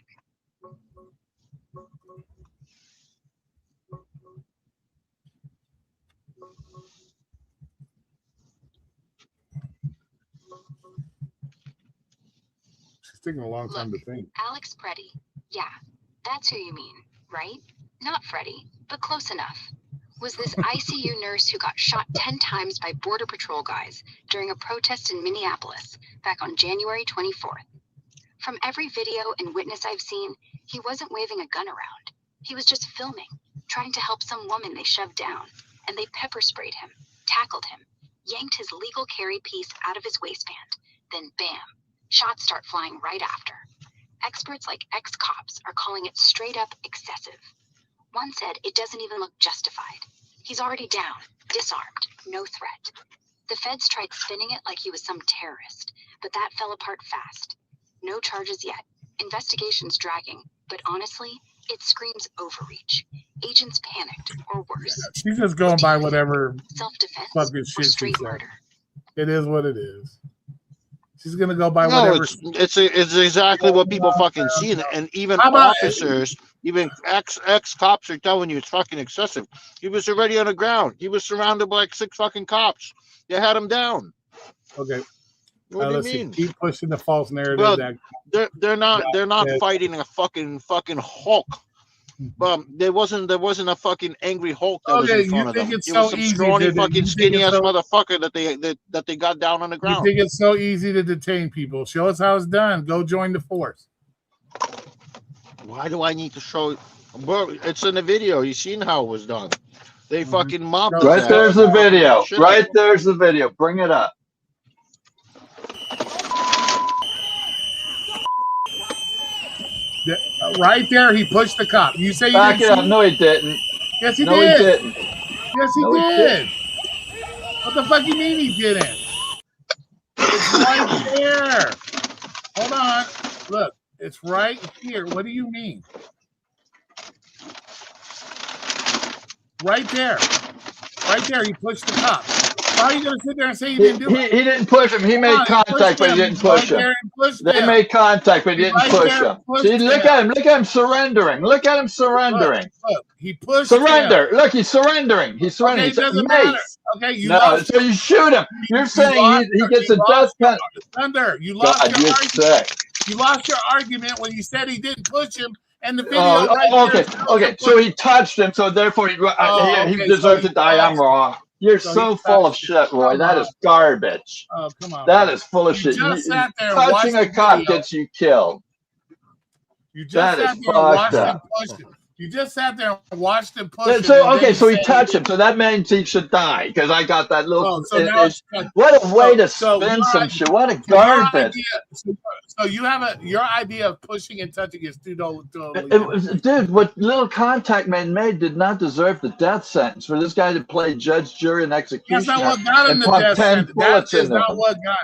Taking a long time to think. Alex Preddy. Yeah, that's who you mean, right? Not Freddie, but close enough. Was this ICU nurse who got shot 10 times by Border Patrol guys during a protest in Minneapolis back on January 24th. From every video and witness I've seen, he wasn't waving a gun around. He was just filming, trying to help some woman they shoved down, and they pepper sprayed him. tackled him, yanked his legal carry piece out of his waistband. Then bam, shots start flying right after. Experts like ex-cops are calling it straight up excessive. One said it doesn't even look justified. He's already down, disarmed, no threat. The feds tried spinning it like he was some terrorist, but that fell apart fast. No charges yet. Investigation's dragging, but honestly, it screams overreach. Agents panicked, or worse. She's just going by whatever self-defense fucking or shit she straight said. murder. It is what it is. She's gonna go by No, whatever. it's exactly what people fucking see, and even How about- officers, even ex cops are telling you it's fucking excessive. He was already on the ground. He was surrounded by like 6 fucking cops. They had him down. Okay. What do you Let's see. mean? Keep pushing the false narrative. Well, that they're not Yeah. fighting a fucking Hulk. There wasn't a fucking angry Hulk that was Okay, in front you of think them. it's It was so some easy scrawny to- you fucking think skinny it's ass so- motherfucker that they got down on the you ground. think it's so easy to detain people? Show us how it's done. Go join the force. Why do I need to show? Bro, it's in the video. You seen how it was done. They fucking mobbed Right his Right ass. there's the video. Shit. Right there's the video. Bring it up. Right there, he pushed the cop. You say you Back it didn't up. see? No, he didn't. Yes, he No, did. he didn't. Yes, he No, he did. What the fuck you mean he didn't? It's right there. Hold on. Look, it's right here. What do you mean? Right there. Right there, he pushed the cop. How are you going to sit there and say you didn't do it? He didn't push him. He made contact, but he didn't push him. They made contact, but he didn't Right push there, him. pushed See, look him. at him. Look at him surrendering. Look at him surrendering. Look, he pushed Surrender. him. Look, he's surrendering. He's Okay, surrendering. it doesn't Mace. matter. Okay, you No, lost. so you shoot him. You're saying lost he gets a you death lost penalty. Thunder, you lost God, your you're argument. sick. You lost your argument when you said he didn't push him, and the video. Oh, right okay, there shows okay. him So he touched him, so therefore he okay, deserves so to die. I'm he wrong. You're So so he full of touched shit, Roy. Come That on. is garbage. Oh, come on. That man. is full of You shit. just sat there and Touching watched a the cop video. gets you killed. You just That sat is there and watched fucked him up. push him. You just sat there and watched him push Yeah, him. so and then okay, so he said touched him. So that means he should die because I got that little. Oh, so now what a way to so spin your some idea- shit. What a your garbage. idea- So you have your idea of pushing and touching is totally It was, dude, what little contact man made did not deserve the death sentence for this guy to play judge, jury, and That's executioner not what got him and the pump death 10 sentence. That bullets is into not him. what got.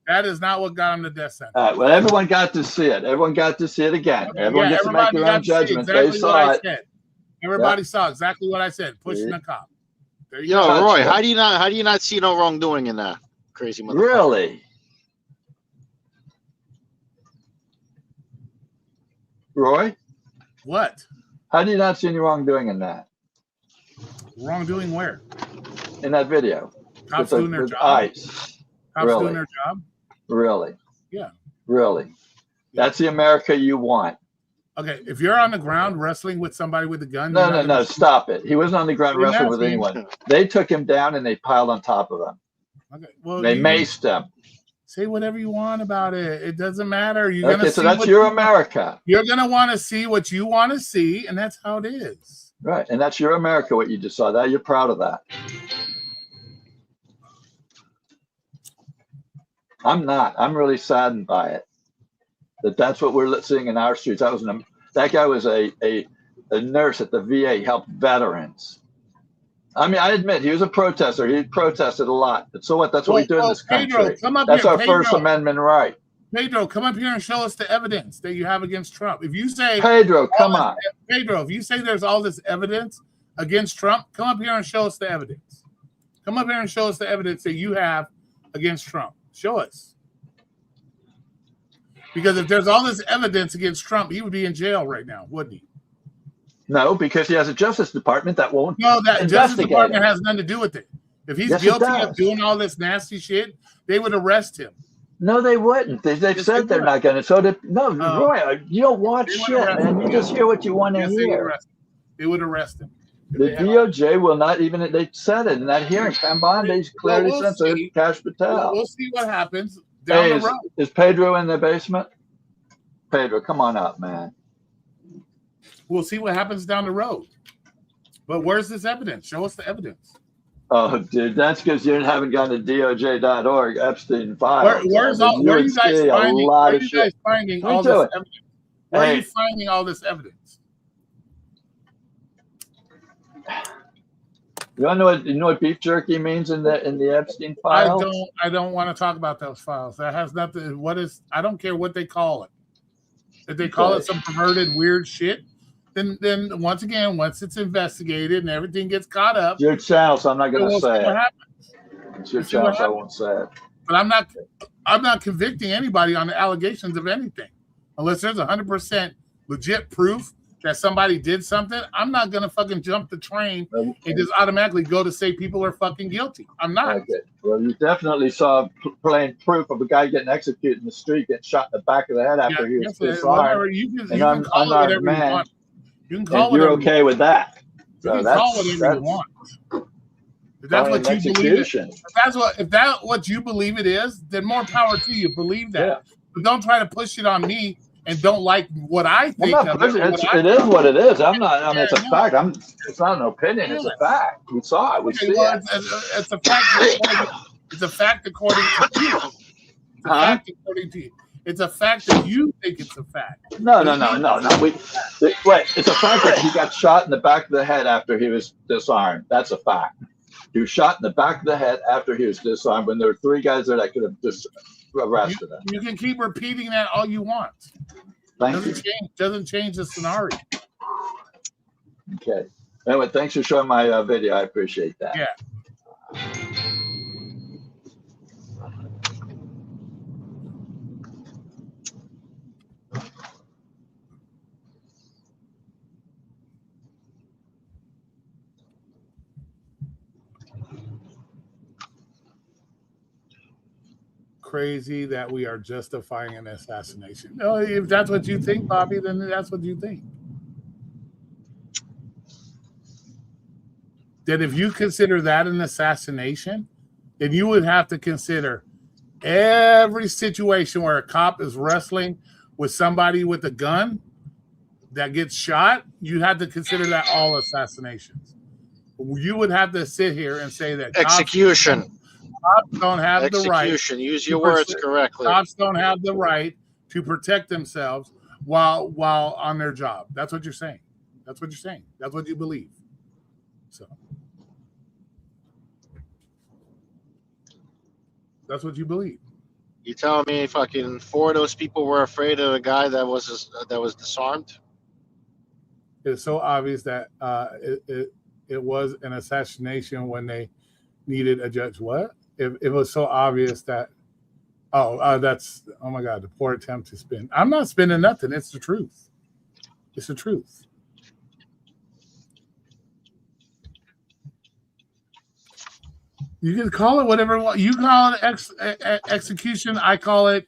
That is not what got him the death sentence. All right, well, everyone got to see it. Everyone got to see it again. Everyone gets to make their own judgment. They saw it. Said. Everybody saw exactly what I said. Pushing the cop. There you Yo, go. Roy, how do you not see no wrongdoing in that crazy motherfucker? Really? Roy? What? How do you not see any wrongdoing in that? Wrongdoing where? In that video? Cops With doing their with job. ICE. Cops Really? doing their job. Really? Yeah. Really? Yeah. That's the America you want. Okay, if you're on the ground wrestling with somebody with a gun, No, you're no, not no, gonna- stop it. He wasn't on the ground You're wrestling with nasty. anyone. They took him down and they piled on top of him. Okay, well, They you maced him. say whatever you want about it. It doesn't matter. You're Okay, gonna so see that's what your you- America. You're gonna want to see what you want to see, and that's how it is. Right, and that's your America, what you just saw. That you're proud of that. I'm not. I'm really saddened by it. That's what we're seeing in our streets. That guy was a nurse at the VA. He helped veterans. I mean, I admit he was a protester. He protested a lot. But so what? That's what we do in this Pedro, country. come up That's here. our Pedro, First Amendment right. Pedro, come up here and show us the evidence that you have against Trump. If you say Pedro, come on. Pedro, if you say there's all this evidence against Trump, come up here and show us the evidence. Come up here and show us the evidence that you have against Trump. Show us. Because if there's all this evidence against Trump, he would be in jail right now, wouldn't he? No, because he has a Justice Department that won't No, that Justice investigate Department him. has nothing to do with it. If he's Yes, it guilty does. of doing all this nasty shit, they would arrest him. No, they wouldn't. They've Yes, said they they're would. not going to. So, no, Oh. Roy, you don't watch They would shit, arrest man. him. You just hear what you want to Yes, they would hear. arrest him. They would arrest him. If The they had- DOJ will not even. They said it in that hearing. Pambande clearly we'll censored see. Cash Patel. We'll see what happens down Hey, the is, road. is Pedro in the basement? Pedro, come on up, man. We'll see what happens down the road. But where's this evidence? Show us the evidence. Oh, dude, that's because you haven't gone to DOJ.org, Epstein files. Where are you guys finding? Where are you guys finding all this evidence? Where are you finding all this evidence? You know what beef jerky means in the Epstein files? I don't want to talk about those files. That has nothing. I don't care what they call it. If they call it some perverted weird shit, then once again, once it's investigated and everything gets caught up, it's your channel, so I'm not going to say it. It's your channel, so I won't say it. But I'm not convicting anybody on the allegations of anything, unless there's 100% legit proof that somebody did something. I'm not gonna fucking jump the train and just automatically go to say people are fucking guilty. I'm not. Okay. Well, you definitely saw plain proof of a guy getting executed in the street, getting shot in the back of the head after he was disarmed. You can call it whatever you want. You can call it. You're okay with that. You can call it whatever you want. If that's what you believe if that's what you believe it is, then more power to you. Believe that. Yeah. But don't try to push it on me and don't like what I think of it. It is what it is. I'm not. I mean, it's a fact. It's not an opinion. It's a fact. We saw it. We see it. It's a fact. It's a fact according to you. It's a fact according to you. It's a fact that you think it's a fact. No. Wait, it's a fact that he got shot in the back of the head after he was disarmed. That's a fact. He was shot in the back of the head after he was disarmed when there were 3 guys there that could have just arrested him. You can keep repeating that all you want. Doesn't change the scenario. Okay. Anyway, thanks for showing my video. I appreciate that. Yeah. Crazy that we are justifying an assassination. No, if that's what you think, Bobby, then that's what you think. That if you consider that an assassination, then you would have to consider every situation where a cop is wrestling with somebody with a gun that gets shot. You have to consider that all assassinations. You would have to sit here and say that execution. Cops don't have the right. Use your words correctly. Cops don't have the right to protect themselves while on their job. That's what you're saying. That's what you're saying. That's what you believe. So that's what you believe. You telling me fucking 4 of those people were afraid of a guy that was disarmed? It's so obvious that it was an assassination when they needed a judge. What? It was so obvious that, that's, oh my God, the poor attempt to spin. I'm not spinning nothing. It's the truth. It's the truth. You can call it whatever you want. You call it execution. I call it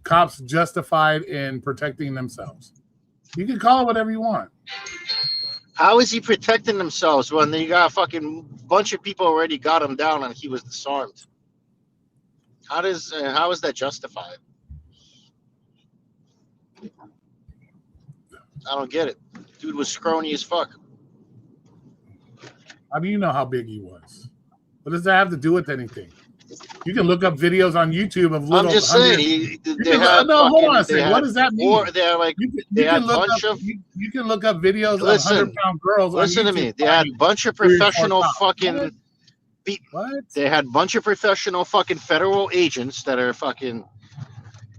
cops justified in protecting themselves. You can call it whatever you want. How is he protecting themselves when they got a fucking bunch of people already got him down and he was disarmed? How is that justified? I don't get it. Dude was scrawny as fuck. How do you know how big he was? What does that have to do with anything? You can look up videos on YouTube of little. I'm just saying. Hold on a second. What does that mean? Or they're like you can look up videos of 100-pound girls. Listen to me. They had a bunch of professional fucking. What? They had a bunch of professional fucking federal agents that are fucking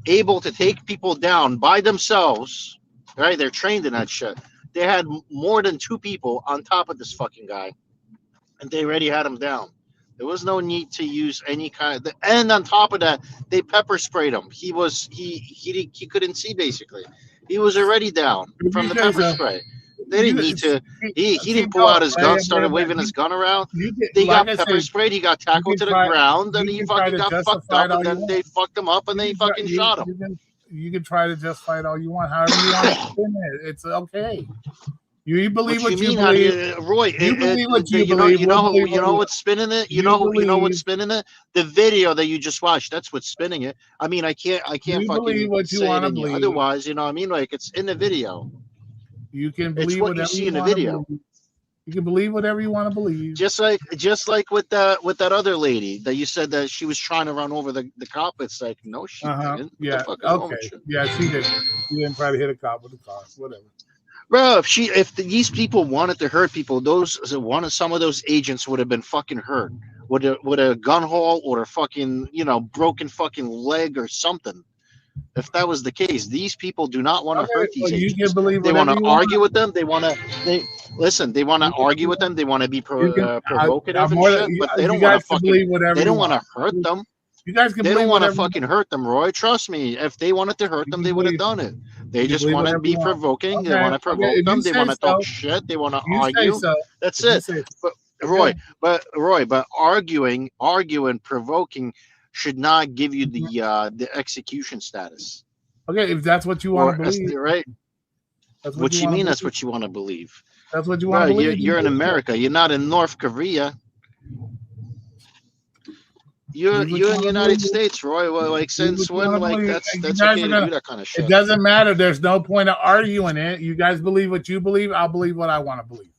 able to take people down by themselves. Right? They're trained in that shit. They had more than 2 people on top of this fucking guy, and they already had him down. There was no need to use any kind of, and on top of that, they pepper sprayed him. He couldn't see basically. He was already down from the pepper spray. They didn't need to. He didn't pull out his gun, started waving his gun around. They got pepper sprayed. He got tackled to the ground, and he fucking got fucked up. And then they fucked him up, and they fucking shot him. You can try to justify it all you want, however you want to spin it. It's okay. You believe what you believe. Roy, you believe what you believe. You know what's spinning it? You know what's spinning it? The video that you just watched, that's what's spinning it. I mean, I can't fucking believe what you want to believe. Otherwise, you know what I mean? Like, it's in the video. You can believe what you see in the video. You can believe whatever you want to believe. Just like with that other lady that you said that she was trying to run over the cop. It's like, no, she didn't. Yeah. Okay. Yeah, she didn't. She didn't try to hit a cop with a car. Whatever. Bro, if these people wanted to hurt people, some of those agents would have been fucking hurt with a gun hole or a fucking broken fucking leg or something. If that was the case, these people do not want to hurt these agents. They want to argue with them. They want to argue with them. They want to be provocative and shit, but they don't want to fucking. They don't want to hurt them. You guys can. They don't want to fucking hurt them, Roy. Trust me. If they wanted to hurt them, they would have done it. They just want to be provoking. They want to provoke them. They want to talk shit. They want to argue. That's it. But Roy, arguing, provoking should not give you the execution status. Okay, if that's what you want to believe, right? What you mean? That's what you want to believe. That's what you want to believe. You're in America. You're not in North Korea. You're in the United States, Roy. Well, like since when? Like that's okay to do that kind of shit. It doesn't matter. There's no point of arguing it. You guys believe what you believe. I'll believe what I want to believe.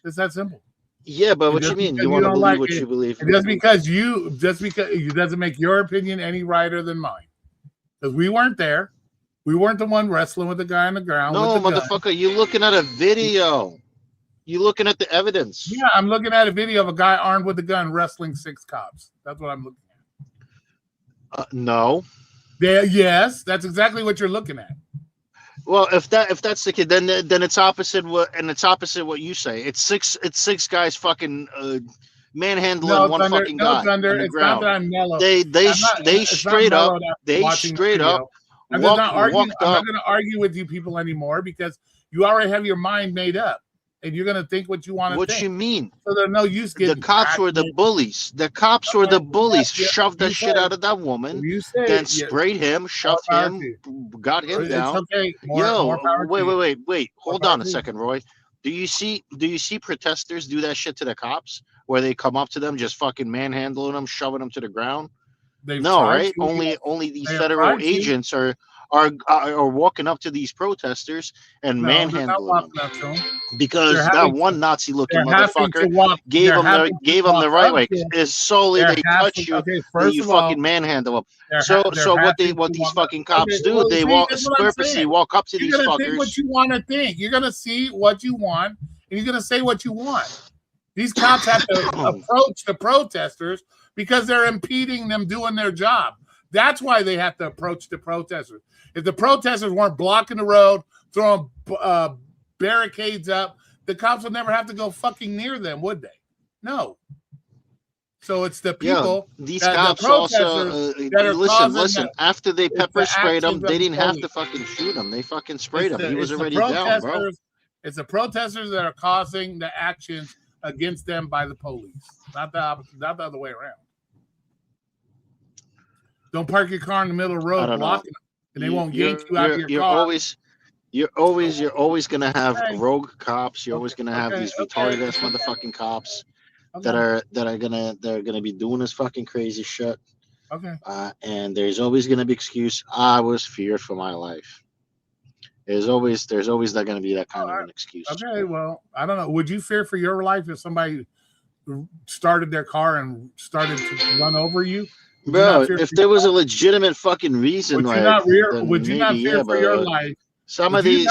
It's that simple. Yeah, but what you mean? You want to believe what you believe? Just because it doesn't make your opinion any righter than mine. Because we weren't there. We weren't the one wrestling with the guy on the ground. No, motherfucker, you're looking at a video. You're looking at the evidence. Yeah, I'm looking at a video of a guy armed with a gun wrestling 6 cops. That's what I'm looking at. No. Yes, that's exactly what you're looking at. Well, if that's the case, then it's opposite what you say. It's six guys fucking manhandling one fucking guy on the ground. They straight up I'm not going to argue with you people anymore because you already have your mind made up. And you're gonna think what you want to think. What you mean? So there's no use getting. The cops were the bullies. The cops were the bullies. Shoved the shit out of that woman. Then sprayed him, shoved him, got him down. Okay. Wait. Hold on a second, Roy. Do you see protesters do that shit to the cops where they come up to them, just fucking manhandling them, shoving them to the ground? No, right? Only these federal agents are walking up to these protesters and manhandling them because that one Nazi-looking motherfucker gave them the right way. Is solely they touch you, you fucking manhandle them. So what these fucking cops do? They purposely walk up to these fuckers. You're gonna think what you want to think. You're gonna see what you want, and you're gonna say what you want. These cops have to approach the protesters because they're impeding them doing their job. That's why they have to approach the protesters. If the protesters weren't blocking the road, throwing barricades up, the cops would never have to go fucking near them, would they? No. So it's the people. Yeah, these cops also listen. After they pepper sprayed him, they didn't have to fucking shoot him. They fucking sprayed him. He was already down, bro. It's the protesters that are causing the actions against them by the police, not the other way around. Don't park your car in the middle of the road blocking them, and they won't yank you out of your car. You're always gonna have rogue cops. You're always gonna have these retarded ass motherfucking cops that are gonna be doing this fucking crazy shit. Okay. And there's always gonna be excuse. I was feared for my life. There's always not gonna be that kind of an excuse. Okay. Well, I don't know. Would you fear for your life if somebody started their car and started to run over you? Bro, if there was a legitimate fucking reason, would you not fear for your life? Some of these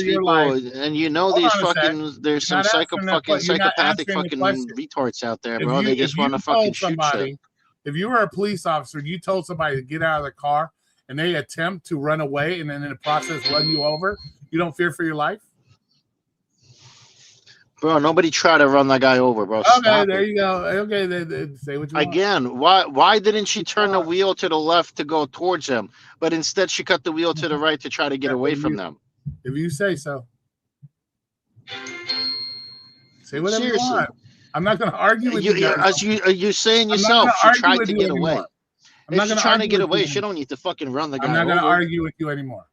people, and these fucking, there's some psychopathic fucking retards out there, bro. They just want to fucking shoot shit. If you were a police officer, you told somebody to get out of the car, and they attempt to run away, and then in the process run you over, you don't fear for your life? Bro, nobody tried to run that guy over, bro. Okay, there you go. Okay, they say what you want. Again, why didn't she turn the wheel to the left to go towards him, but instead she cut the wheel to the right to try to get away from them? If you say so. Say whatever you want. I'm not going to argue with you. As you're saying yourself, she tried to get away. If she's trying to get away, she don't need to fucking run the guy over. I'm not going to argue with you anymore.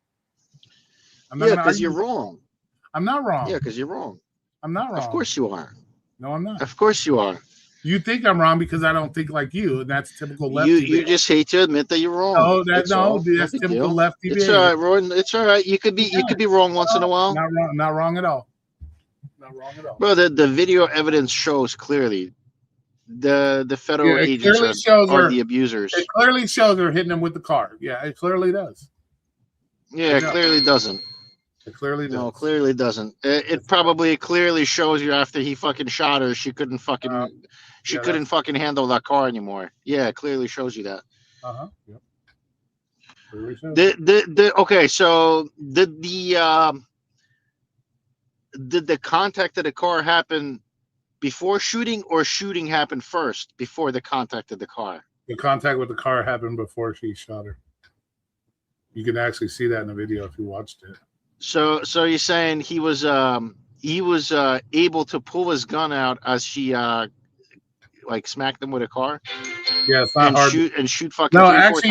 Yeah, because you're wrong. I'm not wrong. Yeah, because you're wrong. I'm not wrong. Of course you are. No, I'm not. Of course you are. You think I'm wrong because I don't think like you, and that's typical lefty. You just hate to admit that you're wrong. That's typical lefty. It's all right, Roy. It's all right. You could be wrong once in a while. Not wrong at all. Not wrong at all. Bro, the video evidence shows clearly the federal it agents clearly shows are her, the abusers. It clearly shows her hitting him with the car. Yeah, it clearly does. Yeah, it clearly doesn't. It clearly does. No, clearly doesn't. It probably clearly shows you after he fucking shot her, she couldn't fucking couldn't fucking handle that car anymore. Yeah, it clearly shows you that. Yep. Clearly shows. Okay, so did the contact of the car happen before shooting, or shooting happened first before the contact of the car? The contact with the car happened before she shot her. You can actually see that in the video if you watched it. So you're saying he was able to pull his gun out as she like smacked him with a car? Yeah, it's not hard. Shoot fucking. No, actually,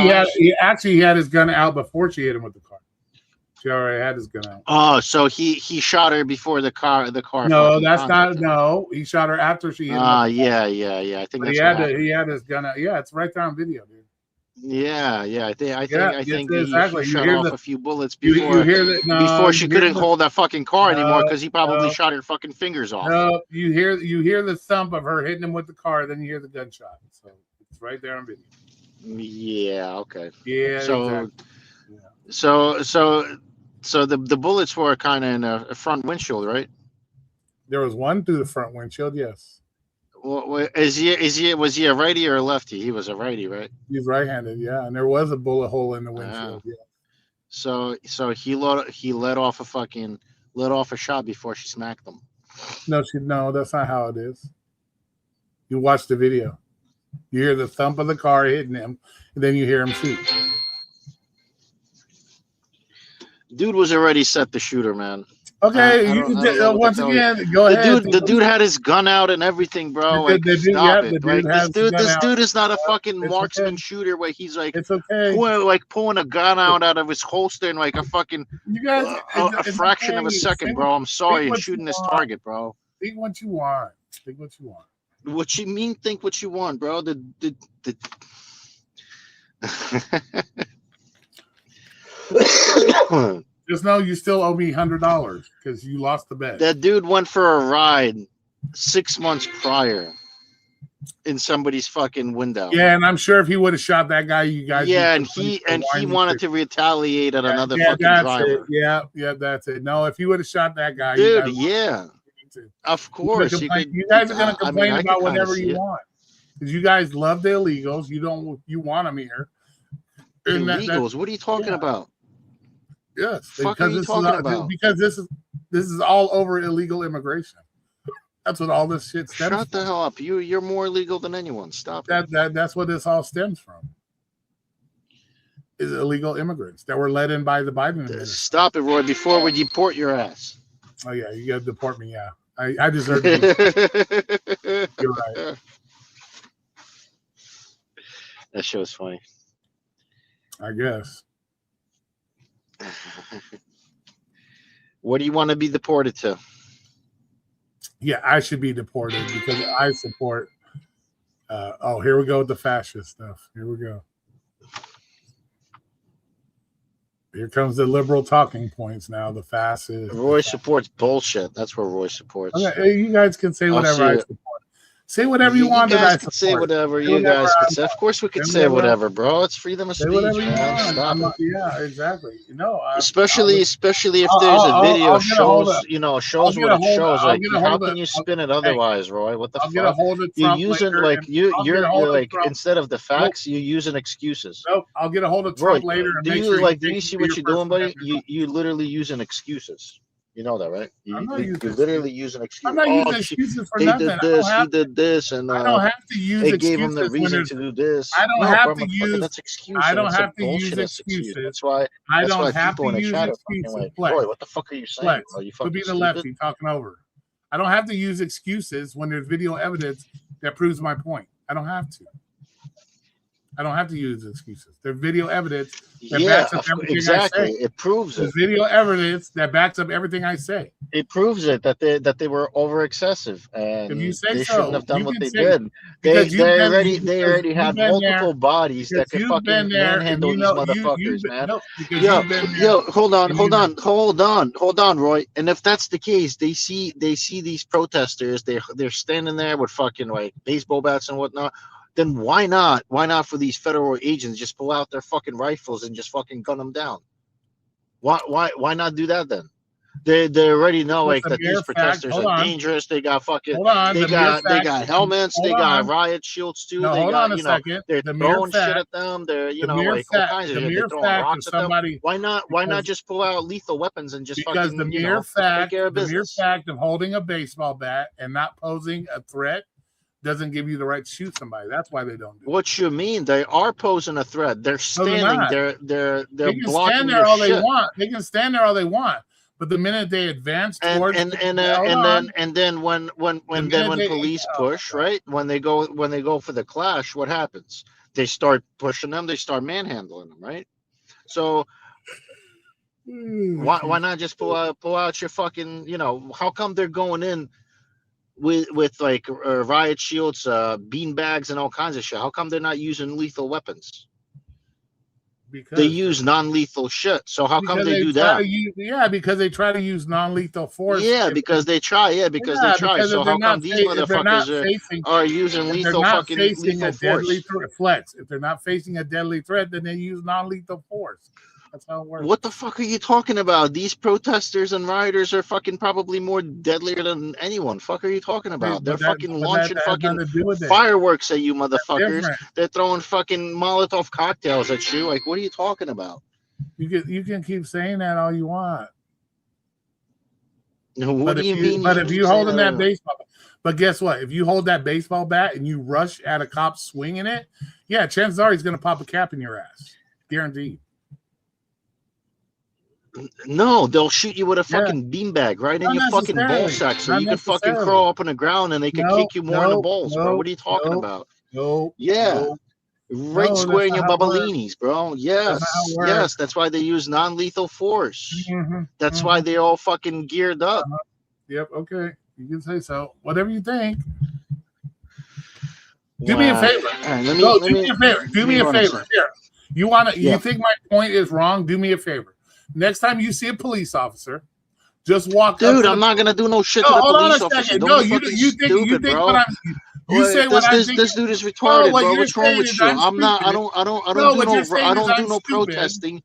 he had his gun out before she hit him with the car. She already had his gun out. Oh, so he shot her before the car. No, that's not. No, he shot her after she hit him. Yeah. I think he had his gun out. Yeah, it's right there on video, dude. Yeah. I think exactly. he shot off a few bullets before before she couldn't hold that fucking car anymore because he probably shot her fucking fingers off. No, you hear the thump of her hitting him with the car, then you hear the gunshot. So it's right there on video. Yeah. Okay. Yeah. So. Exactly. So the bullets were kind of in a front windshield, right? There was one through the front windshield. Yes. Well, was he a righty or a lefty? He was a righty, right? He's right-handed, yeah. And there was a bullet hole in the windshield. Yeah. So he let off a shot before she smacked him. No, that's not how it is. You watch the video. You hear the thump of the car hitting him, and then you hear him shoot. Dude was already set to shoot her, man. Okay, once again, go ahead. The dude had his gun out and everything, bro. This dude is not a fucking marksman shooter where he's like, it's okay, pulling a gun out of his holster in like a fucking a fraction of a second, bro. I'm sorry, and shooting this target, bro. Think what you want. What you mean? Think what you want, bro? Just know you still owe me $100 because you lost the bet. That dude went for a ride 6 months prior in somebody's fucking window. Yeah, and I'm sure if he would have shot that guy, you guys. Yeah, and he wanted to retaliate at another fucking driver. Yeah, that's it. No, if he would have shot that guy, dude, of course. You guys are gonna complain about whatever you want because you guys love the illegals. You want them here. Illegals? What are you talking about? Yes, because this is all over illegal immigration. That's what all this shit stems from. Shut the hell up! You're more illegal than anyone. Stop it. That's what this all stems from. Is illegal immigrants that were let in by the Biden administration. Stop it, Roy! Before we deport your ass. Oh yeah, you got to deport me. Yeah, I deserve it. You're right. That show is funny. I guess. What do you want to be deported to? Yeah, I should be deported because I support. Here we go with the fascist stuff. Here we go. Here comes the liberal talking points now. The fascist. Roy supports bullshit. That's what Roy supports. Okay, you guys can say whatever I support. Say whatever you want. You guys can say whatever you guys can say. Of course, we could say whatever, bro. It's freedom of speech. Stop it. Yeah, exactly. Especially if there's a video shows what it shows. Like, how can you spin it otherwise, Roy? What the fuck? You're using you're like instead of the facts, you're using excuses. Nope. I'll get a hold of Trump later. Do you see what you're doing, buddy? You literally using excuses. You know that, right? You're literally using excuses. I'm not using excuses for nothing. He did this, and I don't have to use they gave him the reason to do this. I don't have to use. That's excuse. I don't have to use excuses. That's why. I don't have to use excuses. Roy, what the fuck are you saying? Are you fucking stupid? Be the lefty talking over. I don't have to use excuses when there's video evidence that proves my point. I don't have to. I don't have to use excuses. There's video evidence that Yeah, backs up everything exactly. I say. It proves There's it. video evidence that backs up everything I say. It proves it that they were over excessive If you and say they shouldn't so, have done you what can they say did. because They already had been there, multiple bodies that because could you've been fucking there, and manhandle you these know motherfuckers, man. because Yo, you've been there. yo, hold on, and hold you on, hold on, Roy. And if that's the case, they see these protesters, they're standing there with fucking like baseball bats and whatnot. Then why not? Why not for these federal agents just pull out their fucking rifles and just fucking gun them down? Why not do that then? They already know It's like a that mere these protesters fact. Hold are on. dangerous. They got fucking Hold on. they The mere got fact. helmets, Hold they got on. riot shields too. No, They hold got on a second. they're The mere throwing shit fact. at them. They're The mere like all fact. kinds of The shit. mere They're throwing fact of rocks at them. somebody. Why not Because, just pull out lethal weapons and just because fucking the take care of the mere business? fact of holding a baseball bat and not posing a threat doesn't give you the right to shoot somebody. That's why they don't do it. What you mean? They are posing a threat. They're standing. not. They're They can blocking stand there your all they shit. want. They can stand there all they want. But the minute they advance towards And then when police push, right? When they go for the clash, what happens? They start pushing them. They start manhandling them, right? So why not just pull out your fucking, how come they're going in with like riot shields, bean bags, and all kinds of shit? How come they're not using lethal weapons? because they use non-lethal shit. So how come they do try that? to use, because they try to use non-lethal force. Yeah, because they try. Yeah, because they try. Because So if they're how not come these motherfuckers are using they're not fucking facing lethal a deadly force? flex. If they're not facing a deadly threat, then they use non-lethal force. That's how it works. What the fuck are you talking about? These protesters and rioters are fucking probably more deadlier than anyone. Fuck are you talking about? They're fucking launching fucking fireworks at you motherfuckers. They're throwing fucking Molotov cocktails at you. Like, what are you talking about? You can keep saying that all you want. No, what do you mean? But if you holding that baseball, but guess what? If you hold that baseball bat and you rush at a cop swinging it, yeah, chances are he's going to pop a cap in your ass, guaranteed. No, they'll shoot you with a fucking beanbag right in your fucking ball sack, so you can fucking crawl up on the ground and they can kick you more in the balls, bro. What are you talking about? Right square in your babalinis, bro. Yes, that's why they use non-lethal force. That's why they all fucking geared up. Yep, okay. You can say so. Whatever you think. Do me a favor. Do me a favor. Do me a favor. Here. You think my point is wrong? Do me a favor. Next time you see a police officer, just walk up. Dude, I'm not gonna do no shit to the police officer. No, you think bro. what I'm you say what I'm thinking. This dude is retarded, bro. What's wrong with you? I don't do no protesting.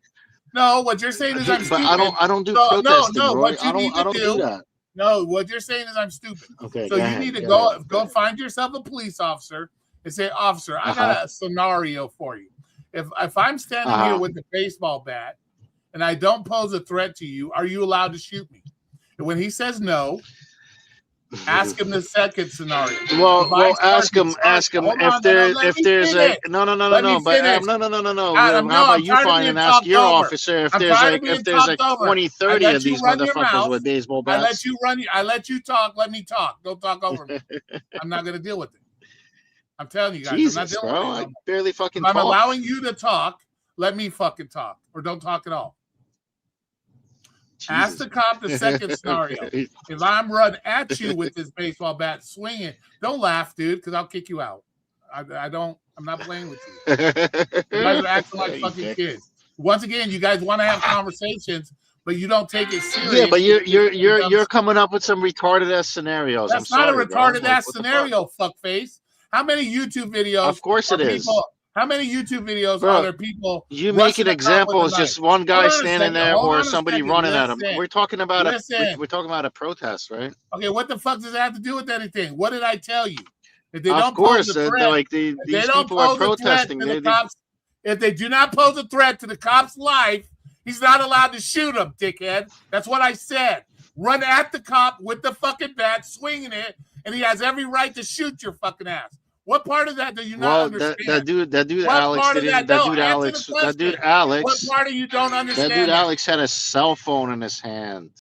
No, what you're saying is I'm stupid. But I don't do protesting, bro. What you I don't do that. No, what you're saying is I'm stupid. Okay. So you need to go find yourself a police officer and say, officer, I got a scenario for you. If I'm standing here with the baseball bat and I don't pose a threat to you, are you allowed to shoot me? And when he says no, ask him the second scenario. Well, ask him if there's a no. How about you find and ask your officer if there's like 20, 30 of these motherfuckers with baseball bats? I let you talk. Let me talk. Don't talk over me. I'm not gonna deal with it. I'm telling you guys. Jesus, I'm not dealing bro, with it. I barely fucking I'm talk. allowing you to talk. Let me fucking talk, or don't talk at all. Jesus. Ask the cop the second scenario. If I'm run at you with this baseball bat swinging, don't laugh, dude, because I'll kick you out. I'm not playing with you. You guys are acting like fucking kids. Once again, you guys want to have conversations, but you don't take it serious. Yeah, but you're coming up with some retarded ass scenarios. That's not a retarded ass scenario, fuckface. How many YouTube videos? Of course it is. How many YouTube videos are there people? You make an example as just one guy standing there or somebody running at him. We're talking about a protest, right? Okay, what the fuck does that have to do with anything? What did I tell you? If they don't of course, pose a threat, these people are protesting. If they do not pose a threat to the cop's life, he's not allowed to shoot him, dickhead. That's what I said. Run at the cop with the fucking bat, swinging it, and he has every right to shoot your fucking ass. What part of that do you not understand? That dude Alex. What part of you don't understand? That dude Alex had a cell phone in his hand.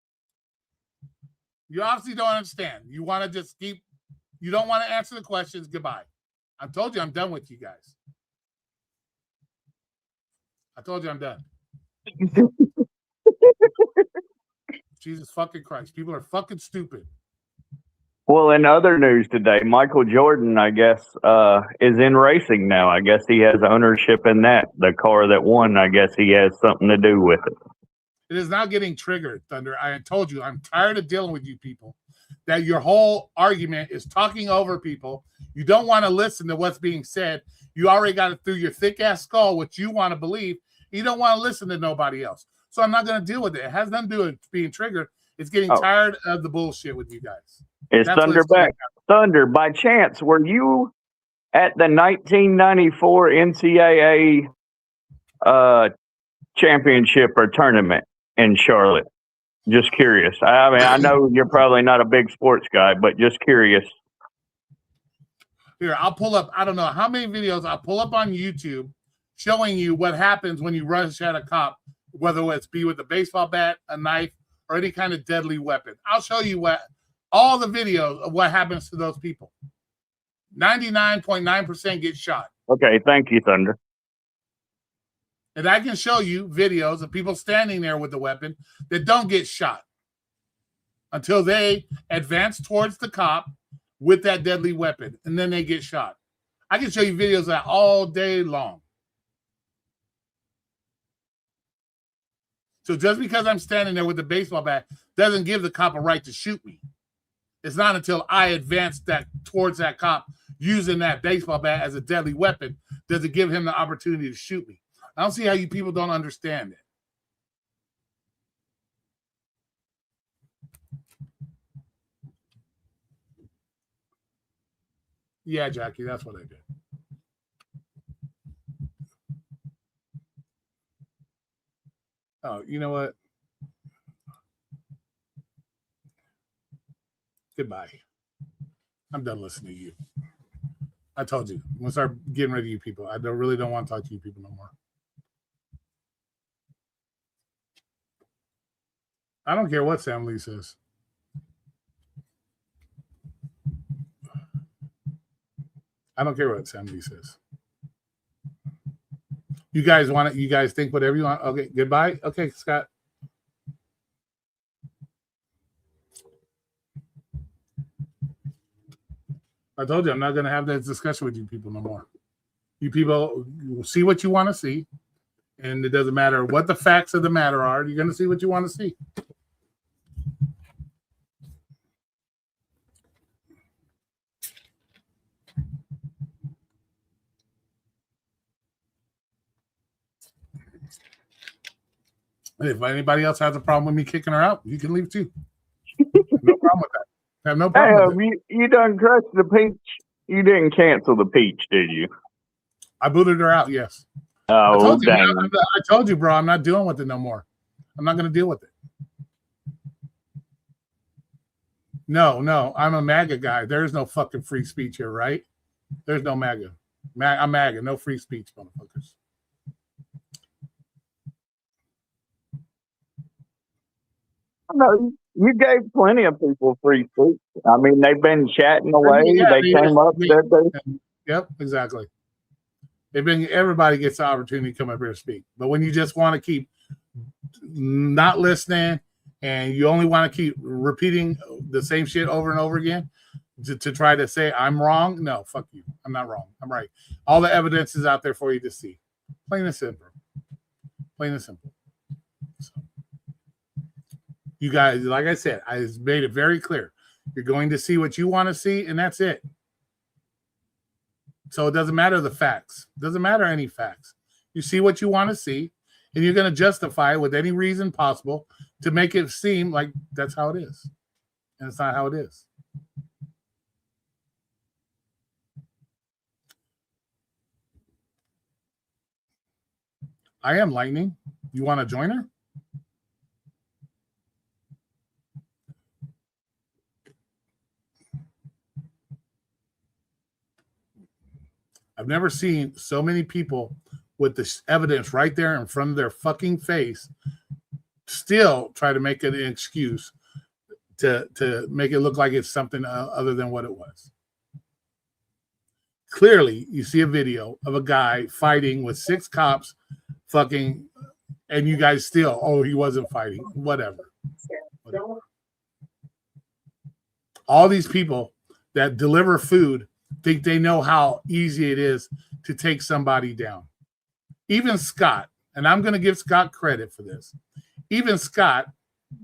You obviously don't understand. You want to just keep. You don't want to answer the questions. Goodbye. I told you I'm done with you guys. I told you I'm done. Jesus fucking Christ. People are fucking stupid. Well, in other news today, Michael Jordan, I guess, is in racing now. I guess he has ownership in that. The car that won, I guess he has something to do with it. It is now getting triggered, Thunder. I told you, I'm tired of dealing with you people. That your whole argument is talking over people. You don't want to listen to what's being said. You already got it through your thick-ass skull, what you want to believe. You don't want to listen to nobody else. So I'm not going to deal with it. It has nothing to do with being triggered. It's getting tired of the bullshit with you guys. It's Thunder back. Thunder, by chance, were you at the 1994 NCAA championship or tournament in Charlotte? Just curious. I mean, I know you're probably not a big sports guy, but just curious. Here, I'll pull up, I don't know how many videos I'll pull up on YouTube showing you what happens when you rush at a cop, whether it's be with a baseball bat, a knife, or any kind of deadly weapon. I'll show you all the videos of what happens to those people. 99.9% get shot. Okay, thank you, Thunder. And I can show you videos of people standing there with the weapon that don't get shot until they advance towards the cop with that deadly weapon, and then they get shot. I can show you videos of that all day long. So just because I'm standing there with a baseball bat doesn't give the cop a right to shoot me. It's not until I advance that towards that cop using that baseball bat as a deadly weapon does it give him the opportunity to shoot me. I don't see how you people don't understand it. Yeah, Jackie, that's what I did. Oh, you know what? Goodbye. I'm done listening to you. I told you. I'm going to start getting rid of you people. I really don't want to talk to you people no more. I don't care what Sam Lee says. I don't care what Sam Lee says. You guys want it? You guys think whatever you want? Okay, goodbye. Okay, Scott. I told you I'm not going to have that discussion with you people no more. You people see what you want to see, and it doesn't matter what the facts of the matter are. You're going to see what you want to see. And if anybody else has a problem with me kicking her out, you can leave too. No problem with that. I have no problem with it. You done crushed the peach. You didn't cancel the peach, did you? I booted her out, yes. Oh, I told you, bro, I'm not dealing with it no more. I'm not going to deal with it. No, I'm a MAGA guy. There's no fucking free speech here, right? There's no MAGA. I'm MAGA, no free speech, motherfuckers. No, you gave plenty of people free speech. I mean, they've been chatting away. Came up, said they. Yep, exactly. Everybody gets the opportunity to come up here and speak. But when you just want to keep not listening and you only want to keep repeating the same shit over and over again to try to say I'm wrong, no, fuck you. I'm not wrong. I'm right. All the evidence is out there for you to see. Plain and simple. Plain and simple. So. You guys, like I said, I made it very clear. You're going to see what you want to see, and that's it. So it doesn't matter the facts. It doesn't matter any facts. You see what you want to see, and you're going to justify it with any reason possible to make it seem like that's how it is. And it's not how it is. I am Lightning. You want to join her? I've never seen so many people with this evidence right there in front of their fucking face still try to make it an excuse to make it look like it's something other than what it was. Clearly, you see a video of a guy fighting with 6 cops fucking, and you guys still, oh, he wasn't fighting. Whatever. All these people that deliver food think they know how easy it is to take somebody down. Even Scott, and I'm going to give Scott credit for this. Even Scott,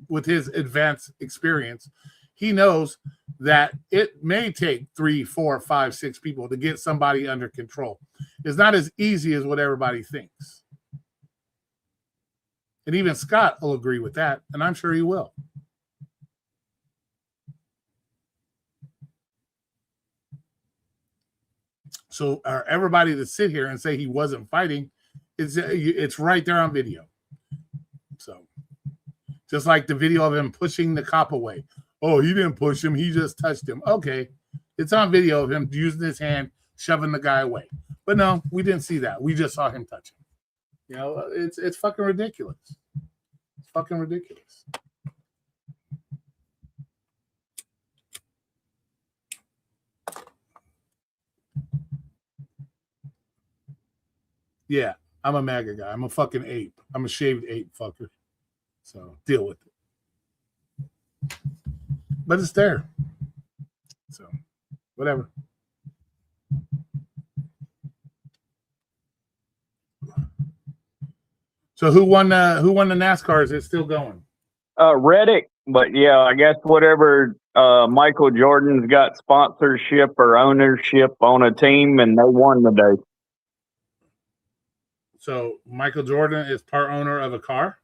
with his advanced experience, he knows that it may take 3, 4, 5, 6 people to get somebody under control. It's not as easy as what everybody thinks. And even Scott will agree with that, and I'm sure he will. So everybody to sit here and say he wasn't fighting, it's right there on video. So just like the video of him pushing the cop away. Oh, he didn't push him. He just touched him. Okay. It's on video of him using his hand, shoving the guy away. But no, we didn't see that. We just saw him touch him. You know, it's fucking ridiculous. It's fucking ridiculous. Yeah, I'm a MAGA guy. I'm a fucking ape. I'm a shaved ape fucker. So deal with it. But it's there. So whatever. So who won the NASCAR? Is it still going? Reddick, but yeah, I guess whatever Michael Jordan's got sponsorship or ownership on a team, and they won today. So Michael Jordan is part owner of a car?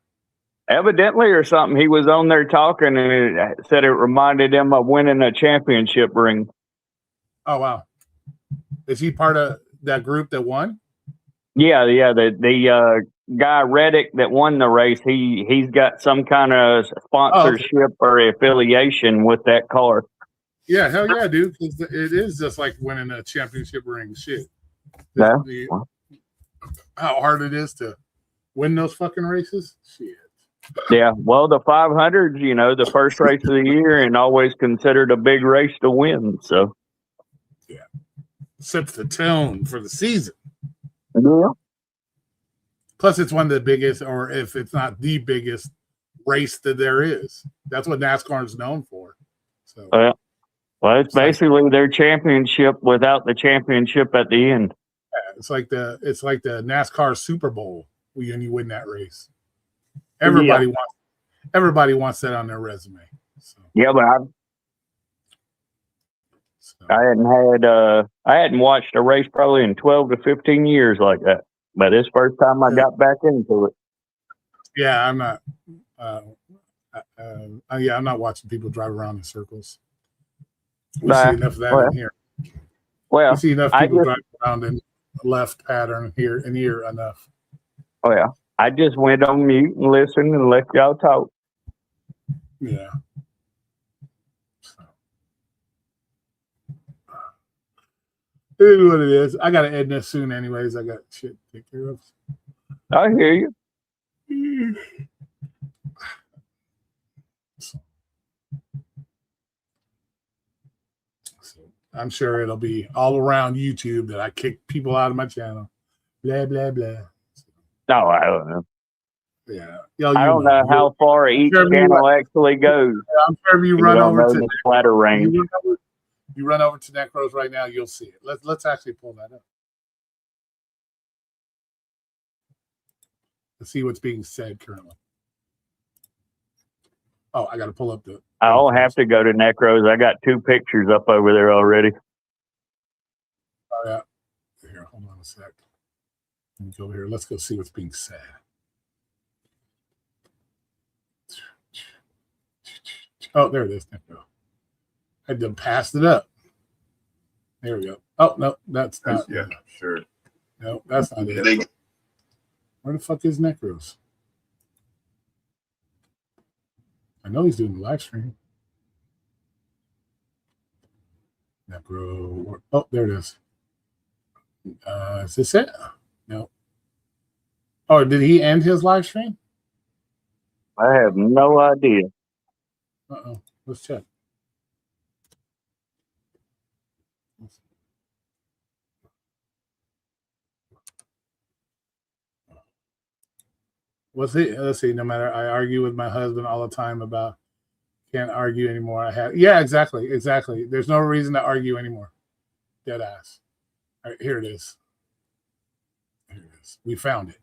Evidently, or something. He was on there talking, and it said it reminded him of winning a championship ring. Oh, wow. Is he part of that group that won? Yeah. The guy Reddick that won the race, he's got some kind of sponsorship or affiliation with that car. Yeah, hell yeah, dude. Because it is just like winning a championship ring. Shit. Yeah. How hard it is to win those fucking races? Shit. Yeah, well, the 500s, you know, the first race of the year, and always considered a big race to win. So, yeah, sets the tone for the season. Yeah. Plus, it's one of the biggest, or if it's not the biggest race that there is. That's what NASCAR is known for. So, well, it's basically their championship without the championship at the end. Yeah, it's like the NASCAR Super Bowl when you win that race. Everybody wants that on their resume. So. Yeah, but I hadn't watched a race probably in 12 to 15 years like that. But this first time I got back into it. Yeah, I'm not. I'm not watching people drive around in circles. We see enough of that in here. Well, we see enough people driving around in left pattern here and here enough. Oh yeah. I just went on mute and listened and let y'all talk. Yeah. So. It is what it is. I got to end this soon anyways. I got shit to take care of. I hear you. So, I'm sure it'll be all around YouTube that I kick people out of my channel. Blah, blah, blah. No, I don't know. Yeah. I don't know how far each channel actually goes. I'm sure if you run over to the flatter range. You run over to Necros right now, you'll see it. Let's actually pull that up. Let's see what's being said currently. Oh, I got to pull up the. I'll have to go to Necros. I got 2 pictures up over there already. Oh yeah. Here, hold on a sec. Let me go over here. Let's go see what's being said. Oh, there it is. Necro. I done passed it up. There we go. Oh no, that's not. Yeah, sure. No, that's not it. Where the fuck is Necros? I know he's doing the live stream. Necro. Oh, there it is. Is this it? No. Oh, did he end his live stream? I have no idea. Uh-oh. Let's check. Let's see. No matter, I argue with my husband all the time about can't argue anymore. Exactly. There's no reason to argue anymore. Dead ass. All right, here it is. We found it.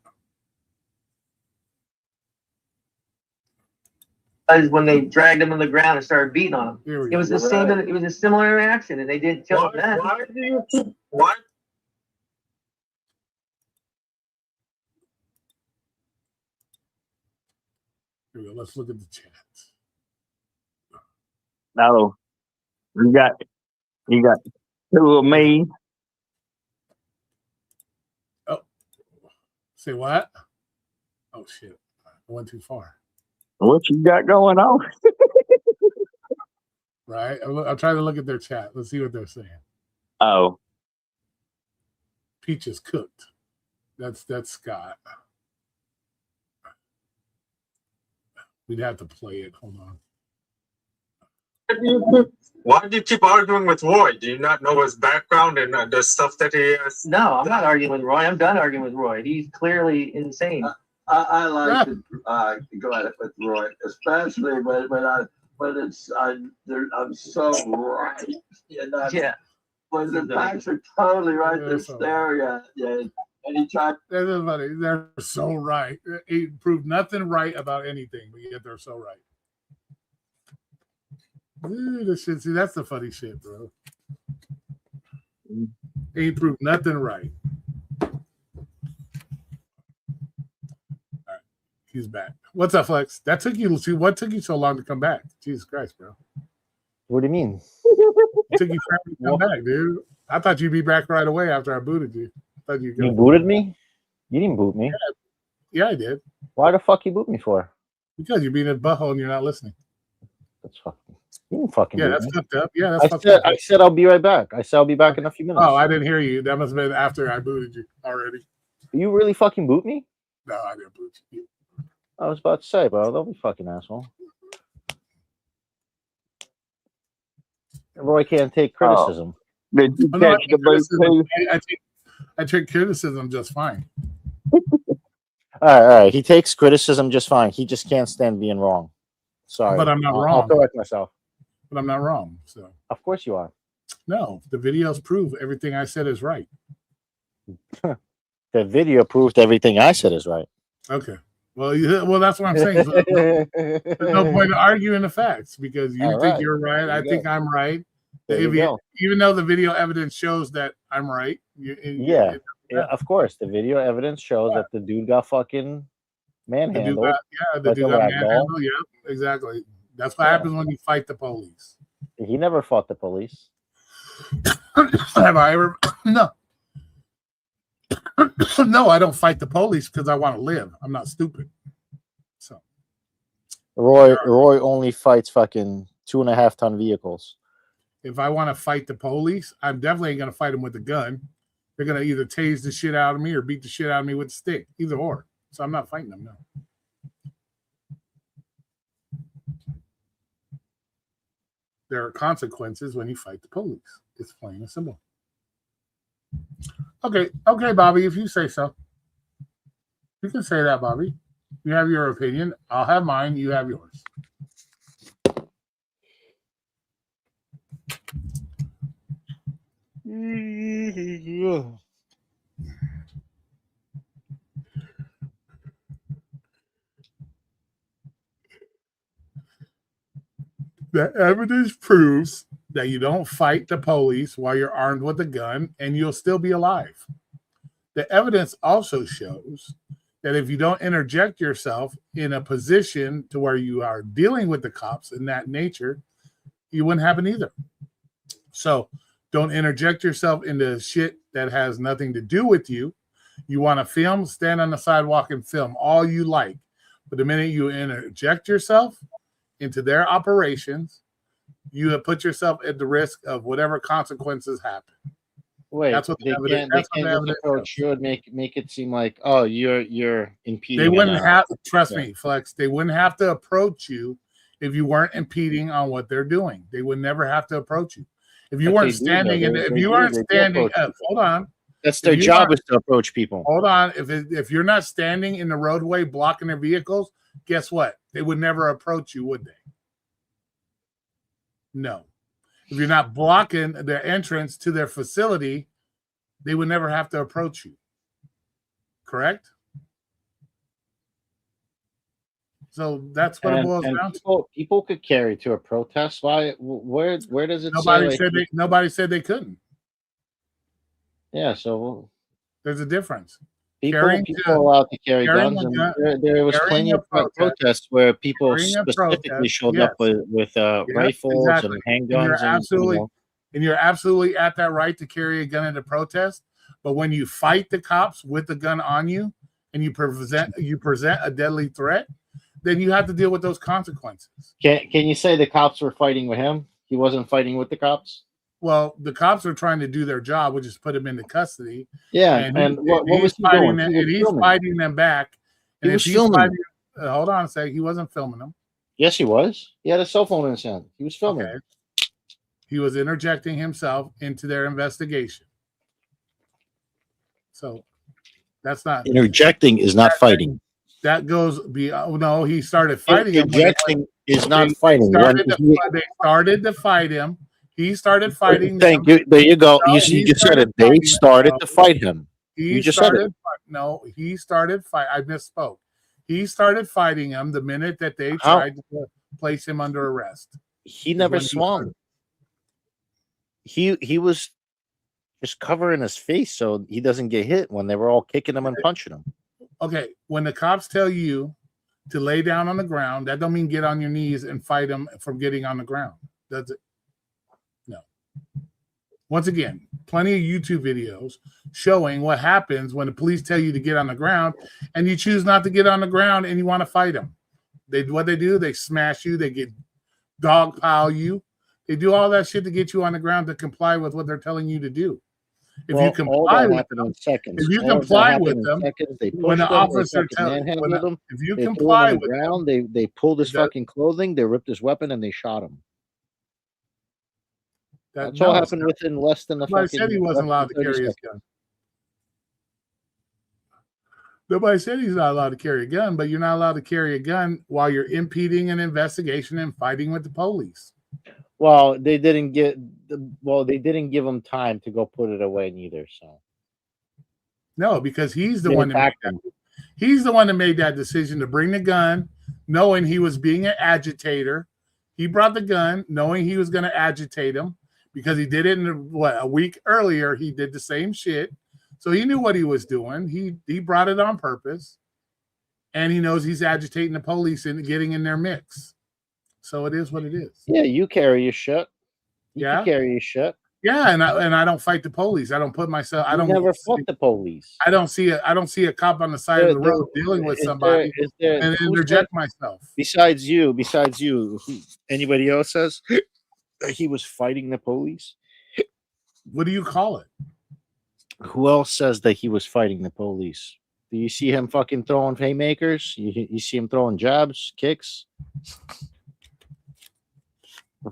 When they dragged him on the ground and started beating on him, it was the same. It was a similar reaction, and they didn't kill him then. Why do you keep what? Here we go. Let's look at the chat. No, you got two of me. Oh, say what? Oh shit! I went too far. What you got going on? Right. I'm trying to look at their chat. Let's see what they're saying. Oh, Peach is cooked. That's Scott. We'd have to play it. Hold on. Why do you keep arguing with Roy? Do you not know his background and the stuff that he has? No, I'm not arguing with Roy. I'm done arguing with Roy. He's clearly insane. I like to go at it with Roy, especially when it's I'm so right. Yeah. When the facts are totally right, they're staring at you. And he tried. Everybody, they're so right. He proved nothing right about anything, but yet they're so right. This shit, see, that's the funny shit, bro. He proved nothing right. All right, he's back. What's up, Flex? What took you so long to come back? Jesus Christ, bro. What do you mean? It took you forever to come back, dude. I thought you'd be back right away after I booted you. You booted me? You didn't boot me. Yeah, I did. Why the fuck you boot me for? Because you're being a butthole and you're not listening. That's fucking. You didn't fucking. Yeah, boot that's me. fucked up. Yeah, that's fucked up. I said I'll be right back. I said I'll be back in a few minutes. Oh, I didn't hear you. That must have been after I booted you already. You really fucking boot me? No, I didn't boot you. I was about to say, bro. Don't be fucking asshole. Roy can't take criticism. Did you catch the boot too? I take criticism just fine. All right. He takes criticism just fine. He just can't stand being wrong. Sorry. But I'm not wrong. I'll correct myself. But I'm not wrong. So of course you are. No, the videos prove everything I said is right. The video proved everything I said is right. Okay. Well, that's what I'm saying. So there's no point in arguing the facts because you think you're right. I think I'm right. Even though the video evidence shows that I'm right. Yeah, of course. The video evidence shows that the dude got fucking manhandled. The dude got manhandled. Yeah, exactly. That's what happens when you fight the police. He never fought the police. Have I ever? No. No, I don't fight the police because I want to live. I'm not stupid. So Roy only fights fucking 2.5-ton vehicles. If I want to fight the police, I'm definitely going to fight them with a gun. They're going to either tase the shit out of me or beat the shit out of me with a stick, either or. So I'm not fighting them, no. There are consequences when you fight the police. It's plain and simple. Okay, Bobby, if you say so. You can say that, Bobby. You have your opinion. I'll have mine. You have yours. The evidence proves that you don't fight the police while you're armed with a gun and you'll still be alive. The evidence also shows that if you don't interject yourself in a position to where you are dealing with the cops in that nature, you wouldn't happen either. So don't interject yourself into shit that has nothing to do with you. You want to film, stand on the sidewalk and film all you like. But the minute you interject yourself into their operations, you have put yourself at the risk of whatever consequences happen. Wait, that's what they can't just approach you and make it seem like, oh, you're impeding. They wouldn't have, trust me, Flex, they wouldn't have to approach you if you weren't impeding on what they're doing. They would never have to approach you. If you weren't standing, hold on. That's their job, is to approach people. Hold on. If you're not standing in the roadway blocking their vehicles, guess what? They would never approach you, would they? No. If you're not blocking their entrance to their facility, they would never have to approach you. Correct? So that's what it boils down to. People could carry to a protest. Why? Where does it Nobody say? said nobody said they couldn't. Yeah, so there's a difference. People are allowed to carry guns, and there was plenty of protests where people specifically showed up with rifles and handguns. And you're absolutely at that right to carry a gun at a protest. But when you fight the cops with the gun on you and you present a deadly threat, then you have to deal with those consequences. Can you say the cops were fighting with him? He wasn't fighting with the cops? Well, the cops are trying to do their job, which is put him into custody. Yeah, and what was he doing? He's fighting them back. And he was filming. Hold on a second. He wasn't filming them. Yes, he was. He had a cell phone in his hand. He was filming. Okay. He was interjecting himself into their investigation. So that's not interjecting is not fighting. That goes beyond. No, he started fighting. Interjecting is not fighting. They started to fight him. He started fighting. Thank you. There you go. No, you just said it. They started to fight him. You just said it. No, he started fight. I misspoke. He started fighting him the minute that they tried to place him under arrest. He never swung. He was just covering his face so he doesn't get hit when they were all kicking him and punching him. Okay, when the cops tell you to lay down on the ground, that don't mean get on your knees and fight them from getting on the ground. Does it? No. Once again, plenty of YouTube videos showing what happens when the police tell you to get on the ground and you choose not to get on the ground and you want to fight them. What they do, they smash you, they get dogpile you. They do all that shit to get you on the ground to comply with what they're telling you to do. If you comply with them, when the officer tells them, if you comply with them, they pulled his fucking clothing, they ripped his weapon, and they shot him. That's all happened within less than a fucking. Said he wasn't allowed to carry his gun. Nobody said he's not allowed to carry a gun, but you're not allowed to carry a gun while you're impeding an investigation and fighting with the police. Well, they didn't give him time to go put it away neither. So no, because he's the one that he's the one that made that decision to bring the gun, knowing he was being an agitator. He brought the gun, knowing he was going to agitate him, because he did it a week earlier. He did the same shit, so he knew what he was doing. He brought it on purpose, and he knows he's agitating the police and getting in their mix. So it is what it is. Yeah, you carry your shit. You carry your shit. Yeah, and I don't fight the police. I don't put myself. I don't never fought the police. I don't see a cop on the side of the road dealing with somebody and interject myself. Besides you, anybody else says he was fighting the police? What do you call it? Who else says that he was fighting the police? Do you see him fucking throwing haymakers? You see him throwing jabs, kicks?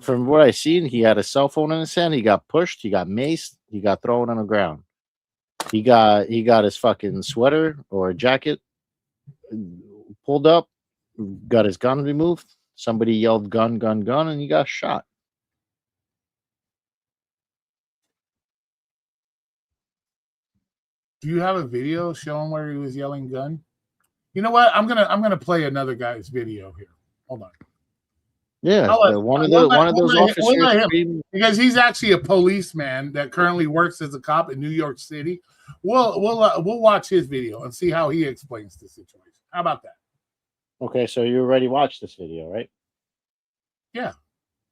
From what I seen, he had a cell phone in his hand. He got pushed. He got maced. He got thrown on the ground. He got his fucking sweater or jacket pulled up. Got his gun removed. Somebody yelled "gun, gun, gun," and he got shot. Do you have a video showing where he was yelling "gun"? You know what? I'm gonna play another guy's video here. Hold on. Yeah, one of those officers, because he's actually a policeman that currently works as a cop in New York City. We'll watch his video and see how he explains the situation. How about that? Okay, so you already watched this video, right? Yeah,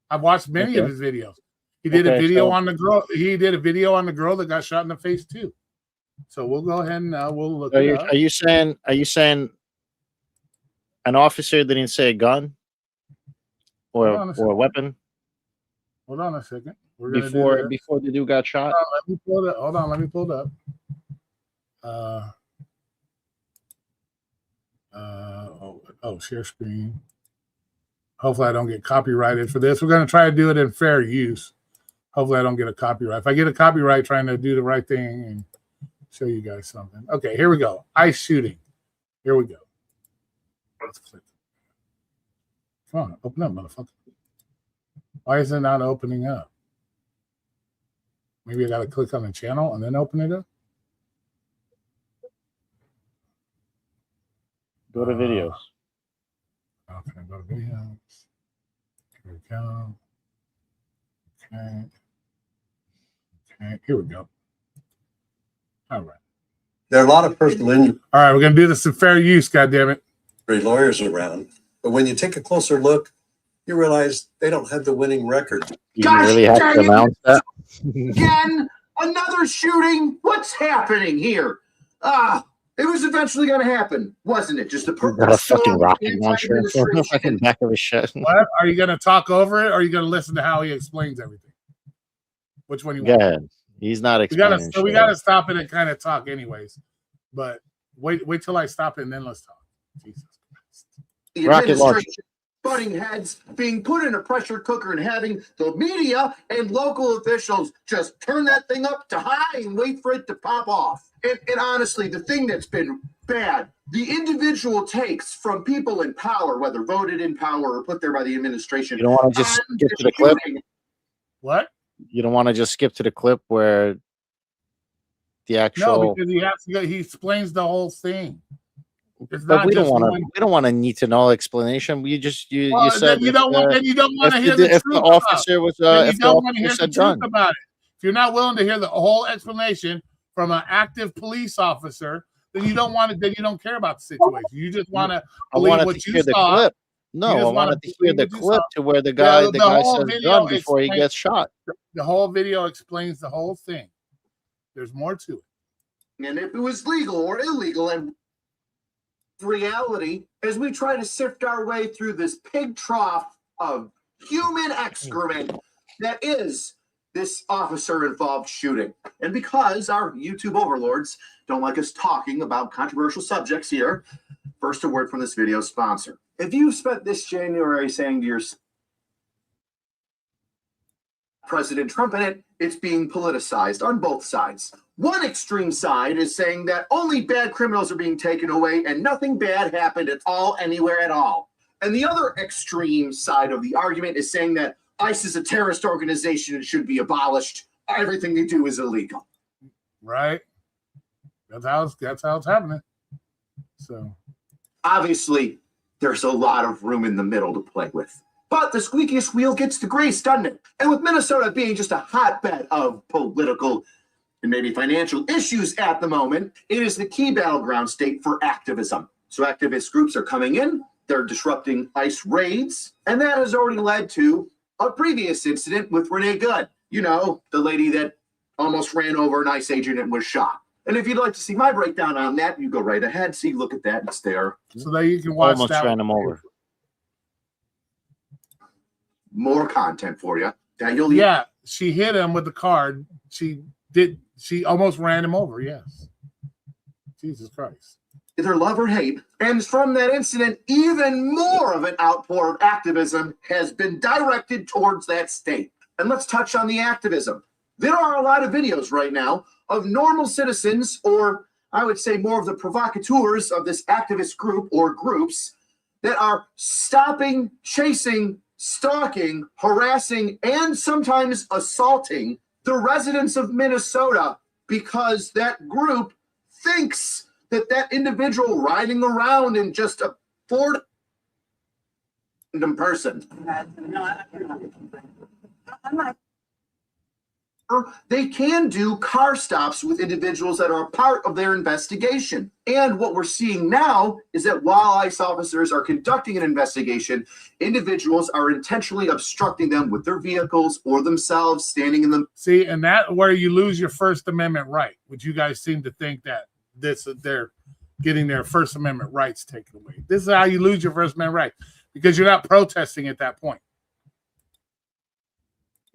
I've watched many of his videos. He did a video on the girl. He did a video on the girl that got shot in the face too. So we'll go ahead and we'll look. Are you saying an officer didn't say a gun? Or a weapon. Hold on a second. Before the dude got shot. Hold on, let me pull it up. Share screen. Hopefully I don't get copyrighted for this. We're going to try to do it in fair use. Hopefully I don't get a copyright. If I get a copyright trying to do the right thing and show you guys something. Okay, here we go. ICE shooting. Here we go. Let's click. Come on, open up, motherfucker. Why is it not opening up? Maybe I got to click on the channel and then open it up. Go to videos. Okay, go to videos. Here we go. Okay. Okay, here we go. All right. There are a lot of personal injury All right, we're going to do this in fair use, goddammit. lawyers around, but when you take a closer look, you realize they don't have the winning record. You really have to announce that. Again, another shooting. What's happening here? It was eventually going to happen, wasn't it? Just a Got a perfect fucking storm. rocket launcher in the fucking back of his shit. What? Are you going to talk over it or are you going to listen to how he explains everything? Which one you Go want? ahead. He's not We explaining. we gotta stop it and kind of talk anyways. But wait till I stop it and then let's talk. Jesus Christ. The Rocket launcher. administration butting heads, being put in a pressure cooker, and having the media and local officials just turn that thing up to high and wait for it to pop off. And honestly, the thing that's been bad, the individual takes from people in power, whether voted in power or put there by the administration. You don't want to just skip to the clip? What? You don't want to just skip to the clip where the actual. No, because he has to. He explains the whole thing. It's But not we don't just want to. one. We don't want to need to know explanation. You Well, said then you don't want to hear if the the truth officer was then if you the don't want to hear officer the said truth done. about it. If you're not willing to hear the whole explanation from an active police officer, then you don't want to. Then you don't care about the situation. You just want to I believe wanted what to you hear the saw. clip. You No, just I wanna wanted to hear believe the what you clip saw. to where the Yeah, guy the the guy whole says video done before he explains- gets shot. The whole video explains the whole thing. There's more to it. And if it was legal or illegal, and reality, as we try to sift our way through this pig trough of human excrement that is this officer-involved shooting. And because our YouTube overlords don't like us talking about controversial subjects here, first a word from this video sponsor. If you spent this January saying to yourself, President Trump in it, it's being politicized on both sides. One extreme side is saying that only bad criminals are being taken away and nothing bad happened at all, anywhere at all. And the other extreme side of the argument is saying that ICE is a terrorist organization and should be abolished. Everything they do is illegal. Right? That's how it's happening. So Obviously, there's a lot of room in the middle to play with. But the squeakiest wheel gets the grease, doesn't it? And with Minnesota being just a hotbed of political and maybe financial issues at the moment, it is the key battleground state for activism. So activist groups are coming in, they're disrupting ICE raids, and that has already led to a previous incident with Renee Good. You know, the lady that almost ran over an ICE agent and was shot. And if you'd like to see my breakdown on that, you go right ahead. See, look at that. It's there. so that you can watch Almost that. ran him over. More content for you. Daniel, Yeah, she hit him with the car. She almost ran him over. Yes. Jesus Christ. either love or hate. And from that incident, even more of an outpour of activism has been directed towards that state. And let's touch on the activism. There are a lot of videos right now of normal citizens, or I would say more of the provocateurs of this activist group or groups, that are stopping, chasing, stalking, harassing, and sometimes assaulting the residents of Minnesota because that group thinks that that individual riding around in just a Ford person. They can do car stops with individuals that are a part of their investigation. And what we're seeing now is that while ICE officers are conducting an investigation, individuals are intentionally obstructing them with their vehicles or themselves standing in them. See, and that where you lose your First Amendment right, which you guys seem to think that they're getting their First Amendment rights taken away. This is how you lose your First Amendment right, because you're not protesting at that point.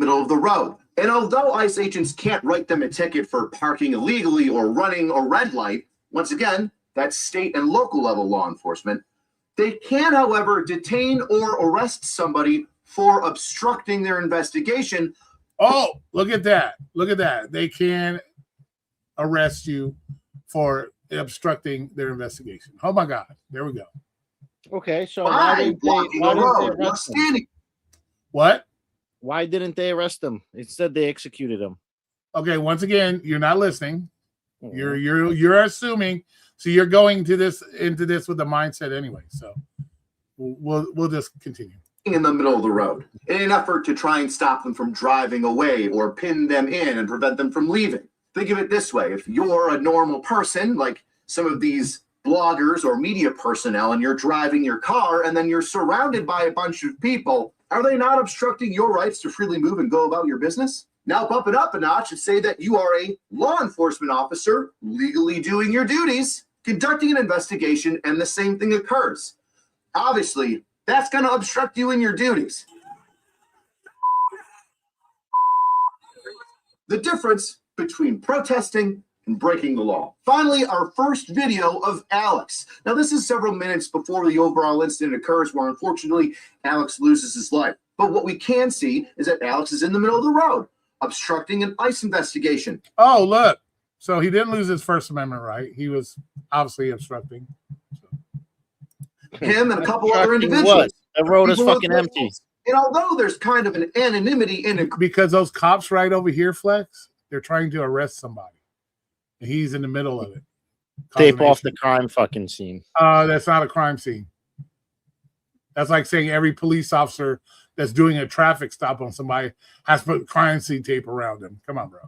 Middle of the road. And although ICE agents can't write them a ticket for parking illegally or running a red light, once again, that's state and local level law enforcement, they can, however, detain or arrest somebody for obstructing their investigation. Oh, look at that. Look at that. They can arrest you for obstructing their investigation. Oh my God. There we go. Okay, so why didn't they arrest him? What? Why didn't they arrest him? Instead, they executed him. Okay, once again, you're not listening. You're assuming. So you're going into this with the mindset anyway. So we'll just continue. In the middle of the road in an effort to try and stop them from driving away or pin them in and prevent them from leaving. Think of it this way. If you're a normal person, like some of these bloggers or media personnel, and you're driving your car and then you're surrounded by a bunch of people, are they not obstructing your rights to freely move and go about your business? Now bump it up a notch and say that you are a law enforcement officer legally doing your duties, conducting an investigation, and the same thing occurs. Obviously, that's going to obstruct you in your duties. The difference between protesting and breaking the law. Finally, our first video of Alex. Now, this is several minutes before the overall incident occurs where, unfortunately, Alex loses his life. But what we can see is that Alex is in the middle of the road, obstructing an ICE investigation. Oh, look. So he didn't lose his First Amendment right. He was obviously obstructing. Him and a couple other individuals. What? The road is fucking empty. And although there's kind of an anonymity in it. Because those cops right over here, Flex, they're trying to arrest somebody. And he's in the middle of it. Tape off the crime fucking scene. That's not a crime scene. That's like saying every police officer that's doing a traffic stop on somebody has to put crime scene tape around him. Come on, bro.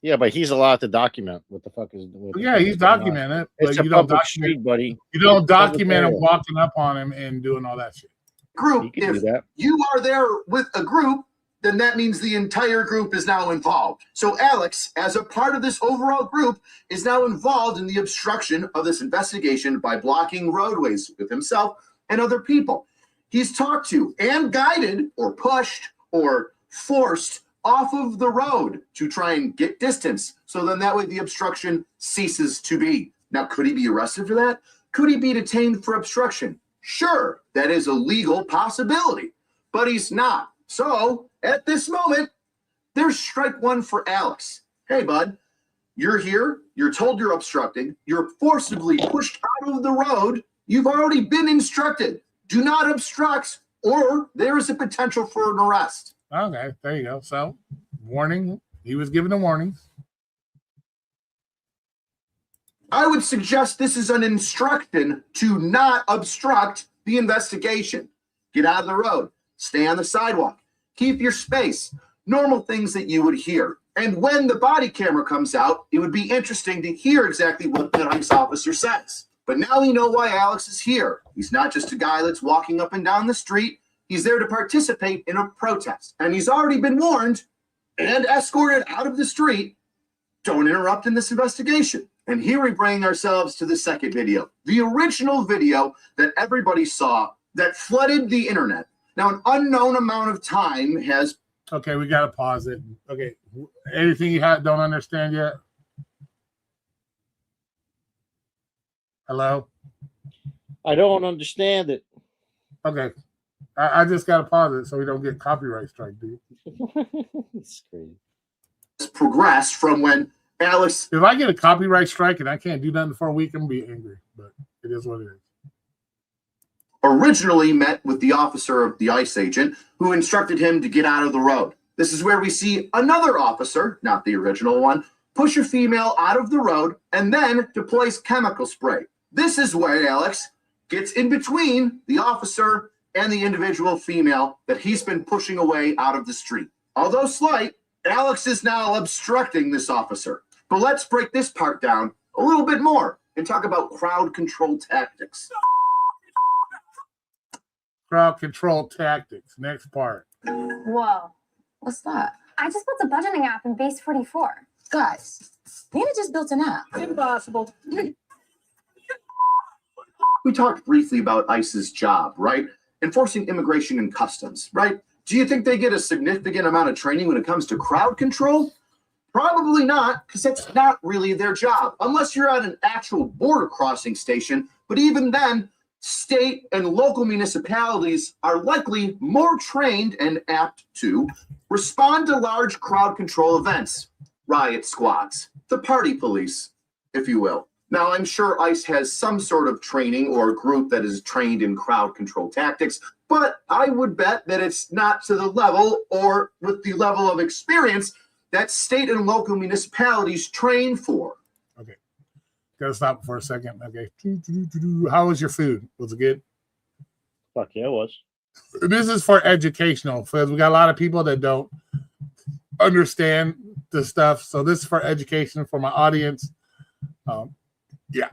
Yeah, but he's allowed to document what the fuck is. Yeah, he's documenting it. It's but a public street, buddy. You don't document him walking up on him and doing all that shit. Group, if you are there with a group, then that means the entire group is now involved. So Alex, as a part of this overall group, is now involved in the obstruction of this investigation by blocking roadways with himself and other people. He's talked to and guided or pushed or forced off of the road to try and get distance. So then that way the obstruction ceases to be. Now, could he be arrested for that? Could he be detained for obstruction? Sure, that is a legal possibility, but he's not. So at this moment, there's strike one for Alex. Hey, bud, you're here. You're told you're obstructing. You're forcibly pushed out of the road. You've already been instructed. Do not obstruct, or there is a potential for an arrest. Okay, there you go. So, warning. He was given the warnings. I would suggest this is an instruction to not obstruct the investigation. Get out of the road. Stay on the sidewalk. Keep your space. Normal things that you would hear. And when the body camera comes out, it would be interesting to hear exactly what the ICE officer says. But now we know why Alex is here. He's not just a guy that's walking up and down the street. He's there to participate in a protest. And he's already been warned and escorted out of the street. Don't interrupt in this investigation. And here we bring ourselves to the second video. The original video that everybody saw that flooded the internet. Now, an unknown amount of time has... Okay, we got to pause it. Okay, anything you don't understand yet? Hello? I don't understand it. Okay. I just got to pause it so we don't get copyright strike, dude. It's crazy. Progressed from when Alex... If I get a copyright strike and I can't do nothing for a week, I'm going to be angry. But it is what it is. Originally met with the officer of the ICE agent who instructed him to get out of the road. This is where we see another officer, not the original one, push a female out of the road and then deploys chemical spray. This is where Alex gets in between the officer and the individual female that he's been pushing away out of the street. Although slight, Alex is now obstructing this officer. But let's break this part down a little bit more and talk about crowd control tactics. Crowd control tactics. Next part. Whoa. What's that? I just built a budgeting app in Base 44. Guys, Nina just built an app. Impossible. We talked briefly about ICE's job, right? Enforcing immigration and customs, right? Do you think they get a significant amount of training when it comes to crowd control? Probably not, because that's not really their job, unless you're at an actual border crossing station. But even then, state and local municipalities are likely more trained and apt to respond to large crowd control events, riot squads. the party police, if you will. Now, I'm sure ICE has some sort of training or group that is trained in crowd control tactics, but I would bet that it's not to the level or with the level of experience that state and local municipalities train for. Okay. Gotta stop for a second. Okay. How was your food? Was it good? Fuck yeah, it was. This is for educational, because we got a lot of people that don't understand the stuff. So this is for education for my audience. Yeah.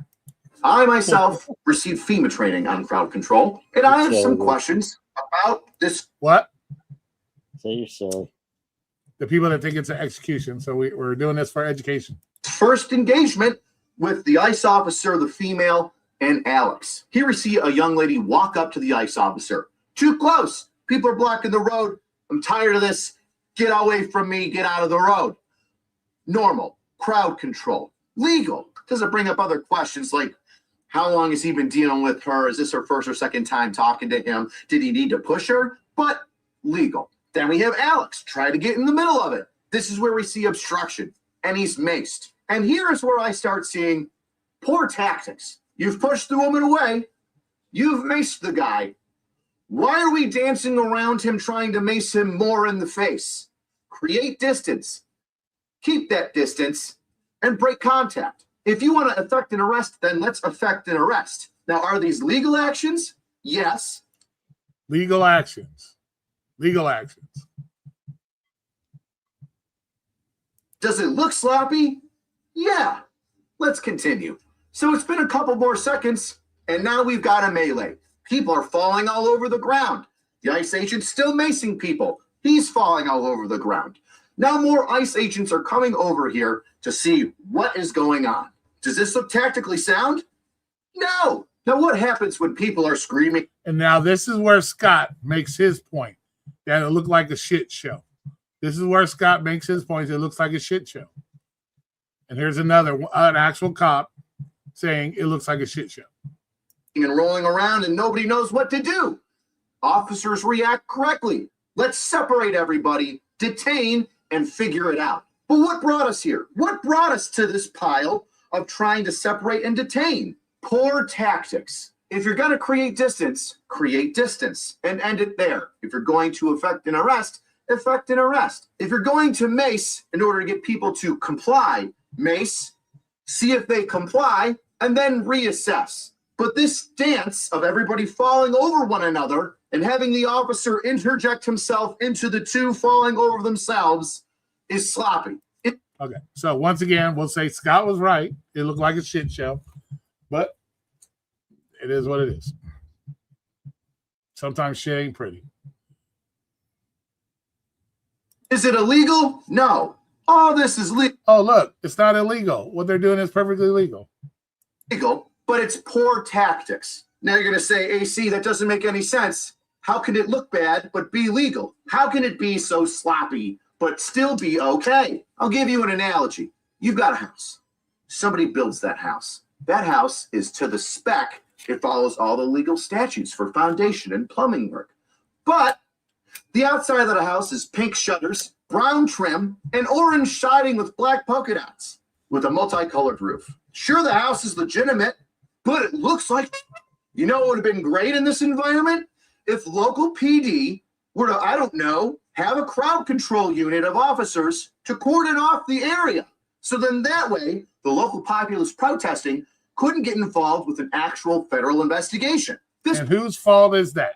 I myself received FEMA training on crowd control, and I have some questions about this. What? Say you're silly. The people that think it's an execution. So we're doing this for education. First engagement with the ICE officer, the female, and Alex. Here we see a young lady walk up to the ICE officer. Too close. People are blocking the road. I'm tired of this. Get away from me. Get out of the road. Normal. Crowd control. Legal. Does it bring up other questions like how long has he been dealing with her? Is this her first or second time talking to him? Did he need to push her? But legal. Then we have Alex try to get in the middle of it. This is where we see obstruction, and he's maced. And here is where I start seeing poor tactics. You've pushed the woman away. You've maced the guy. Why are we dancing around him trying to mace him more in the face? Create distance. Keep that distance and break contact. If you want to effect an arrest, then let's effect an arrest. Now, are these legal actions? Yes. Legal actions. Legal actions. Does it look sloppy? Yeah. Let's continue. So it's been a couple more seconds, and now we've got a melee. People are falling all over the ground. The ICE agent's still macing people. He's falling all over the ground. Now more ICE agents are coming over here to see what is going on. Does this look tactically sound? No. Now what happens when people are screaming? And now this is where Scott makes his point that it looked like a shit show. This is where Scott makes his point. It looks like a shit show. And here's another, an actual cop saying it looks like a shit show. And rolling around and nobody knows what to do. Officers react correctly. Let's separate everybody, detain, and figure it out. But what brought us here? What brought us to this pile of trying to separate and detain? Poor tactics. If you're going to create distance and end it there. If you're going to effect an arrest. If you're going to mace in order to get people to comply, mace, see if they comply, and then reassess. But this dance of everybody falling over one another and having the officer interject himself into the two falling over themselves is sloppy. Okay, so once again, we'll say Scott was right. It looked like a shit show, but it is what it is. Sometimes shit ain't pretty. Is it illegal? No. All this is legal. Oh, look, it's not illegal. What they're doing is perfectly legal. Legal, but it's poor tactics. Now you're going to say, AC, that doesn't make any sense. How can it look bad but be legal? How can it be so sloppy but still be okay? I'll give you an analogy. You've got a house. Somebody builds that house. That house is to the spec. It follows all the legal statutes for foundation and plumbing work. But the outside of the house is pink shutters, brown trim, and orange siding with black polka dots with a multicolored roof. Sure, the house is legitimate, but it looks like, you know what would have been great in this environment? If local PD were to, I don't know, have a crowd control unit of officers to cordon off the area. So then that way, the local populace protesting couldn't get involved with an actual federal investigation. And whose fault is that?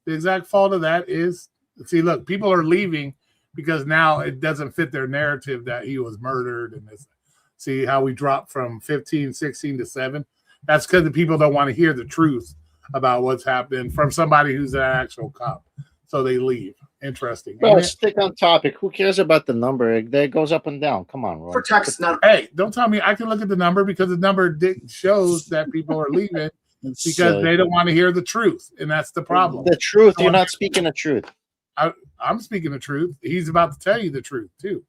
The exact fault of that is, see, look, people are leaving because now it doesn't fit their narrative that he was murdered. And this, see how we dropped from 15, 16 to 7? That's because the people don't want to hear the truth about what's happening from somebody who's an actual cop. So they leave. Interesting. Well, stick on topic. Who cares about the number? That goes up and down. Come on, Roy. For text, not. Hey, don't tell me I can look at the number because the number shows that people are leaving because they don't want to hear the truth, and that's the problem. The truth. You're not speaking the truth. I'm speaking the truth. He's about to tell you the truth too.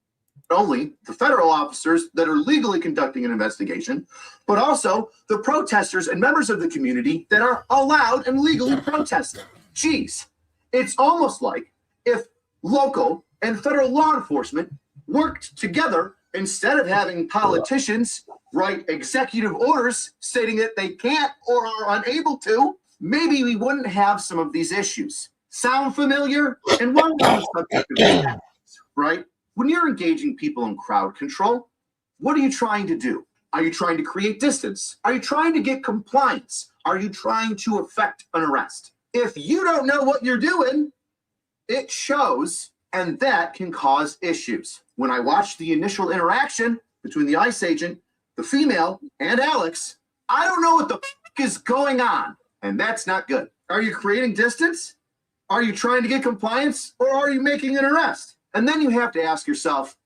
Only the federal officers that are legally conducting an investigation, but also the protesters and members of the community that are allowed and legally protesting. Geez, it's almost like if local and federal law enforcement worked together instead of having politicians write executive orders stating that they can't or are unable to, maybe we wouldn't have some of these issues. Sound familiar? And while we're on the subject of these, right? When you're engaging people in crowd control, what are you trying to do? Are you trying to create distance? Are you trying to get compliance? Are you trying to effect an arrest? If you don't know what you're doing, it shows, and that can cause issues. When I watched the initial interaction between the ICE agent, the female, and Alex, I don't know what the f is going on, and that's not good. Are you creating distance? Are you trying to get compliance, or are you making an arrest? And then you have to ask yourself,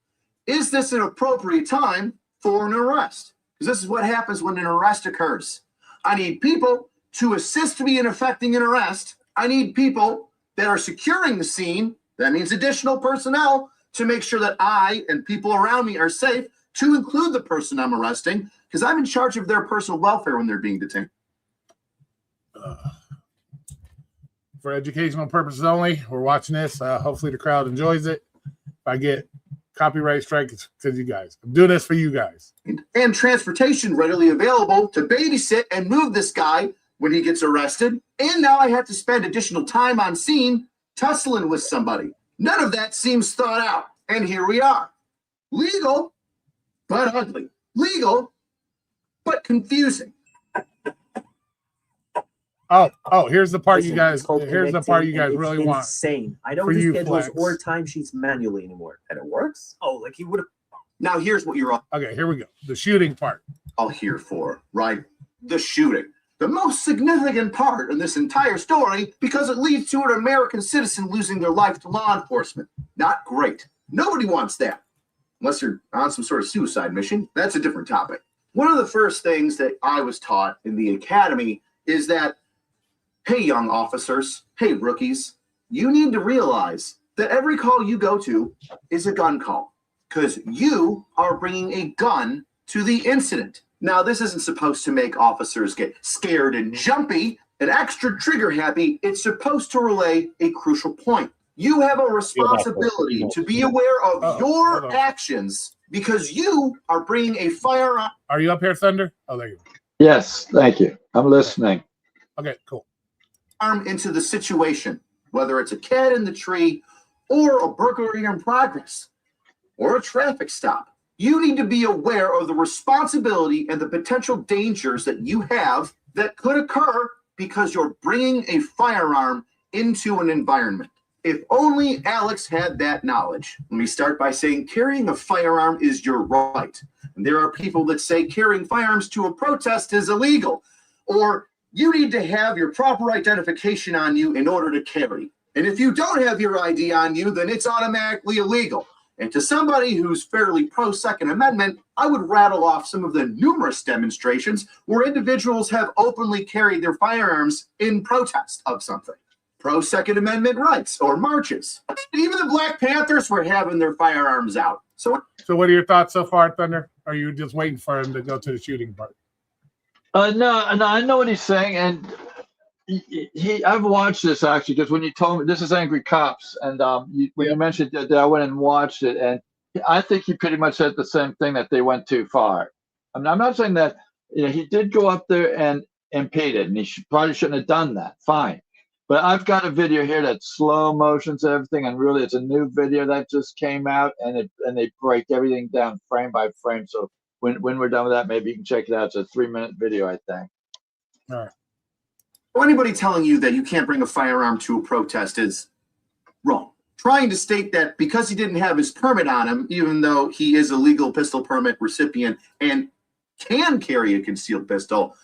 is this an appropriate time for an arrest? Because this is what happens when an arrest occurs. I need people to assist me in effecting an arrest. I need people that are securing the scene. That means additional personnel to make sure that I and people around me are safe, to include the person I'm arresting, because I'm in charge of their personal welfare when they're being detained. For educational purposes only, we're watching this. Hopefully the crowd enjoys it. If I get copyright strike, it's because you guys. I'm doing this for you guys. And transportation readily available to babysit and move this guy when he gets arrested. And now I have to spend additional time on scene tussling with somebody. None of that seems thought out. And here we are. Legal, but ugly. Legal, but confusing. Oh, here's the part you guys. Here's the part you guys really want. Insane. I don't do schedules or timesheets manually anymore, and it works. Oh, like he would have. Now here's what you're all. Okay, here we go. The shooting part. All here for, right? The shooting. The most significant part in this entire story, because it leads to an American citizen losing their life to law enforcement. Not great. Nobody wants that. Unless you're on some sort of suicide mission. That's a different topic. One of the first things that I was taught in the academy is that, hey, young officers, hey, rookies, you need to realize that every call you go to is a gun call, because you are bringing a gun to the incident. Now, this isn't supposed to make officers get scared and jumpy and extra trigger happy. It's supposed to relay a crucial point. You have a responsibility to be aware of your actions, because you are bringing a firearm. Are you up here, Thunder? Oh, there you go. Yes, thank you. I'm listening. Okay, cool. Arm into the situation, whether it's a cat in the tree or a burglary in progress or a traffic stop. You need to be aware of the responsibility and the potential dangers that you have that could occur because you're bringing a firearm into an environment. If only Alex had that knowledge. Let me start by saying carrying a firearm is your right. And there are people that say carrying firearms to a protest is illegal, or you need to have your proper identification on you in order to carry. And if you don't have your ID on you, then it's automatically illegal. And to somebody who's fairly pro-Second Amendment, I would rattle off some of the numerous demonstrations where individuals have openly carried their firearms in protest of something. Pro-Second Amendment rights or marches. Even the Black Panthers were having their firearms out. So what are your thoughts so far, Thunder? Or are you just waiting for him to go to the shooting part? No, I know what he's saying, and I've watched this actually, because when you told me this is Angry Cops, and when you mentioned that, I went and watched it, and I think he pretty much said the same thing, that they went too far. I mean, I'm not saying that he did go up there and impede it, and he probably shouldn't have done that. Fine, but I've got a video here that's slow motions and everything, and really it's a new video that just came out, and they break everything down frame by frame. So when we're done with that, maybe you can check it out. It's a 3-minute video, I think. All right. Well, anybody telling you that you can't bring a firearm to a protest is wrong. Trying to state that because he didn't have his permit on him, even though he is a legal pistol permit recipient and can carry a concealed pistol,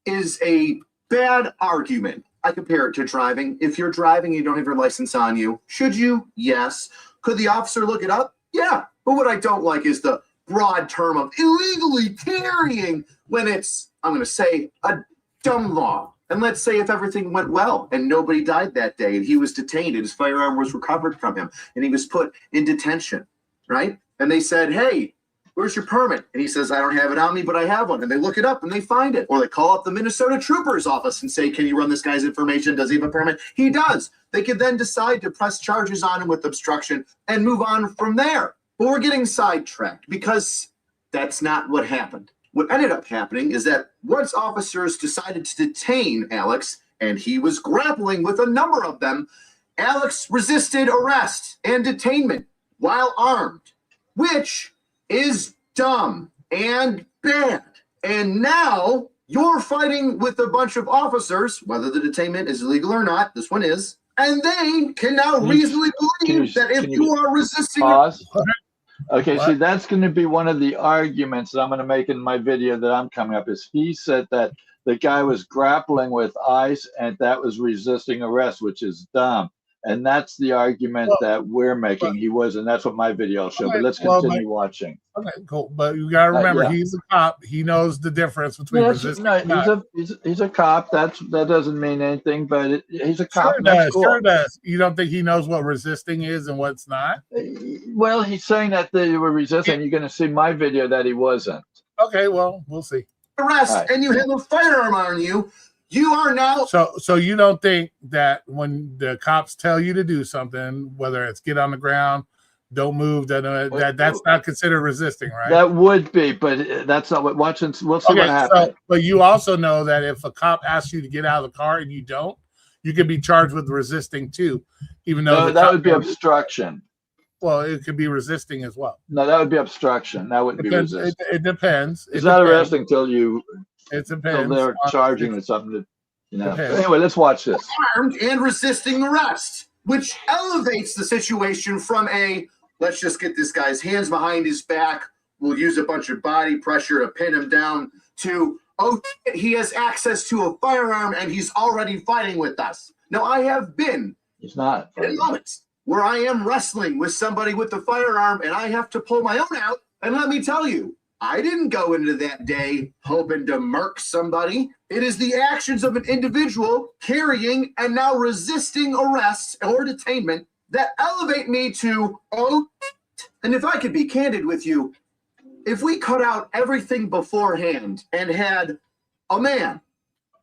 is a bad argument. I compare it to driving. If you're driving and you don't have your license on you, should you? Yes. Could the officer look it up? Yeah. But what I don't like is the broad term of illegally carrying when it's, I'm going to say, a dumb law. And let's say if everything went well and nobody died that day and he was detained and his firearm was recovered from him and he was put in detention, right? And they said, hey, where's your permit? And he says, I don't have it on me, but I have one. And they look it up and they find it. Or they call up the Minnesota Trooper's office and say, can you run this guy's information? Does he have a permit? He does. They could then decide to press charges on him with obstruction and move on from there. But we're getting sidetracked because that's not what happened. What ended up happening is that once officers decided to detain Alex, and he was grappling with a number of them, Alex resisted arrest and detainment while armed, which is dumb and bad. And now you're fighting with a bunch of officers, whether the detainment is illegal or not, this one is, and they can now reasonably believe that if you are resisting... Pause. Okay, see, that's going to be one of the arguments that I'm going to make in my video that I'm coming up, is he said that the guy was grappling with ICE and that was resisting arrest, which is dumb. And that's the argument that we're making. He was, and that's what my video will show. Okay, but let's continue watching. Okay, cool. But you got to remember, yeah. he's a cop. He knows the difference between resisting and not. He's a cop. That doesn't mean anything, but he's a cop. Sure does. Cool. Sure does. You don't think he knows what resisting is and what's not? Well, he's saying that they were resisting. You're going to see my video that he wasn't. Okay, well, we'll see. Arrest, right. And you have a firearm on you. You are now. So you don't think that when the cops tell you to do something, whether it's get on the ground, don't move, that's not considered resisting, right? That would be, but that's not what. We'll see what happens. But you also know that if a cop asks you to get out of the car and you don't, you could be charged with resisting too, even though that would be obstruction. Well, it could be resisting as well. No, that would be obstruction. That wouldn't be resisting. It depends. It's not arresting till you. It depends. Till they're charging with something that, you know. Anyway, let's watch this. Armed and resisting arrest, which elevates the situation from a let's just get this guy's hands behind his back, we'll use a bunch of body pressure to pin him down, to he has access to a firearm and he's already fighting with us. Now I have been in moments where I am wrestling with somebody with the firearm and I have to pull my own out. And let me tell you, I didn't go into that day hoping to murk somebody. It is the actions of an individual carrying and now resisting arrest or detainment that elevate me to, and if I could be candid with you, if we cut out everything beforehand and had a man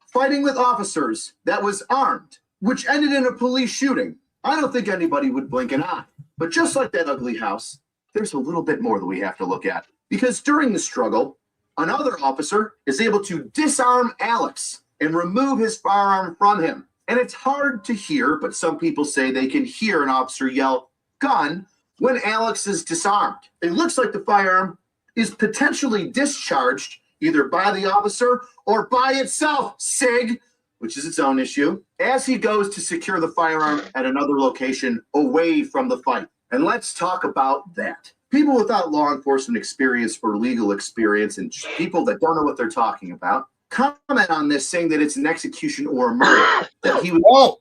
fighting with officers that was armed, which ended in a police shooting, I don't think anybody would blink an eye. But just like that ugly house, there's a little bit more that we have to look at. Because during the struggle, another officer is able to disarm Alex and remove his firearm from him. And it's hard to hear, but some people say they can hear an officer yell, "Gun," when Alex is disarmed. It looks like the firearm is potentially discharged either by the officer or by itself, SIG, which is its own issue, as he goes to secure the firearm at another location away from the fight. And let's talk about that. People without law enforcement experience or legal experience and people that don't know what they're talking about comment on this saying that it's an execution or a murder. That he was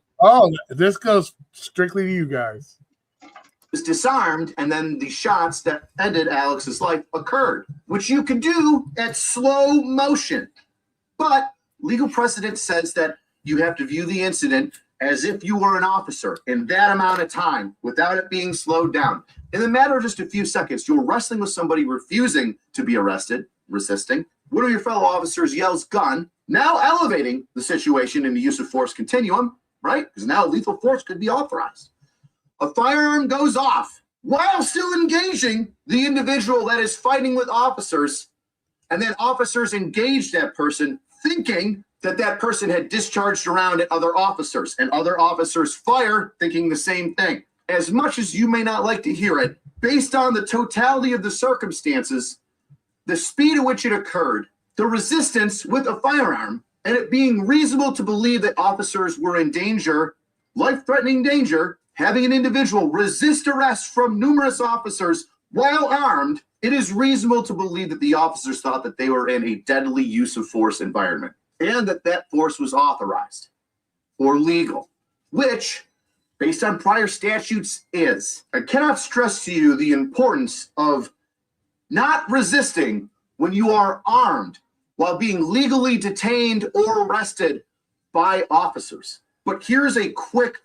this goes strictly to you guys. Was disarmed, and then the shots that ended Alex's life occurred, which you can do at slow motion. But legal precedent says that you have to view the incident as if you were an officer in that amount of time without it being slowed down. In the matter of just a few seconds, you're wrestling with somebody refusing to be arrested, resisting. One of your fellow officers yells "gun," now elevating the situation in the use of force continuum, right? Because now lethal force could be authorized. A firearm goes off while still engaging the individual that is fighting with officers, and then officers engage that person thinking that that person had discharged around at other officers, and other officers fire thinking the same thing. As much as you may not like to hear it, based on the totality of the circumstances, the speed at which it occurred, the resistance with a firearm, and it being reasonable to believe that officers were in danger, life-threatening danger, having an individual resist arrest from numerous officers while armed, it is reasonable to believe that the officers thought that they were in a deadly use of force environment and that that force was authorized or legal, which, based on prior statutes, is. I cannot stress to you the importance of not resisting when you are armed while being legally detained or arrested by officers. But here's a quick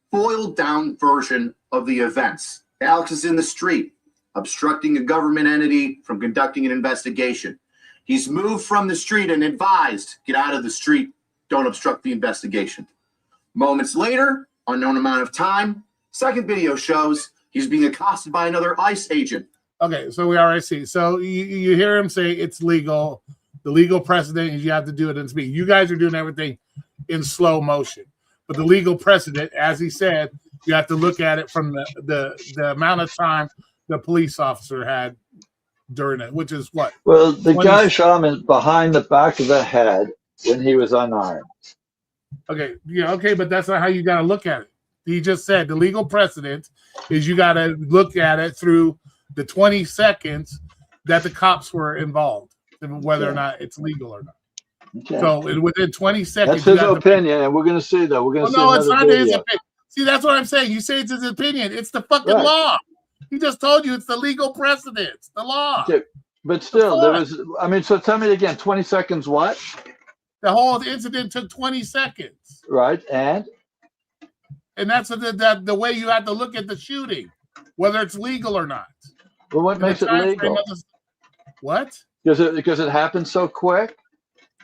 boiled down version of the events. Alex is in the street, obstructing a government entity from conducting an investigation. He's moved from the street and advised, get out of the street, don't obstruct the investigation. Moments later, unknown amount of time, second video shows he's being accosted by another ICE agent. Okay, so we already see. So you hear him say it's legal. The legal precedent is you have to do it in speed. You guys are doing everything in slow motion. But the legal precedent, as he said, you have to look at it from the amount of time the police officer had during it, which is what? Well, the guy shot him behind the back of the head when he was unarmed. Okay, yeah, okay, but that's not how you got to look at it. He just said the legal precedent is you got to look at it through the 20 seconds that the cops were involved, whether or not it's legal or not. Okay. So within 20 seconds, that's his opinion, and we're going to see though. We're going to see no, it's not video. his opinion. See, that's what I'm saying. You say it's his opinion. It's the fucking law. He just told you it's the legal precedent. It's the law. Okay. But still, there was. I mean, so tell me again. 20 seconds. What? The whole incident took 20 seconds. Right, and that's the way you have to look at the shooting, whether it's legal or not. Well, what makes it legal? What? Because it happened so quick.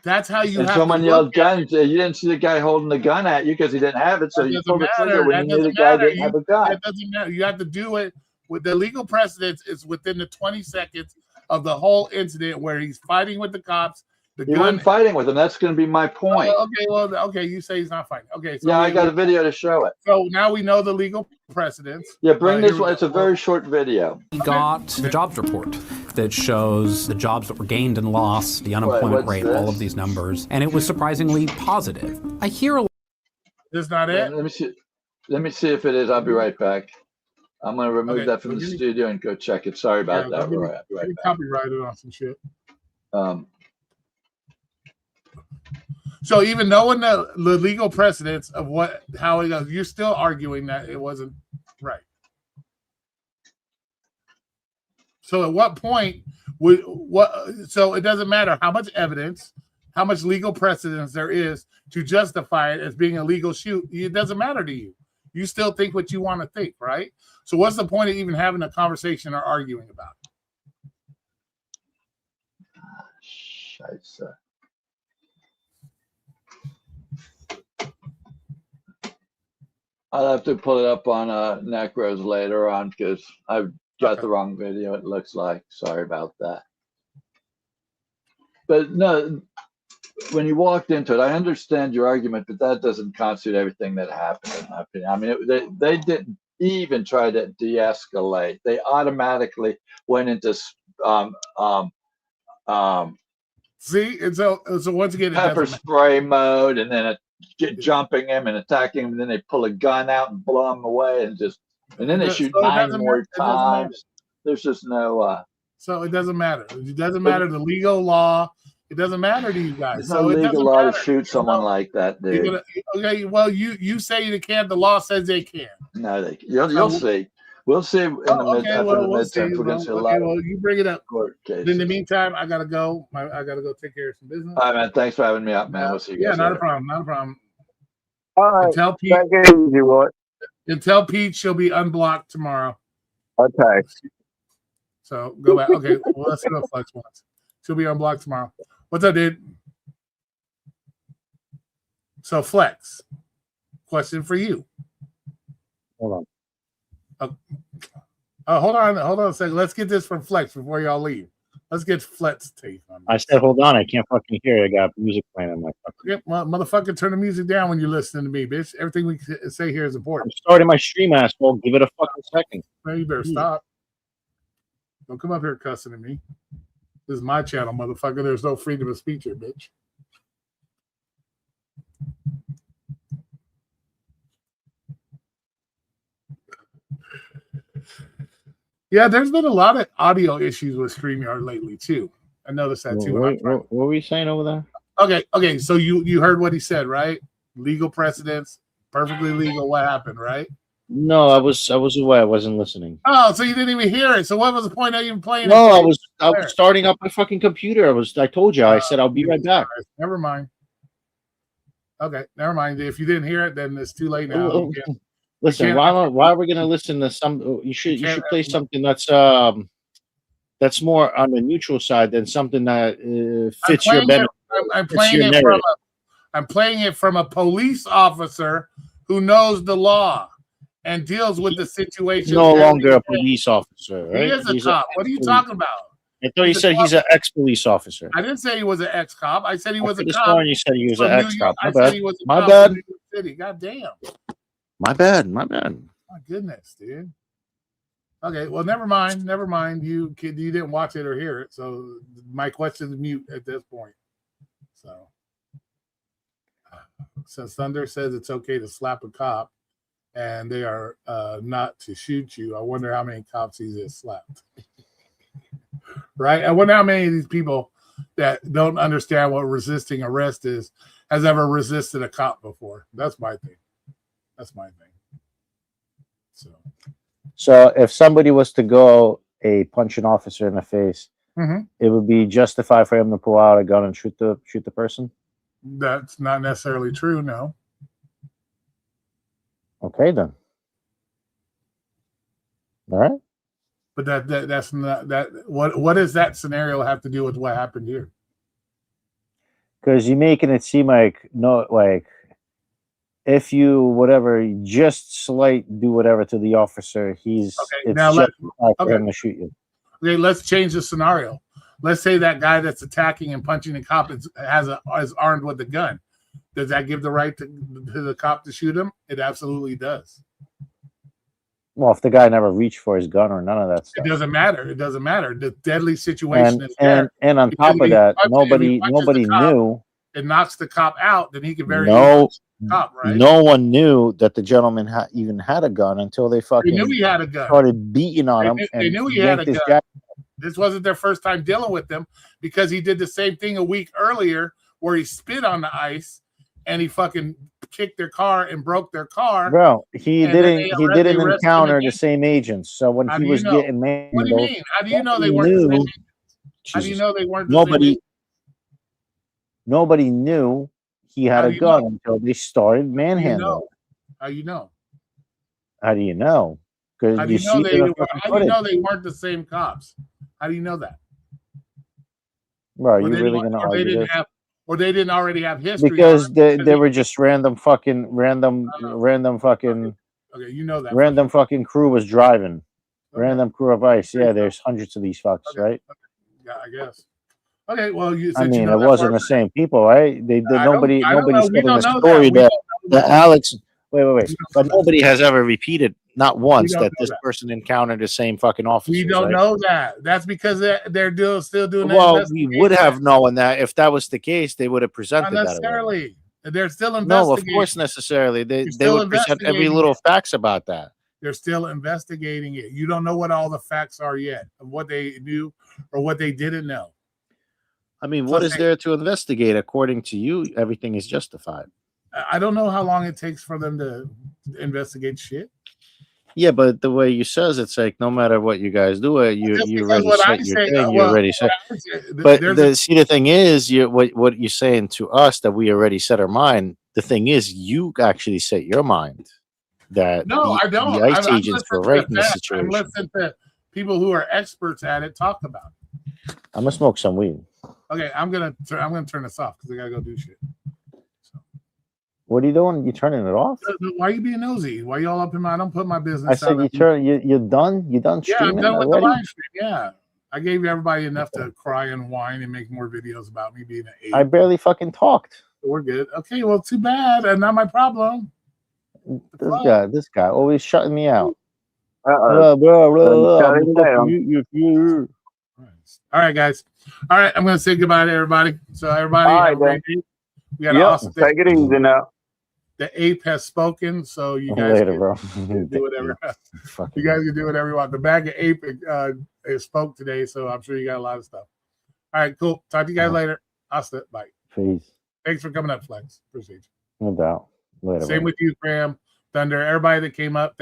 That's how you. And have someone to yelled gun. You didn't see the guy holding the gun at you because he didn't have it, so you pulled the trigger when you knew the guy didn't have a gun. That doesn't matter. You have to do it with the legal precedence. Is within the 20 seconds of the whole incident where he's fighting with the cops. He wasn't fighting with him. That's going to be my point. Okay. You say he's not fighting. Okay. So yeah, I got a video to show it. So now we know the legal precedence. Yeah, bring this one. It's a very short video. We got the jobs report that shows the jobs that were gained and lost, the unemployment rate, all of these numbers, and it was surprisingly positive. I hear a. That's not it. Let me see. Let me see if it is. I'll be right back. I'm going to remove that from the studio and go check it. Sorry about that. I'll be right back. Copyrighted on some shit. So even knowing the legal precedence of how it goes, you're still arguing that it wasn't right. So at what point so it doesn't matter how much evidence, how much legal precedence there is to justify it as being a legal shoot. It doesn't matter to you. You still think what you want to think, right? So what's the point of even having a conversation or arguing about it? Scheiße. I'll have to pull it up on Necros later on because I've got the wrong video, it looks like. Sorry about that. But no, when you walked into it, I understand your argument, but that doesn't constitute everything that happened, in my opinion. I mean, they didn't even try to de-escalate. They automatically went into see, and so once again, pepper spray mode, and then jumping him and attacking him, and then they pull a gun out and blow him away, and then they shoot 9 more times. There's just no. So it doesn't matter. It doesn't matter the legal law. It doesn't matter to you guys. It's no legal law to shoot someone like that, dude. Okay, well, you say they can. The law says they can. No, they. You'll see. We'll see in the midterms. We're going to see a lot. Well, you bring it up. Court cases. In the meantime, I gotta go. I gotta go take care of some business. All right, man. Thanks for having me up, man. We'll see you guys. Yeah, not a problem. Not a problem. All right. Tell Pete she'll be unblocked tomorrow. Okay. So go back. Okay, well, let's go Flex once. She'll be unblocked tomorrow. What's up, dude? So Flex, question for you. Hold on. Hold on a second. Let's get this from Flex before y'all leave. Let's get Flex take on this. I said, hold on. I can't fucking hear. I got music playing on my fucking. Yep, motherfucker, turn the music down when you're listening to me, bitch. Everything we say here is important. I'm starting my stream, asshole. Give it a fucking second. Man, you better stop. Don't come up here cussing at me. This is my channel, motherfucker. There's no freedom of speech here, bitch. Yeah, there's been a lot of audio issues with StreamYard lately, too. I noticed that, too. What were we saying over there? Okay. So you heard what he said, right? Legal precedents, perfectly legal. What happened, right? No, I was away. I wasn't listening. Oh, so you didn't even hear it. So what was the point of even playing? No, I was starting up my fucking computer. I told you. I said I'll be right back. Never mind. Okay, never mind. If you didn't hear it, then it's too late now. Listen, why are we gonna listen to some? You should play something that's more on the neutral side than something that fits your benefit. I'm playing it from a police officer who knows the law. and deals with the situation. No longer a police officer, right? He is a He's cop. What are you talking about? I thought you said he's an ex-police officer. I didn't say he was an ex-cop. I said he was a This cop. morning you said he was an ex-cop. I said he was a My cop bad. from New York City. God damn. My bad. My bad. My goodness, dude. Okay, well, never mind. Never mind. You didn't watch it or hear it, so my question's mute at this point. So Thunder says it's okay to slap a cop, and they are not to shoot you. I wonder how many cops he's just slapped. Right? I wonder how many of these people that don't understand what resisting arrest is has ever resisted a cop before. That's my thing. So if somebody was to go punch an officer in the face, it would be justified for him to pull out a gun and shoot the person? That's not necessarily true, no. Okay, then. All right. But that's not that. What does that scenario have to do with what happened here? Because you're making it seem like if you just do whatever to the officer, it's justified for him to shoot you. Okay, let's change the scenario. Let's say that guy that's attacking and punching the cop is armed with a gun. Does that give the right to the cop to shoot him? It absolutely does. Well, if the guy never reached for his gun or none of that stuff, it doesn't matter. It doesn't matter. The deadly situation is there. And on top of that, nobody knew. It knocks the cop out. Then he can very cop, right? No one knew that the gentleman even had a gun until they fucking knew he had a gun. Started beating on him. They knew he had a gun. This wasn't their first time dealing with him because he did the same thing a week earlier where he spit on the ice and he fucking kicked their car and broke their car. Bro, he didn't encounter the same agents. So when he was getting mad, what do you mean? How do you know they weren't the same agents? How do you know they weren't the same agents? Nobody knew he had a gun until they started manhandling. How do you know? How do you know? Because how do you know they weren't the same cops? How do you know that? Bro, you really gonna argue this? Or they didn't already have history because they were just random fucking okay, you know that random fucking crew was driving. Random crew of ICE. Yeah, there's hundreds of these fucks, right? Yeah, I guess. Okay, well, it wasn't the same people, right? Nobody's telling the story that Alex. Wait. But nobody has ever repeated, not once, that this person encountered the same fucking officer. We don't know that. That's because they're still doing that. Well, we would have known that if that was the case. They would have presented that. Not necessarily. They're still investigating. No, of course, necessarily. They would present every little facts about that. They're still investigating it. You don't know what all the facts are yet of what they knew or what they didn't know. I mean, what is there to investigate? According to you, everything is justified. I don't know how long it takes for them to investigate shit. Yeah, but the way you says it's like no matter what you guys do, you already set your thing. You already set. But the thing is, what you're saying to us that we already set our mind. The thing is, you actually set your mind that I don't. The ICE agents were right in this situation. I'm listening to people who are experts at it talk about it. I'm gonna smoke some weed. Okay, I'm gonna turn this off because I gotta go do shit. What are you doing? You turning it off? Why are you being nosy? Why you all up in my? I don't put my business. I said you're done. You done streaming? Yeah, I'm done with already? the live stream. Yeah, I gave everybody enough to cry and whine and make more videos about me being an ape. I barely fucking talked. We're good. Okay, well, too bad, and not my problem. This guy always shutting me out. All right, guys. All right, I'm gonna say goodbye to everybody. So everybody, we got an awesome take it easy now. The ape has spoken, so you guys can do whatever. You guys can do whatever you want. The bag of ape spoke today, so I'm sure you got a lot of stuff. All right, cool. Talk to you guys later. Hasta. Bye. Peace. Thanks for coming up, Flex. Appreciate you. No doubt. Later. Same with you, Graham, Thunder, everybody that came up.